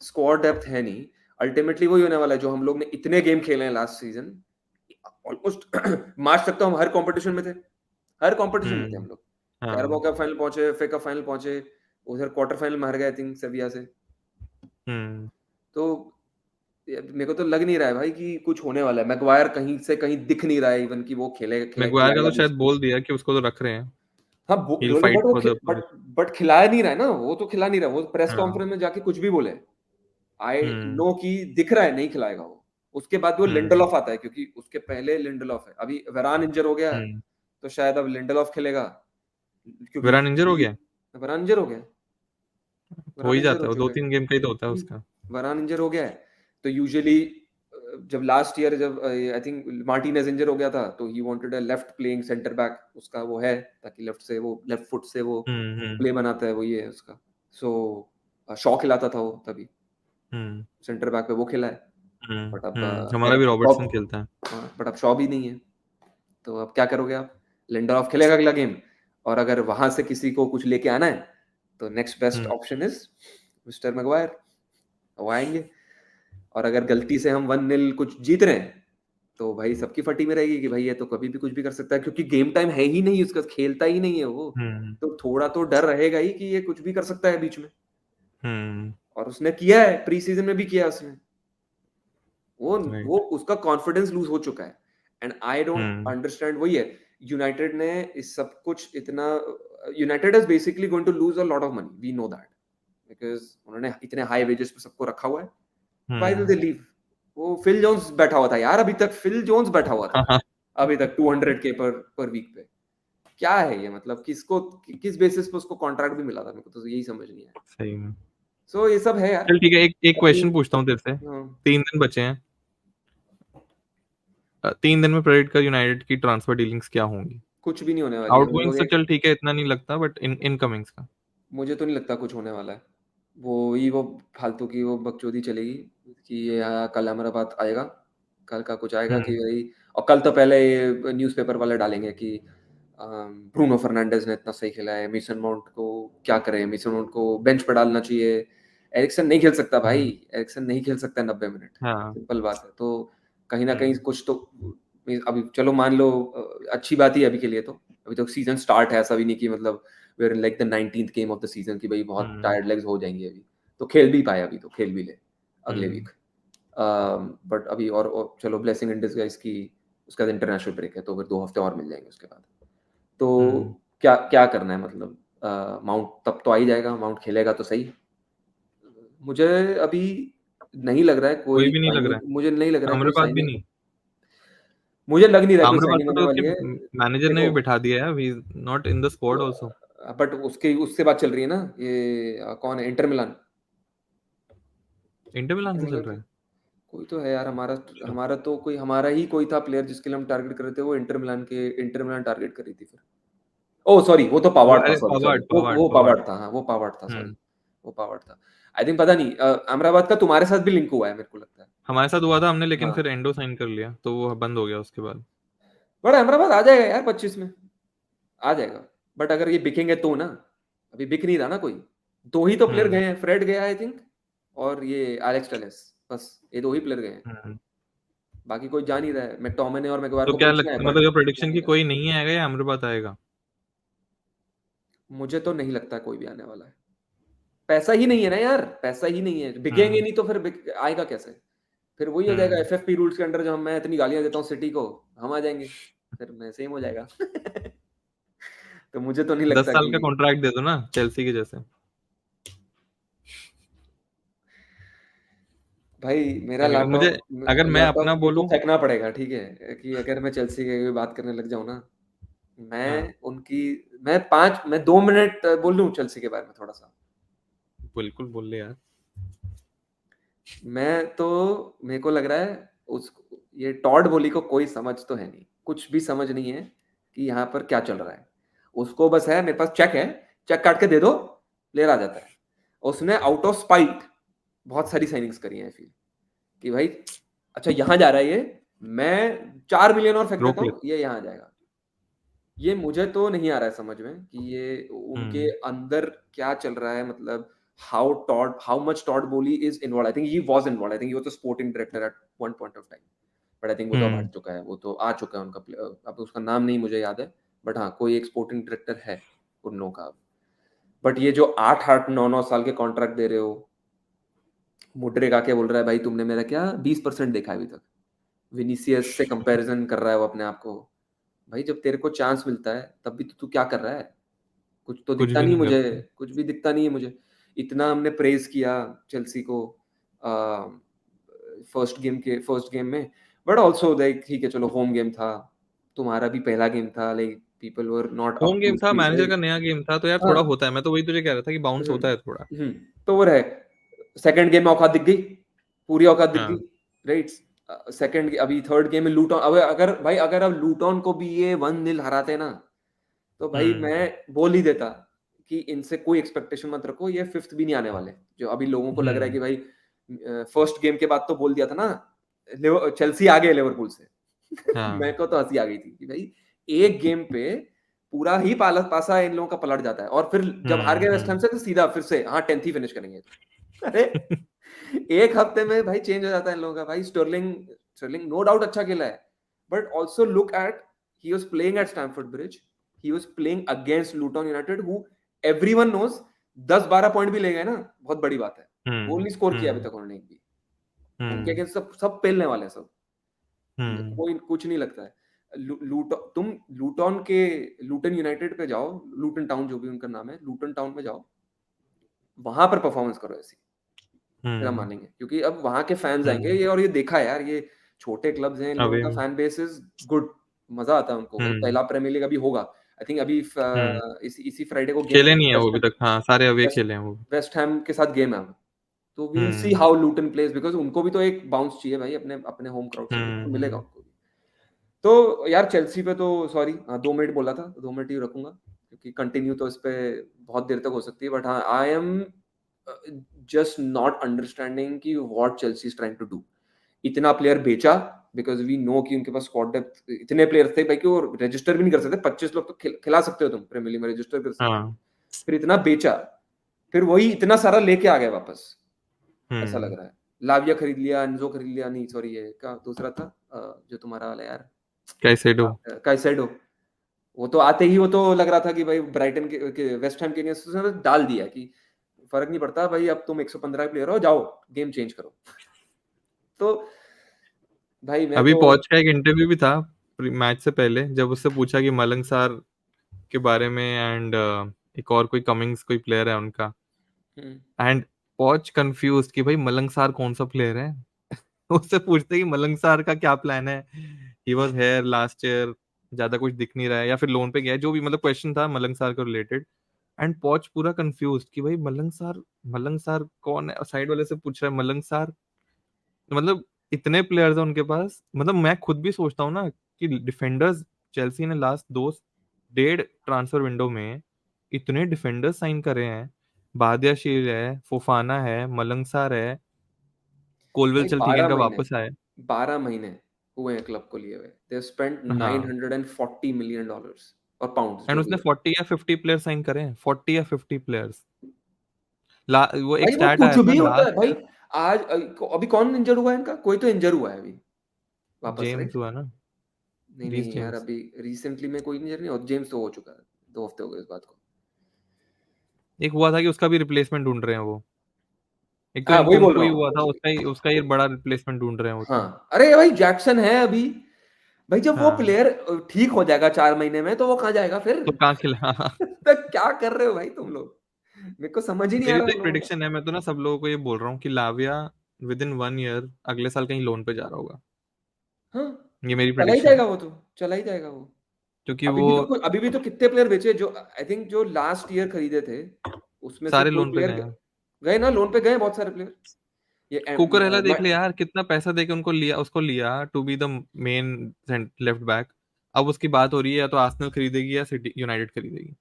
स्क्वाड डेप्थ है नहीं। अल्टीमेटली वही होने वाला है जो हम लोग ने इतने गेम खेले हैं लास्ट सीजन, ऑलमोस्ट मार्च तक तो हम हर कंपटीशन में थे, हर कंपटीशन में थे हम हम्म। लोग। कैराबाओ हाँ। कप फाइनल पहुंचे, एफए कप फाइनल पहुंचे, उधर क्वार्टर फाइनल में हार गए आई थिंक सेविया से। हम्म। तो मेरे को तो लग नहीं रहा है भाई कि कुछ होने वाला है। मैगवायर कहीं से कहीं दिख नहीं रहा है इवन कि वो मैगवायर का खिलाएगा तो भी शायद उसको। बोल दिया कि उसको तो रख रहे हैं। हाँ he will fight for the position. But खिलाया नहीं रहा है ना, वो तो खिला नहीं रहा। वो प्रेस हाँ। कॉन्फ्रेंस में जाके कुछ भी बोले, आई हम्म। नो कि दिख रहा है नहीं खिलाएगा वो। उसके बाद वो हम्म। लिंडलॉफ आता है, क्योंकि उसके पहले लिंडलॉफ है, अभी वेरान इंजर हो गया है, हम्म। तो शायद अब लिंडलॉफ खेलेगा, क्योंकि वेरान इंजर हो गया। वेरान इंजर हो गया, हो वरान ही इंजर जाता हो है वो, चुका 2-3 गेम का ही तो होता है है। उसका। वरान इंजर हो गया है। तो यूजुअली जब लास्ट ईयर जब आई थिंक मार्टिनेज इंजर हो गया था, तो he wanted a left playing centre back, उसका वो है, ताकि लेफ्ट से वो लेफ्ट फुट से वो हम्म। प्ले बनाता है, वो ये है उसका। सो शॉ खिलाता था वो तभी, हम्म। सेंटर बैक पे वो खिला है। बट अब हमारा भी शॉ, रॉबर्टसन खेलता है। हाँ बट अब शॉ भी नहीं है, तो अब क्या करोगे आप। लिंडलॉफ खेलेगा अगला गेम, और अगर वहां से किसी को कुछ लेके आना है तो next best hmm option is mister Maguire, वो आएंगे। और अगर गलती से हम 1-0 कुछ जीत रहे हैं तो भाई सबकी फटी में रहेगी कि भाई ये तो कभी भी कुछ भी कर सकता है, क्योंकि गेम टाइम है ही नहीं, उसका खेलता ही नहीं है वो। हम्म तो थोड़ा तो डर रहेगा ही कि ये कुछ भी कर सकता है बीच में। हम्म और उसने किया है, प्री सीजन में भी किया है उसने। वो राइट उसका कॉन्फिडेंस लूज हो चुका है। And I don't hmm understand. वही है, यूनाइटेड ने इस सब कुछ इतना, United is basically going to lose a lot of money, we know that, because उन्होंने इतने हाई वेजेस पे सबको रखा हुआ है। Why will hmm they leave? वो फिल जोन्स बैठा हुआ था यार, अभी तक फिल जोन्स बैठा हुआ था, अभी तक 200K पर वीक पे। क्या है ये, मतलब किसको, किस बेसिस पे उसको कॉन्ट्रैक्ट भी मिला था, मेरे को तो यही समझ नहीं आया। सही में। सो ये सब है यार। चल ठीक है, एक एक अभी क्वेश्चन पूछता हूँ तेरे से। हाँ, 3 दिन बचे हैं। 3 दिन में प्रेडिक्ट कर यूनाइटेड की ट्रांसफर डीलिंग्स क्या होंगी? कुछ भी नहीं होने वाली है, वो आउटगोइंग्स लोग तो एक, चल ठीक है, इतना नहीं लगता, बट इनकमिंग्स का। मुझे तो नहीं लगता कुछ होने वाला है। वो फालतू की वो बकचोदी चलेगी कि ये कल अहमदाबाद आएगा, कल का कुछ आएगा कि हम्म भाई, और कल तो पहले ये न्यूज़पेपर वाले डालेंगे कि ब्रूनो फर्नांडिस ने इतना सही खेला है, मेसन माउंट को क्या करें, मेसन माउंट को बेंच पे डालना चाहिए, एरिक्सन नहीं खेल सकता भाई, हम्म एरिक्सन नहीं खेल सकता 90 मिनट, हाँ सिंपल बात है। तो कहीं ना कहीं हम्म कुछ तो, अभी चलो मान लो, अच्छी बात ही है अभी के लिए तो, अभी तो सीजन स्टार्ट है, ऐसा भी नहीं कि मतलब where in like the 19th game of the season की भाई बहुत हम्म टायर्ड लेग्स हो जाएंगे अभी। तो खेल भी पाए, अभी तो खेल भी ले अगले हम्म वीक। बट अभी और चलो ब्लेसिंग इन डिसगाइज की, उसका इंटरनेशनल ब्रेक है तो फिर 2 हफ्ते और मिल जाएंगे उसके बाद। तो हम्म क्या क्या करना है मतलब, माउंट तब तो आ ही जाएगा, माउंट खेलेगा तो सही। मुझे अभी नहीं लग रहा है कोई कोई भी नहीं लग रहा साइनिंग, मुझे नहीं लग रहा है, है कोई आम्रपाली भी साइनिंग, नहीं। मुझे लग नहीं रहा है कोई आम्रपाली साइनिंग को होने तो वाली उसके है। मैनेजर ने देखो, भी बिठा दिया है, he not in the squad also. But उसके उससे बात चल रही है ना, ये कौन है, Inter Milan, Inter Milan inter से चल मिलान रहा के है। कोई तो है यार, हमारा अच्छा। हमारा तो कोई, हमारा ही कोई था प्लेयर जिसके लिए हम टारगेट कर रहे थे, वो इंटर मिलान टारगेट कर रही थी फिर। ओह सॉरी, वो तो वो पावार्ड था, अरे सॉरी सॉरी, पावार्ड पावार्ड वो पावार्ड। पावार्ड था, हाँ वो पावार्ड था, सॉरी, हम्म वो पावार्ड था। आई थिंक, पता नहीं, अहमदाबाद का तुम्हारे साथ भी लिंक हुआ है मेरे को लगता है। हमारे साथ हुआ था हमने, लेकिन हाँ, फिर एंडो साइन कर लिया तो वो बंद हो गया उसके बाद। बट अहमदाबाद आ जाएगा यार 25 में, आ जाएगा। बट अगर ये बिकेंगे तो ना, अभी बिक नहीं रहा ना कोई, दो ही तो प्लेयर हम्म गए हैं, फ्रेड गया आई थिंक, और ये एलेक्स टेलेस, बस ये दो ही प्लेयर गए हैं। हम्म बाकी कोई जा नहीं रहा है, मैकटोमिने और मैगवायर तो को क्या बेचना है लगता, बट मतलब जा प्रेडिक्शन नहीं की रहा कोई नहीं आएगा या अमरपात आएगा? है। मुझे तो नहीं लगता कोई भी आने वाला है, पैसा ही नहीं है ना यार, पैसा ही नहीं है, बिकेंगे हम्म नहीं तो फिर आएगा कैसे? फिर वही हो जाएगा हम्म एफएफपी रूल्स के अंडर, जो मैं इतनी गालियां देता हूँ सिटी को, हम आ जाएंगे, फिर मैं सेम हो जाएगा। तो मुझे तो नहीं 10 लगता साल कि, का कॉन्ट्रैक्ट दे दो ना, चेल्सी के जैसे। भाई मेरा अगर मुझे, लैपटॉप, अगर मैं अपना लैपटॉप मेरे को बोलूं। फेंकना पड़ेगा, ठीक है, कि अगर मैं चेल्सी की बात करने लग जाऊं ना, हाँ मैं 2 मिनट बोल लूं चेल्सी के बारे में थोड़ा सा। बिल्कुल बोल ले यार। मैं तो, मेरे को लग रहा है उस, ये टॉड बोली को कोई समझ तो है नहीं, कुछ भी समझ नहीं है कि यहाँ पर क्या चल रहा है। उसको बस है, मेरे पास चेक है, चेक काट के दे दो, प्लेयर आ जाता है। उसने आउट ऑफ स्पाइट बहुत सारी साइनिंग्स करी हैं फील, कि भाई अच्छा यहाँ जा रहा है ये, मैं 4 मिलियन और फेंक देता रोक ले। हूँ, ये यहाँ आ जाएगा। ये मुझे तो नहीं आ रहा है समझ में कि ये उनके हम्म अंदर क्या चल रहा है, मतलब हाउ मच टॉड बोली is involve. I think he was involve, I think he was the sporting director at one point of time, but I think वो तो अब हम्म हट चुका है, वो तो आ चुका है उनका अब उसका नाम नहीं मुझे याद है, बट हाँ कोई एक स्पोर्टिंग डायरेक्टर है उन लोगों का। बट ये जो 8-8 9-9 साल के कॉन्ट्रैक्ट दे रहे हो, मुड्रिक आके बोल रहा है भाई तुमने मेरा क्या 20% देखा है अभी तक, विनीसियस से कंपैरिजन कर रहा है वो अपने आप को। भाई जब तेरे को चांस मिलता है तब भी तो तू क्या कर रहा है? कुछ तो कुछ दिखता भी नहीं नहीं मुझे, करता। कुछ भी दिखता नहीं है मुझे। इतना हमने प्रेज किया चेल्सी को फर्स्ट गेम में, बट ऑल्सो लाइक ठीक है चलो होम गेम था, तुम्हारा भी पहला गेम था, like people were not home up to game था, स्पीड, मैनेजर का राइट? नया गेम था, तो यार थोड़ा हाँ, होता है, मैं तो वही तुझे कह रहा था कि बाउंस हम्म होता है थोड़ा। तो वो रहे, सेकंड गेम में औकात दिख गई, पूरी औकात दिख गई, हाँ राइट? सेकंड, अभी थर्ड गेम में लूटॉन, अब अगर भाई अगर अब लूटॉन को भी ये 1-0 हराते ना, तो भाई हम्म मैं बोल ही देता कि इनसे कोई एक्सपेक्टेशन मत रखो, ये फिफ्थ भी नहीं आने वाले। जो अभी लोगों को लग रहा है कि हम्म भाई फर्स्ट गेम के बाद तो बोल दिया था ना चेल्सी आ गए लिवरपूल से। हाँ मेरे को तो हंसी आ गई थी कि भाई एक गेम पे पूरा ही पासा इन लोगों का पलट जाता है, और फिर जब हार गए वेस्ट हैम से तो सीधा फिर से हाँ 10th ही फिनिश करेंगे। अरे एक हफ्ते में भाई चेंज हो जाता है इन लोगों का। भाई स्टर्लिंग नो डाउट अच्छा खेला है, but also look at, he was playing at Stamford Bridge, he was playing against Luton United, who everyone knows 10-12 point भी ले गए ना बहुत बड़ी बात है। गोल नहीं स्कोर किया अभी तक उन्होंने एक भी। उनके अगेंस्ट सब पेलने वाले हैं सब, कोई कुछ नहीं लगता है। तुम लूटन यूनाइटेड पे जाओ, लूटन टाउन जो भी उनका नाम है, लूटन टाउन में जाओ, वहां पर परफॉर्मेंस करो ऐसी, फिर हम मानेंगे, क्योंकि अब वहां के फैंस आएंगे ये, और ये देखा है यार, ये छोटे क्लब्स हैं, इन लोगों का फैन बेस इज गुड, मजा आता है उनको। पहला प्रीमियर लीग अभी होगा आई थिंक, अभी इसी फ्राइडे को खेले नहीं है वो अभी तक। हाँ, सारे अवे खेले हैं वो। वेस्ट हैम के साथ गेम है अब, तो we will see how Luton plays, because उनको भी तो एक बाउंस चाहिए भाई अपने अपने होम क्राउड से, तो मिलेगा उनको भी। तो यार चेल्सी पे तो सॉरी 2 मिनट बोला था, 2 मिनट ही रखूंगा, क्योंकि कंटिन्यू तो इस पे बहुत देर तक हो सकती है, बट हाँ I am just not understanding कि what Chelsea is trying to do. इतना प्लेयर बेचा, बिकॉज वी नो कि उनके पास स्क्वाड डेप्थ, इतने प्लेयर थे भाई कि वो रजिस्टर भी नहीं कर सकते। 25 लोग तो खिला सकते हो तुम प्रीमियर लीग में, रजिस्टर कर सकते, फिर इतना बेचा, फिर वही इतना सारा लेके आ गए वापस, ऐसा लग रहा है। लाविया खरीद लिया, एंजो खरीद लिया, नहीं सॉरी ये क्या दूसरा था जो तुम्हारा वाला यार, काइसेडो, वो तो आते ही वो तो लग रहा था कि भाई ब्राइटन के वेस्ट हैम के अगेंस्ट उसने डाल दिया कि फर्क नहीं पड़ता भाई, अब तुम 115 प्लेयर हो, जाओ गेम चेंज करो। तो भाई मैं अभी तो पहुंच का एक इंटरव्यू भी था मैच से पहले, जब उससे पूछा कि मलंग सार के बारे में, एंड एक और कोई कमिंग्स कोई प्लेयर है उनका, एंड पॉच कंफ्यूज कि भाई मलंग सार कौन सा प्लेयर है। उससे पूछते कि मलंग सार का क्या प्लान है, he was here last year, ज्यादा कुछ दिख नहीं रहा है, या फिर लोन पे गया है, जो भी मतलब क्वेश्चन था मलंग सार को रिलेटेड। एंड पॉच पूरा कंफ्यूज कि भाई मलंग सार कौन है, साइड वाले से पूछ रहा है मलंग सार, मतलब इतने प्लेयर्स हैं उनके पास। मतलब मैं खुद भी सोचता हूँ ना कि डिफेंडर्स, चेल्सी ने लास्ट 2 डेढ़ ट्रांसफर विंडो में इतने डिफेंडर्स साइन करे हैं। बादियाशील है, फोफाना है, मलंगसार है, कोलविल भाई चल ठीक है, इनका वापस आया। 12 महीने हुए हैं क्लब को लिए हुए, दे स्पेंट हाँ, $940 मिलियन और पाउंड्स एंड जो भी उसने है। 40 या 50 प्लेयर साइन करे हैं, 40 या 50 प्लेयर्स। वो एक भाई वो स्टैट कुछ आया था भी होता है लास्ट भाई। ईयर। आज अभी कौन इंजर हुआ है इनका, कोई तो इंजर हुआ है अभी वापस, जेम्स राइट? हुआ ना, नहीं रीस नहीं यार, जेम्स। अभी रिसेंटली में कोई इंजर नहीं, और जेम्स तो हो चुका है, 2 हफ्ते हो गए इस बात को। एक हुआ था कि उसका भी रिप्लेसमेंट ढूंढ रहे हैं वो। एक तो हाँ वही बोल इनकुंकू रहा ही हूँ। हुआ था, उसका ही बड़ा रिप्लेसमेंट ढूंढ रहे हैं वो तो। हाँ अरे भाई जैक्सन है अभी, भाई जब वो हाँ, प्लेयर ठीक हो जाएगा 4 महीने में, तो वो कहाँ जाएगा फिर? तो कहाँ खिला। तो क्या कर रहे हो भाई तुम लोग? मेरे को समझ ही नहीं आ मेरी रहा तो उन एक लोगों का। प्रिडिक्शन है, मैं तो ना सब लोगों को ये बोल रहा हूँ कि लाविया विद इन 1 ईयर अगले साल कहीं लोन पे जा रहा होगा। हाँ ये मेरी चला ही प्रिडिक्शन जाएगा है, वो तो, चला ही जाएगा वो। क्योंकि वो अभी भी तो कितने प्लेयर बेचे जो आई थिंक जो लास्ट ईयर खरीदे थे, उसमें से सारे कोई लोन पे प्लेयर गए हैं। गए ना, लोन पे गए बहुत सारे प्लेयर। ये कुकरेला देख ले यार, कितना पैसा देके उनको लिया, उसको लिया to be the main left back. अब उसकी बात हो रही है या तो आर्सेनल खरीदेगी या सिटी यूनाइटेड खरीदेगी।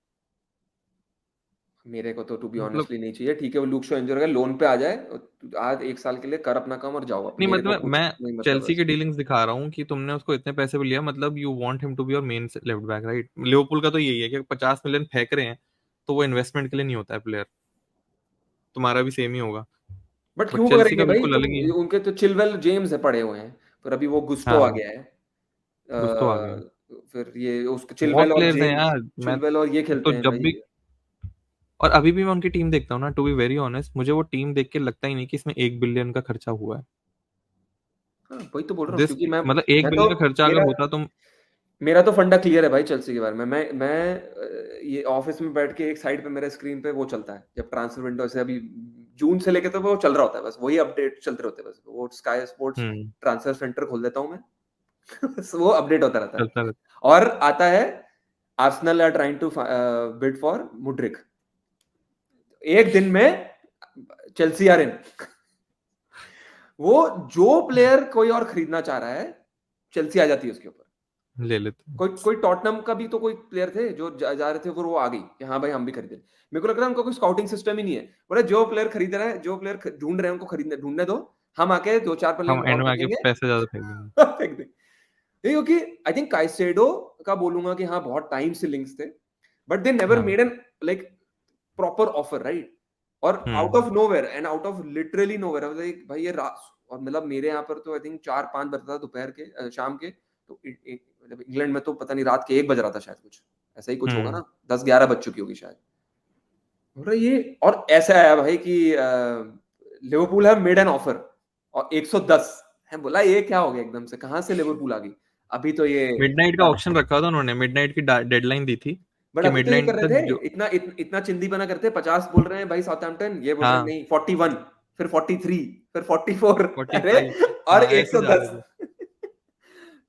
मेरे को तो टू बी मतलब ऑनेस्टली नहीं चाहिए। ठीक है वो लूक शो इंजर हो गया, लोन पे आ जाए, आज 1 साल के लिए कर अपना काम और जाओ, नहीं, मेरे को मतलब कुछ मैं नहीं मतलब है चेल्सी की उससे। डीलिंग्स दिखा रहा हूँ कि तुमने उसको इतने पैसे पे लिया, मतलब you want him to be your main left back, right? Liverpool का तो यही है कि 50 मिलियन फेंक रहे हैं, तो वो इन्वेस्टमेंट के लिए नहीं होता है प्लेयर। तुम्हारा भी सेम ही होगा। बट बट क्यों चेल्सी करेंगे का भाई बिल्कुल तुम? अलग ही है। उनके तो चिलवेल जेम्स है पड़े हुए हैं, फिर अभी वो गुस्टो आ हाँ, गया है। गुस्तो आ गया। फिर ये उसके बहुत चिलवेल और प्लेयर्स हैं जेम्स, यार। मैं चिलवेल और ये खेलते तो हैं जब भाई। भी और अभी भी मैं उनकी टीम देखता हूँ ना, टू बी वेरी ऑनेस्ट, मुझे वो टीम देख के लगता ही नहीं कि इसमें 1 बिलियन का खर्चा हुआ है। हाँ वही तो बोल रहा हूँ, दिस क्योंकि मतलब एक मैं तो बिलियन का खर्चा अगर मेरा होता तो। मेरा तो फंडा क्लियर है भाई चेल्सी के बारे में। ये ऑफिस में बैठ के एक साइड पे मेरे स्क्रीन पे वो चलता है, जब ट्रांसफर विंडो से अभी जून से लेके तो वो चल रहा होता है, बस वही अपडेट चलते रहते हैं, बस वो स्काई स्पोर्ट्स हम्म। ट्रांसफर सेंटर खोल देता हूँ मैं। बस वो अपडेट होता रहता है, चलता रहता। और आता है Arsenal are trying to bid for Mudryk, एक दिन में चेल्सी आर इन। वो जो प्लेयर कोई और खरीदना चाह रहा है, चेल्सी आ जाती है उसके ऊपर। ले लेते हैं। कोई कोई टॉटनम का भी तो कोई प्लेयर थे जो जा रहे थे, फिर वो आ गई कि हाँ भाई हम भी खरीदे। मेरे को लग रहा है उनका कोई स्काउटिंग सिस्टम ही नहीं है। बोले जो प्लेयर खरीद रहा है, जो प्लेयर ढूंढ रहे हैं उनको ढूंढने दो, हम आके 2-4 प्लेयर हम एंड और में आके फेंकेंगे। पैसे ज्यादा फेंक देंगे। फेंक देंगे। क्योंकि आई थिंक काइसेडो का बोलूंगा कि हाँ बहुत टाइम से लिंक्स थे, बट दे नेवर हाँ made an like proper offer, right? और out of nowhere and out of literally nowhere like भाई ये रात, और मतलब मेरे यहाँ पर तो आई थिंक 4-5 बजता था दोपहर के, शाम के, तो मतलब इंग्लैंड में तो पता नहीं रात के 1 बज रहा था शायद, कुछ ऐसा ही कुछ होगा ना, 10-11 बज चुकी होगी शायद। और ये और ऐसा आया भाई कि Liverpool have made an offer और 110 है, बोला ये क्या हो गया एकदम से, कहाँ से लिवरपूल आ गई? अभी तो ये मिडनाइट का ऑप्शन रखा था उन्होंने, मिडनाइट की डेडलाइन दी थी बट कि अभी तो ये कर मिडनाइट रहे तक थे, जो इतना चिंदी बना करते, 50 बोल रहे हैं भाई साउथहैम्पटन, ये बोल रहे हैं हाँ नहीं 41, फिर 43, फिर 44, अरे 45 और हाँ ऐसे जा रहे 110। थे।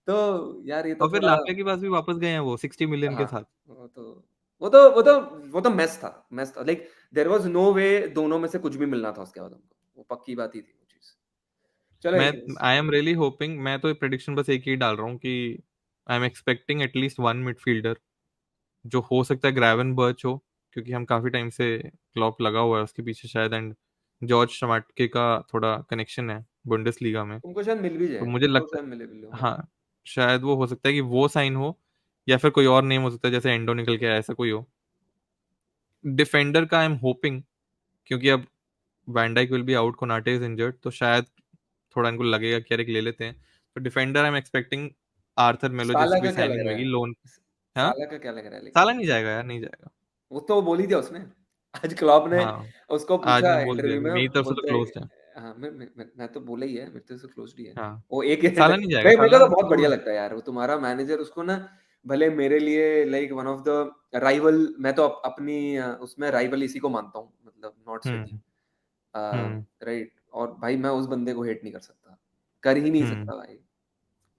तो यार ये तो और फिर थोड़ा, लाफिया के पास भी वापस गए हैं वो 60 मिलियन के हाँ साथ। वो तो वो तो वो तो वो तो मैस था लाइक देयर वाज नो वे दोनों में से कुछ भी मिलना था उसके बाद हमको, वो पक्की बात ही थी वो चीज। चलो मैं anyways, I am really hoping, मैं तो प्रेडिक्शन बस एक ही डाल रहा हूँ कि I am expecting at least one midfielder, जो हो सकता है ग्रेवन बर्च हो, क्योंकि हम काफी टाइम से क्लॉप लगा हुआ है उसके पीछे शायद, एंड जॉर्ज शमाटके का थोड़ा कनेक्शन है बुंडेसलीगा में। तुमको शायद मिल भी तो जाए, मुझे तुमको लगता शायद मिले भी लो, है हाँ। हाँ, शायद वो हो सकता है कि वो साइन हो, या फिर कोई और नेम हो सकता है जैसे एंडो निकल के आया, ऐसा कोई हो। डिफेंडर का आई एम होपिंग, क्योंकि अब van Dijk will be out, Konate is injured, तो शायद थोड़ा इनको लगेगा कि अरे एक ले लेते हैं। तो defender I am expecting Arthur मेलो साला जैसी कोई का क्या लग साइनिंग रहा होगी है? लोन। हाँ साला का क्या लग रहा है लेकिन? साला नहीं जाएगा यार, नहीं जाएगा। वो तो बोल ही दिया उसने। आज क्लॉप ने हाँ उसको आज पूछा ने बोल दिया इंटरव्यू में, मेरी तरफ से तो बोलते क्लोज है। हाँ मैं तो बोला ही है, मेरे तरफ से क्लोज्ड ही है। हाँ वो एक साला नहीं जाएगा, भाई मेरे को साला तो बहुत तो बढ़िया लगता है यार वो तुम्हारा मैनेजर, उसको ना भले मेरे लिए like one of the rival, मैं तो अपनी उसमें राइवल इसी को मानता हूँ, मतलब not city, hmm hmm right. और भाई मैं उस बंदे को हेट नहीं कर सकता, कर ही नहीं हम्म सकता भाई।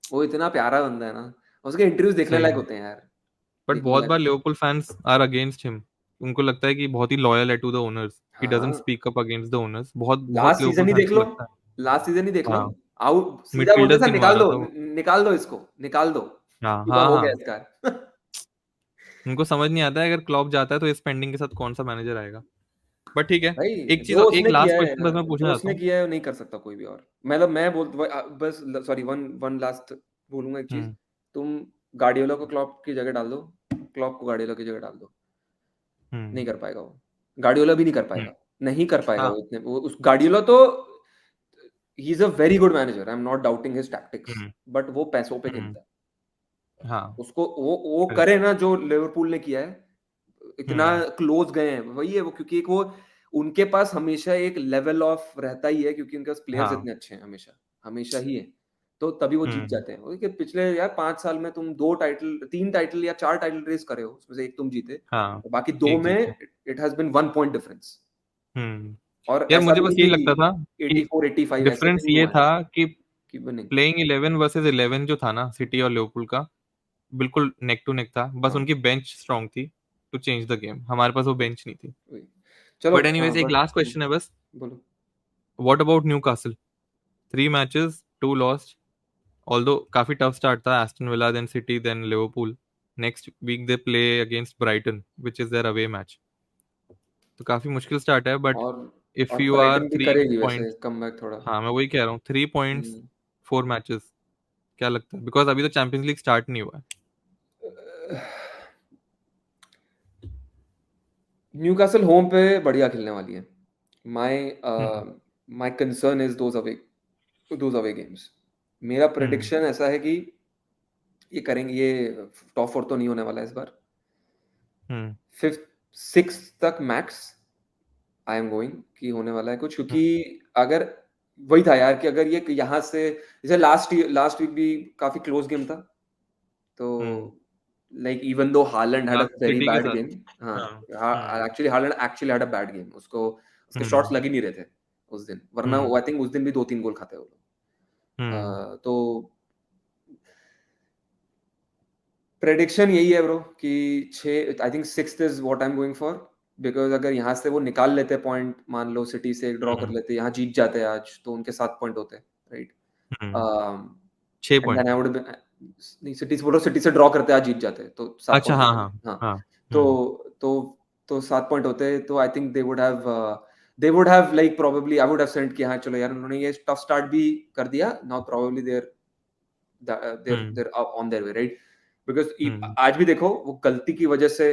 वो इतना प्यारा बंदा है ना, उसके इंटरव्यूज देखने सही लायक में। होते हैं यार, बट देखने बहुत लायक बार होते हैं। Liverpool fans are against him, उनको लगता है कि बहुत ही लॉयल है to the owners, he doesn't हाँ speak up against the owners, बहुत बहुत लास्ट लिवरपूल सीजन ही फैंस देख को लो, लगता है। लास्ट सीजन ही देख लो, हाँ आउट सीधा बोलते मिडफील्डर्स था गिनवा निकाल रहा दो, था वो। निकाल दो इसको, निकाल दो, हाँ सीधा हाँ हो गया हाँ, इसका। उनको समझ नहीं आता है अगर क्लॉप जाता है तो इस पेंडिंग के साथ कौन सा मैनेजर आएगा। बट ठीक है, भाई एक चीज, जो एक उसने लास्ट किया है क्वेश्चन ना, बस मैं पूछना जो चाहता उसने हूँ। किया है वो नहीं कर सकता कोई भी और, मतलब मैं बस सॉरी वन वन लास्ट बोलूंगा एक चीज, हम्म तुम गार्डियोला को क्लॉप की जगह डाल दो, क्लॉप को गार्डियोला की जगह डाल दो, हम्म नहीं कर पाएगा वो, गार्डियोला भी नहीं कर हम्म पाएगा, नहीं कर पाएगा हाँ वो इतने, वो उस गार्डियोला तो ही is a very good manager, I am not doubting his tactics, hmm but वो पैसों पे हम्म खेलता है। हाँ उसको वो correct, करे ना जो लिवरपूल ने किया है, इतना हम्म क्लोज गए हैं, वही है वो, क्योंकि एक वो उनके पास हमेशा एक लेवल ऑफ रहता ही है, क्योंकि उनके पास प्लेयर्स हाँ इतने अच्छे हैं, हमेशा हमेशा ही है, तो तभी वो जीत हम्म जाते हैं। क्योंकि पिछले यार 5 साल में तुम 2 टाइटल, 3 टाइटल या 4 टाइटल रेस करे हो, उसमें से एक तुम जीते, हाँ और बाकी दो एक में जीते। It has been 1 point difference. Hmm और यार ऐसा मुझे भी बस नहीं यही लगता था कि कि 84-85 ऐसे भी डिफरेंस नहीं ये हुआ है था कि कि विनिंग। प्लेइंग 11 वर्सेस 11 जो था ना सिटी और लिवरपूल का, बिल्कुल नेक टू नेक था, बस हाँ उनकी बेंच स्ट्रांग थी टू चेंज द गेम, हमारे पास वो बेंच नहीं थी। वही। चलो बट हाँ एनीवेज एक बस लास्ट क्वेश्चन है बस, बोलो। What about Newcastle? 3 matches 2 lost, although काफी टफ स्टार्ट था, Aston Villa then City then Liverpool, next week they play against Brighton which is their away match, तो काफी मुश्किल स्टार्ट है, बट और इफ यू आर ब्राइटन भी three करेगी वैसे पॉइंट कमबैक थोड़ा। हाँ मैं वही कह रहा हूँ, 3 पॉइंट्स हम्म। 4 मैचेस, क्या लगता है? बिकॉज अभी तो चैंपियंस लीग स्टार्ट नहीं हुआ है। न्यूकासल होम पे बढ़िया खेलने वाली है। My hmm my concern is those away games. मेरा हम्म प्रेडिक्शन ऐसा है कि ये करेंगे, ये टॉप 4 तो नहीं होने वाला है इस बार, हम्म 5th 6th तक मैक्स आई एम गोइंग कि होने वाला है कुछ, क्योंकि अगर वही था यार कि अगर ये यहाँ से, जैसे लास्ट वीक भी काफी क्लोज गेम था, तो hmm like even though Haaland had a last very City के बैड साथ। गेम, हाँ हाँ hmm actually Haaland actually had a bad game, उसको उसके शॉट्स हम्म लग ही नहीं रहे थे उस दिन, वरना हम्म आई थिंक उस दिन भी 2-3 गोल खाते हैं वो लोग। हम्म तो प्रेडिक्शन यही है ब्रो कि 6, I think 6th is what I am going for, because अगर यहाँ से वो निकाल लेते पॉइंट, मान लो सिटी से ड्रॉ कर हम्म लेते, यहाँ जीत जाते आज, तो उनके 7 पॉइंट होते, राइट? हम्म छह and then point I would नहीं, सिटी से बोलो, सिटी से ड्रॉ करते आज जीत जाते तो 7 अच्छा पॉइंट हाँ होते। हाँ हाँ हाँ तो हम्म तो तो 7 पॉइंट होते, तो I think they would have like probably I would have sent कि हाँ चलो यार उन्होंने ये टफ स्टार्ट भी कर दिया, now probably there they're on their way, right? Because हम्म, आज भी देखो वो गलती की वजह से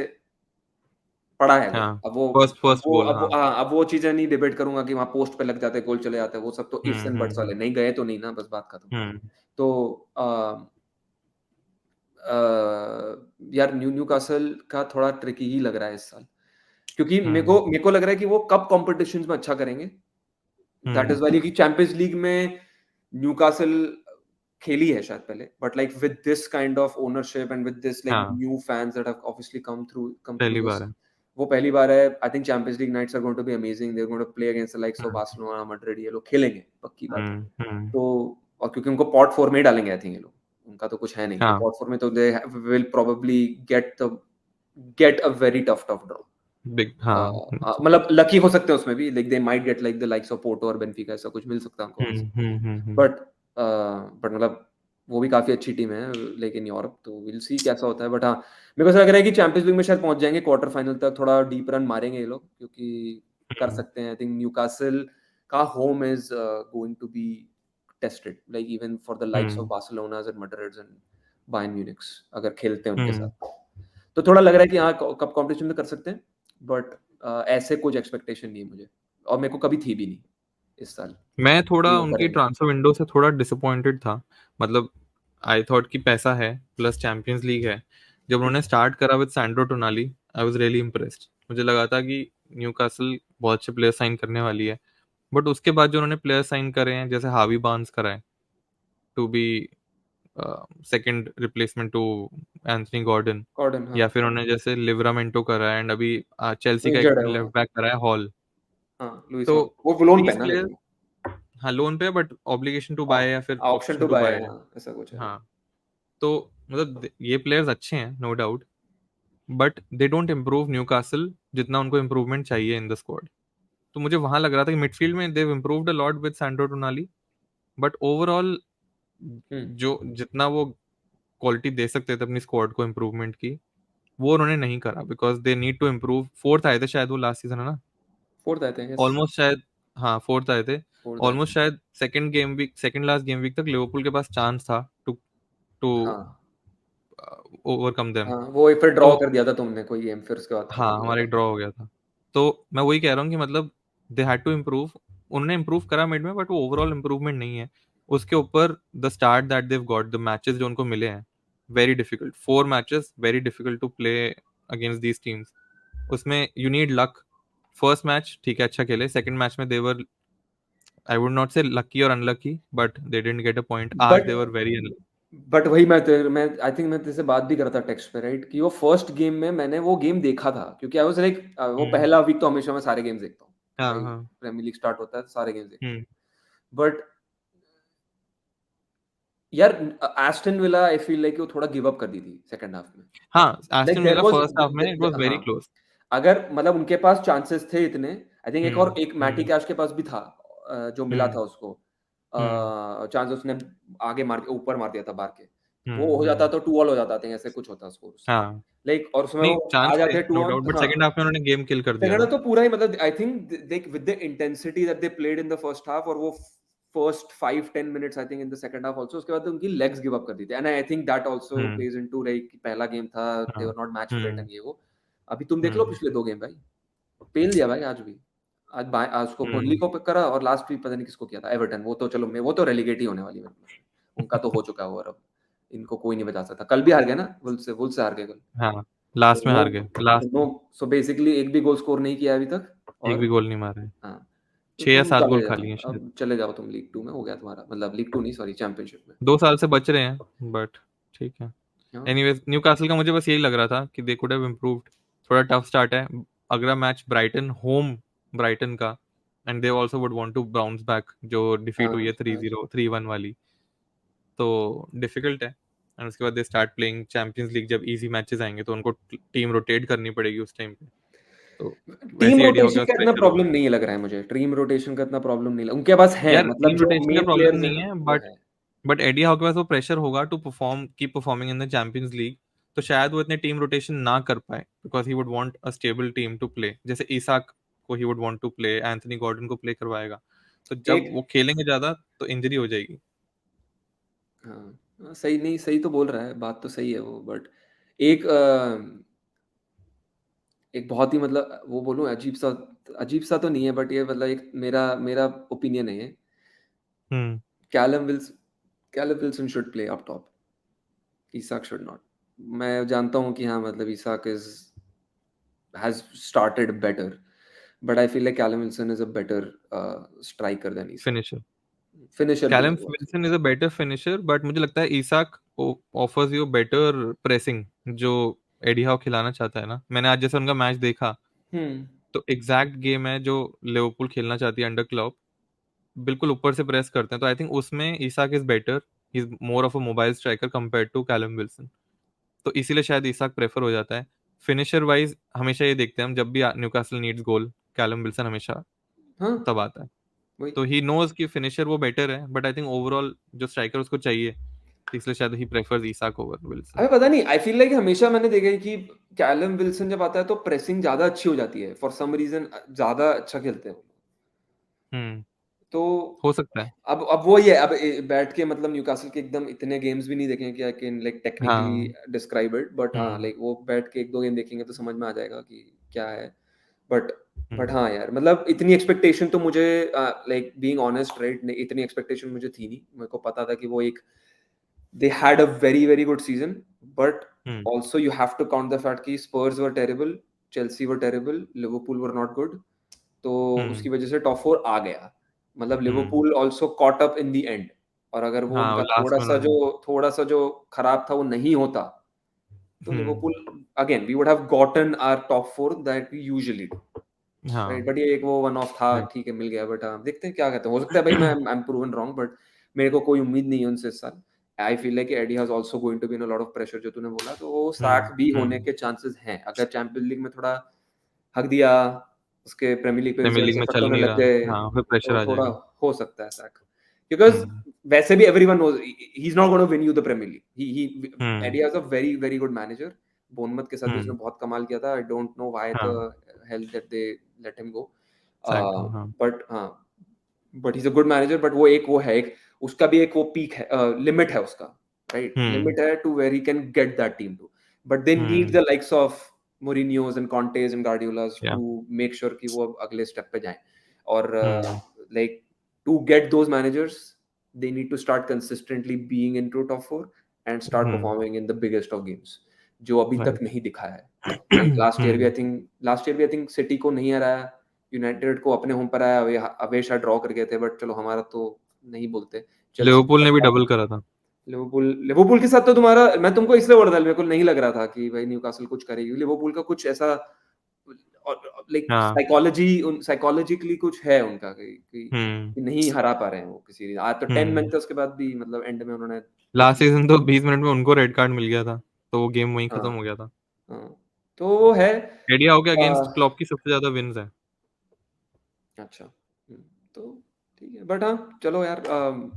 पड़ा है गोल। हाँ, फर्स्ट गोल, हाँ। अब वो चीज़ें नहीं डिबेट करूँगा कि वहाँ पोस्ट पे लग जाते हैं, गोल चले जाते हैं, वो सब तो इफ्स एंड बट्स वाले, नहीं गए तो नहीं ना, बस बात खत्म। हम्म, तो यार न्यूकासल का थोड़ा ट्रिकी ही लग रहा है इस साल, क्योंकि हम्म, मेरे को लग रहा है कि वो कप कॉम्पिटिशन्स में अच्छा करेंगे। दैट इज़ हम्म, वाली कि चैंपियंस लीग में न्यूकासल खेली है शायद पहले, but like with this kind of ownership and with this like हाँ, new fans that have obviously come through पहली दिस, बार है। वो पहली बार है। I think Champions League nights are going to be amazing, they are going to play against the likes of hmm, Barcelona, Madrid, ये लोग खेलेंगे, पक्की बात है। हम्म, तो और क्योंकि उनको पॉट 4 में ही डालेंगे आई थिंक ये लोग, उनका तो कुछ है नहीं, तो हाँ, पॉट 4 में तो they will probably get a very tough draw. Big, हाँ, मतलब लकी हो सकते हैं उसमें भी, like they might get like the likes of Porto और बेनफिका, ऐसा कुछ मिल सकता है उनको वहां से। हम्म, बट मतलब वो भी काफी अच्छी टीम है, लेकिन यूरोप तो विल सी कैसा होता है। बट हाँ, मेरे को ऐसा लग रहा है कि चैंपियंस लीग में शायद पहुंच जाएंगे, क्वार्टर फाइनल तक थोड़ा डीप रन मारेंगे ये लोग, क्योंकि कर हम्म, सकते हैं। आई थिंक न्यूकासल का home is going to be tested, like even for the likes of hmm, Barcelona and Madrid and Bayern Munich, अगर खेलते हैं उनके हम्म। साथ। तो थोड़ा लग रहा है कि हाँ कप कंपटीशन में कर सकते हैं, बट ऐसे कुछ एक्सपेक्टेशन नहीं है मुझे, और मेरे को कभी थी भी नहीं इस साल मैं कि थोड़ा वो उनकी करेंगे। ट्रांसफर विंडो से थोड़ा डिसअपॉइंटेड था। मतलब आई थॉट कि पैसा है प्लस चैंपियंस लीग है। जब उन्होंने स्टार्ट करा with Sandro Tonali, I was really impressed. मुझे लगा था कि न्यूकासल बहुत अच्छे प्लेयर साइन करने वाली है। बट उसके बाद जो उन्होंने प्लेयर साइन करे हैं, जैसे हावी बार्न्स करा है to be second replacement to Anthony Gordon, Gordon, हाँ, या फिर उन्होंने जैसे लिवरामेंटो करा है, एंड अभी चेल्सी का एक इंजर्ड है वो, लेफ्ट बैक करा है, हॉल। हाँ, लुइस तो हॉल, वो लोन पे है दीज ना प्लेयर, लेकिन, हाँ, लोन पे, बट ऑब्लिगेशन टू बाय या फिर option option to to buy, buy है। हाँ, ऐसा कुछ है। हाँ, तो मतलब ये प्लेयर्स अच्छे हैं, no doubt, but they don't improve Newcastle जितना उनको इम्प्रूवमेंट चाहिए इन द स्क्वाड। तो मुझे वहां लग रहा था कि मिडफील्ड में they've improved a lot with Sandro Tonali, but overall hmm, जो जितना वो क्वालिटी दे सकते थे अपनी स्क्वाड को इम्प्रूवमेंट की, वो उन्होंने नहीं करा, because they need to improve. Fourth आए थे शायद वो लास्ट सीजन, है ना? फोर्थ आते हैं, यस, ऑलमोस्ट शायद, हाँ, फोर्थ आए थे। फोर्थ आते ऑलमोस्ट हैं, शायद second game week, second last game week तक लिवरपूल के पास चांस था टू टू हाँ, ओवरकम देम। हाँ, वो फिर ड्रॉ तो कर दिया था तुमने कोई गेम, फिर उसके बाद खत्म हाँ, हो गया हमारा था। एक ड्रॉ हो गया था। तो मैं वही कह रहा हूँ कि मतलब दे हैड टू इम्प्रूव। उन्होंने इम्प्रूव करा मिड में, बट वो ओवरऑल इम्प्रूवमेंट नहीं है। उसके ऊपर the start that they've got, the matches जो उनको मिले हैं, very difficult, 4 matches, very difficult to play against these teams. उसमें you need luck. First match ठीक है, अच्छा खेले। सेकंड मैच में there, I would not say lucky और unlucky, but they didn't get a point. आज बट देवर वेरी अनलकी। वही मैं आई थिंक मैं तेरे से बात भी कर रहा था टेक्स्ट पे, राइट, कि वो फर्स्ट गेम में मैंने वो गेम देखा था, क्योंकि आई वाज लाइक वो हम्म, पहला वीक तो हमेशा मैं सारे गेम्स देखता हूँ हाँ, भाई, हाँ, प्रीमियर लीग स्टार्ट होता है तो सारे गेम्स देखता हूँ। हम्म, बट यार एस्टन विला, आई फील लाइक वो थोड़ा गिव अप कर दी थी सेकंड हाफ में, हाँ, like Aston there Villa was, first half में इट वाज वेरी हाँ, क्लोज। अगर मतलब उनके पास चांसेस थे इतने, आई थिंक एक हम्म, और एक मैटी हम्म, कैश के पास भी था, जो मिला था हम्म, उसको, हम्म, चांस उसने आगे मार के ऊपर मार दिया था बार के, वो हम्म, हो जाता तो 2 ऑल हो जाता था, ऐसे कुछ होता स्कोर उससे, हाँ, लाइक और उसमें नहीं, वो आ चांस थे जाते 2 नो ऑन, डाउट, बट हाँ। सेकंड हाफ में उन्होंने गेम किल कर दिया सेकंड ना। हाफ तो पूरा ही मतलब I think they with the intensity that they played in the first half, और वो first 5-10 minutes I think in the second half also, उसके बाद उनकी लेग्स गिव अप कर दी थी, and I think that also hmm, plays into like पहला game था, दे हाँ, were not match fit hmm, एंड ये वो। अभी तुम देख लो हम्म, पिछले 2 गेम भाई, पेल दिया भाई आज भी। आज उसको बर्नली हम्म, को पिक करा, और लास्ट वीक पता नहीं किसको किया था, एवर्टन, वो तो चलो मैं वो तो रेलीगेट ही होने वाली है, उनका तो हो चुका है, और अब इनको कोई नहीं बचा सकता। कल भी हार गए ना, वुल्स से हार गए कल। हाँ, तो लास्ट में नो हार गए, लास्ट नो में सो बेसिकली एक भी गोल स्कोर नहीं किया अभी तक, एक और भी गोल नहीं मारे। हाँ, तो 6 या 7 गोल खा लिए शायद। अब चले जाओ तुम, लीग 2 में हो गया तुम्हारा, मतलब लीग 2 नहीं, सॉरी, चैंपियनशिप में। 2 साल से बच रहे हैं, बट ठीक है। हाँ, एनीवेज, न्यूकासल का मुझे बस यही लग रहा था कि दे कुड हैव इम्प्रूव्ड। थोड़ा टफ स्टार्ट है। अगला मैच ब्राइटन, होम ब्राइटन का, and they also would want to bounce back, जो डिफीट हुई हाँ, है 3-0 3-1 वाली। तो डिफिकल्ट है। एंड उसके बाद they start playing champions league, जब इजी मैचेस आएंगे तो उनको टीम रोटेट करनी पड़ेगी उस टाइम पे। तो टीम वैसे ही एडी हाउ के रोटेशन पास का इतना प्रेशर होगा। प्रॉब्लम नहीं लग रहा है मुझे, टीम रोटेशन का इतना प्रॉब्लम नहीं लग, उनके पास है, यार, मतलब टीम जो रोटेशन का मेन प्रॉब्लम प्लेयर्स नहीं हैं है, वो बट है। एडी हाउ के पास वो प्रेशर होगा to perform, keep performing in the Champions League. तो शायद वो इतने टीम रोटेशन ना कर पाए, because he would want a stable team to play. जैसे इसाक को he would want to play, Anthony Gordon को प्ले करवाएगा। तो जब एक वो खेलेंगे ज्यादा तो इंजरी हो जाएगी। हाँ, सही नहीं, सही तो बोल रहा है, बात तो सही है वो, बट एक एक बहुत ही मतलब वो बोलूँ अजीब सा तो नहीं है, बट ये मतलब एक मेरा मेरा ओपिनियन है ये। Hmm Callum Wils Callum Wilson should play up top, Isak should not. मैं जानता हूँ कि हाँ मतलब Isak is has started better, but I feel like Callum Wilson is a better striker than Isak, finisher. Finisher भी Callum है वो Wilson is a better finisher, but मुझे लगता है Isak offers you better pressing जो Eddie how खिलाना चाहता है ना। मैंने आज जैसे उनका मैच देखा, हम्म तो एग्जैक्ट गेम है जो लिवरपूल खेलना चाहती है अंडर क्लॉप। बिल्कुल ऊपर से प्रेस करते हैं, तो आई थिंक उसमें Isak is better. He is more of a mobile striker compare to Callum Wilson. तो इसीलिए शायद इसाक प्रेफर हो जाता है। फिनिशर वाइज हमेशा ये देखते हैं हम, जब भी Newcastle needs goal, Callum Wilson हमेशा हाँ तब आता है। वही। तो ही नोज कि फिनिशर वो बेटर है, बट आई थिंक ओवरऑल जो स्ट्राइकर उसको चाहिए, तो इसलिए शायद he prefers Isak over Wilson. अबे पता नहीं, आई फील लाइक हमेशा मैंने देखा है कि कैलम विल्सन जब आता है तो प्रेसिंग ज्यादा अच्छी हो जाती है, फॉर सम रीजन ज्यादा अच्छा खेलते हैं वो। हम्म तो हो सकता है। अब वो ही है, अब बैठ के मतलब न्यूकासल के एकदम इतने गेम्स भी नहीं देखे कि आई कैन लाइक टेक्निकली हाँ। डिस्क्राइब इट, बट हाँ हम्म लाइक वो बैठ के एक दो गेम देखेंगे तो समझ में आ जाएगा कि क्या है। बट हम्म हाँ यार, मतलब इतनी एक्सपेक्टेशन तो मुझे लाइक बीइंग ऑनेस्ट राइट, इतनी एक्सपेक्टेशन मुझे थी नहीं। मेरे को पता था कि वो एक they had a very good season, but hmm also you have to count the fact कि Spurs were terrible, Chelsea were terrible, Liverpool were not good, तो हम्म उसकी वजह से टॉप फोर आ गया। मतलब हम्म Liverpool also caught up in the end, और अगर वो हाँ, वो उनका लास्ट में उन्होंने। थोड़ा सा जो खराब था वो नहीं होता, तो hmm Liverpool again we would have gotten our top four that we usually do, right. हाँ बट ये एक वो वन ऑफ था, right। ठीक है मिल गया, बट देखते हैं क्या कहते हैं, हो सकता है भाई मैं I am proven wrong, but मेरे को कोई उम्मीद नहीं है उनसे इस साल। I feel like Eddie has also going to be in a lot of pressure, जो तूने बोला, तो वो सैक भी होने हम्म के चांसेस हैं अगर चैंपियंस लीग में थोड़ा हक दिया, उसके प्रीमियर लीग पे प्रीमियर रिजल्ट्स लीग में इफेक्ट चल होने नहीं लग रहा। गए, हाँ, फिर प्रेशर तो आ थोड़ा जाएगा। हो सकता है सैक, बिकॉज हम्म वैसे भी everyone knows he is not gonna win you the Premier League. He hmm Eddie has a very good manager, Bournemouth के साथ भी उसने हम्म बहुत कमाल किया था। I don't know why the हाँ, hell that they let him go, sacked हाँ। बट हाँ, but he is a good manager. But वो एक वो है, एक उसका भी एक वो पीक है, लिमिट है उसका, राइट, हम्म लिमिट है to where he can get that team to, but they need hmm the likes of Mourinho's and Conte's and Guardiola's या to make sure कि वो अब अगले स्टेप पे जाएं, और हम्म like to get those managers they need to start consistently being into top four and start hmm performing in the biggest of games, जो अभी तक राइट। नहीं दिखा है। लाइक हम्म लास्ट ईयर भी आई थिंक सिटी को नहीं हराया, यूनाइटेड को अपने होम पर आया, अवे शायद ड्रॉ कर गए थे, बट चलो हमारा तो नहीं बोलते। चेल्सी के लिवरपूल ने भी साथ, डबल करा था। लिवरपूल के साथ तो तुम्हारा, मैं तुमको इसलिए बोल रहा था, मेरे को नहीं लग रहा था कि भाई न्यूकासल कुछ करेगी। लिवरपूल का कुछ ऐसा लाइक हाँ। साइकोलॉजिकली कुछ है उनका हम्म कि नहीं हरा पा रहे हैं वो किसी। आज तो 10 मैच हम्म थे, उसके बाद भी मतलब एंड में उन्होंने लास्ट मतलब, सीजन तो 20 मिनट में उनको रेड कार्ड मिल गया था, तो वो गेम वहीं खत्म हाँ हो गया था। हाँ, तो वो है। एडिया हो के अगेंस्ट आ, क्लॉप की सबसे ज्यादा विन्स है। अच्छा, तो ठीक है, बट हाँ चलो यार,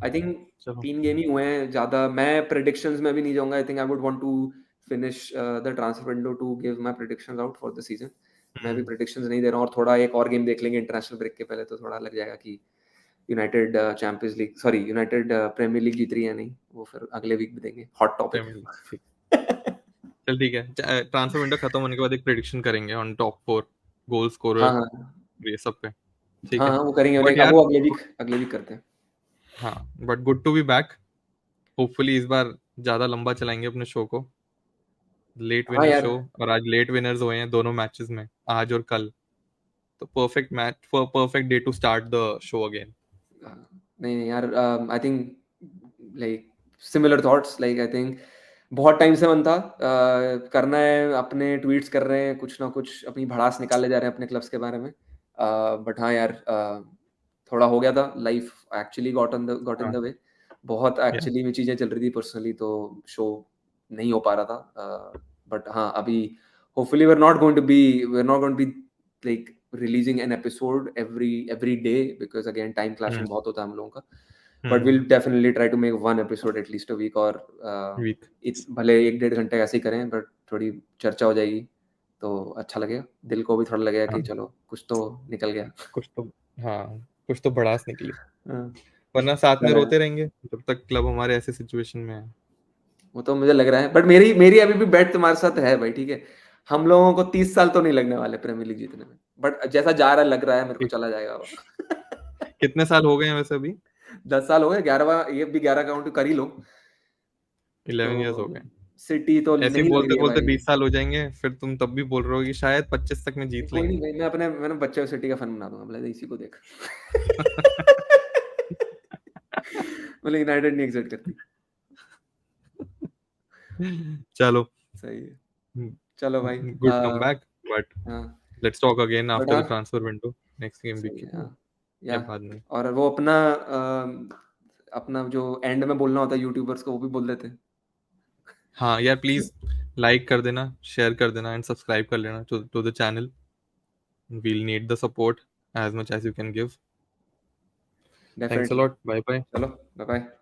आई थिंक चलो। 3 गेम ही हुए हैं ज़्यादा। मैं प्रेडिक्शंस में भी नहीं जाऊँगा। I think I would want to finish the transfer window to give my predictions out for the season. मैं भी हम्म प्रेडिक्शंस नहीं दे रहा हूँ, और थोड़ा एक और गेम देख लेंगे इंटरनेशनल ब्रेक के पहले, तो थोड़ा लग जाएगा कि United Champions League, sorry United Premier League जीत रही है नहीं, वो फिर अगले वीक भी देंगे, हॉट टॉपिक। प्रीमियर लीग ठीक। चल ठीक है, ट्रांसफर विंडो खत्म होने के बाद एक प्रेडिक्शन करेंगे ऑन टॉप 4 गोल हाँ स्कोरर, हाँ ये सब पे। ठीक हाँ है। हाँ, वो करेंगे, बट लाइक अब यार, वो अगले वीक करते हैं। हाँ, but good to be back. Hopefully इस बार ज्यादा लंबा चलाएंगे अपने शो को। लेट हाँ विनर यार, शो, और आज लेट विनर्स हुए हैं दोनों मैचेस में, आज और कल। तो perfect match, perfect day to start the show again. नहीं नहीं यार, I think like similar thoughts, like I think बहुत टाइम से मन था करना है। अपने ट्वीट्स कर रहे हैं, कुछ ना कुछ अपनी भड़ास निकाले जा रहे हैं अपने क्लब्स के बारे में, बट हाँ यार, थोड़ा हो गया था, लाइफ एक्चुअली गॉट इन हाँ द वे। बहुत या एक्चुअली में चीज़ें चल रही थी पर्सनली, तो शो नहीं हो पा रहा था, बट हाँ अभी hopefully we're not going to be like releasing an episode every day, because again time clashing बहुत होता है हम लोगों का, but we'll definitely try to make one episode at least a week, और वीक। भले 1-1.5 घंटे ऐसे ही करें, बट थोड़ी चर्चा हो जाएगी तो अच्छा लगेगा, दिल को भी थोड़ा लगेगा कि हाँ, चलो कुछ तो निकल गया। कुछ तो, हाँ, कुछ तो भड़ास निकली। हाँ, वरना साथ में चलो यार, रोते रहेंगे जब तक क्लब हमारे ऐसे सिचुएशन में है। वो तो मुझे लग रहा है, बट मेरी मेरी अभी भी बेट तुम्हारे साथ है भाई, ठीक है? हम लोगों को 30 साल तो नहीं लगने वाले प्रीमियर लीग जीतने में, बट जैसा जा रहा है लग रहा है मेरे को ठीक। चला जाएगा वो। कितने साल हो गए हैं वैसे अभी? 10 साल हो गए, 11वां ये भी 11 काउंट कर ही लो। 11 ईयर्स हो तो गए। सिटी तो ऐसे ही नहीं लग बोलते रही है बोलते भाई। 20 साल हो जाएंगे, फिर तुम तब भी बोल रहे हो कि शायद 25 तक में जीत कोई नहीं लेंगे। भाई, मैंने बच्चे को सिटी का फैन बना दूंगा, बोला इसी को देख। बोले यूनाइटेड नहीं एग्जिट करती। चलो, सही है। चलो भाई, गुड कम बैक, बट हाँ, let's talk again but after हाँ, the transfer window next game week सही के है, लिए, हाँ। या या बाद में। और वो अपना जो एंड में बोलना होता है यूट्यूबर्स को, वो भी बोल देते हैं। हाँ यार, प्लीज लाइक कर देना, शेयर कर देना एंड सब्सक्राइब कर लेना to the channel. We'll need the support as much as you can give. Thanks a definitely. lot. Bye bye. चलो, बाय बाय।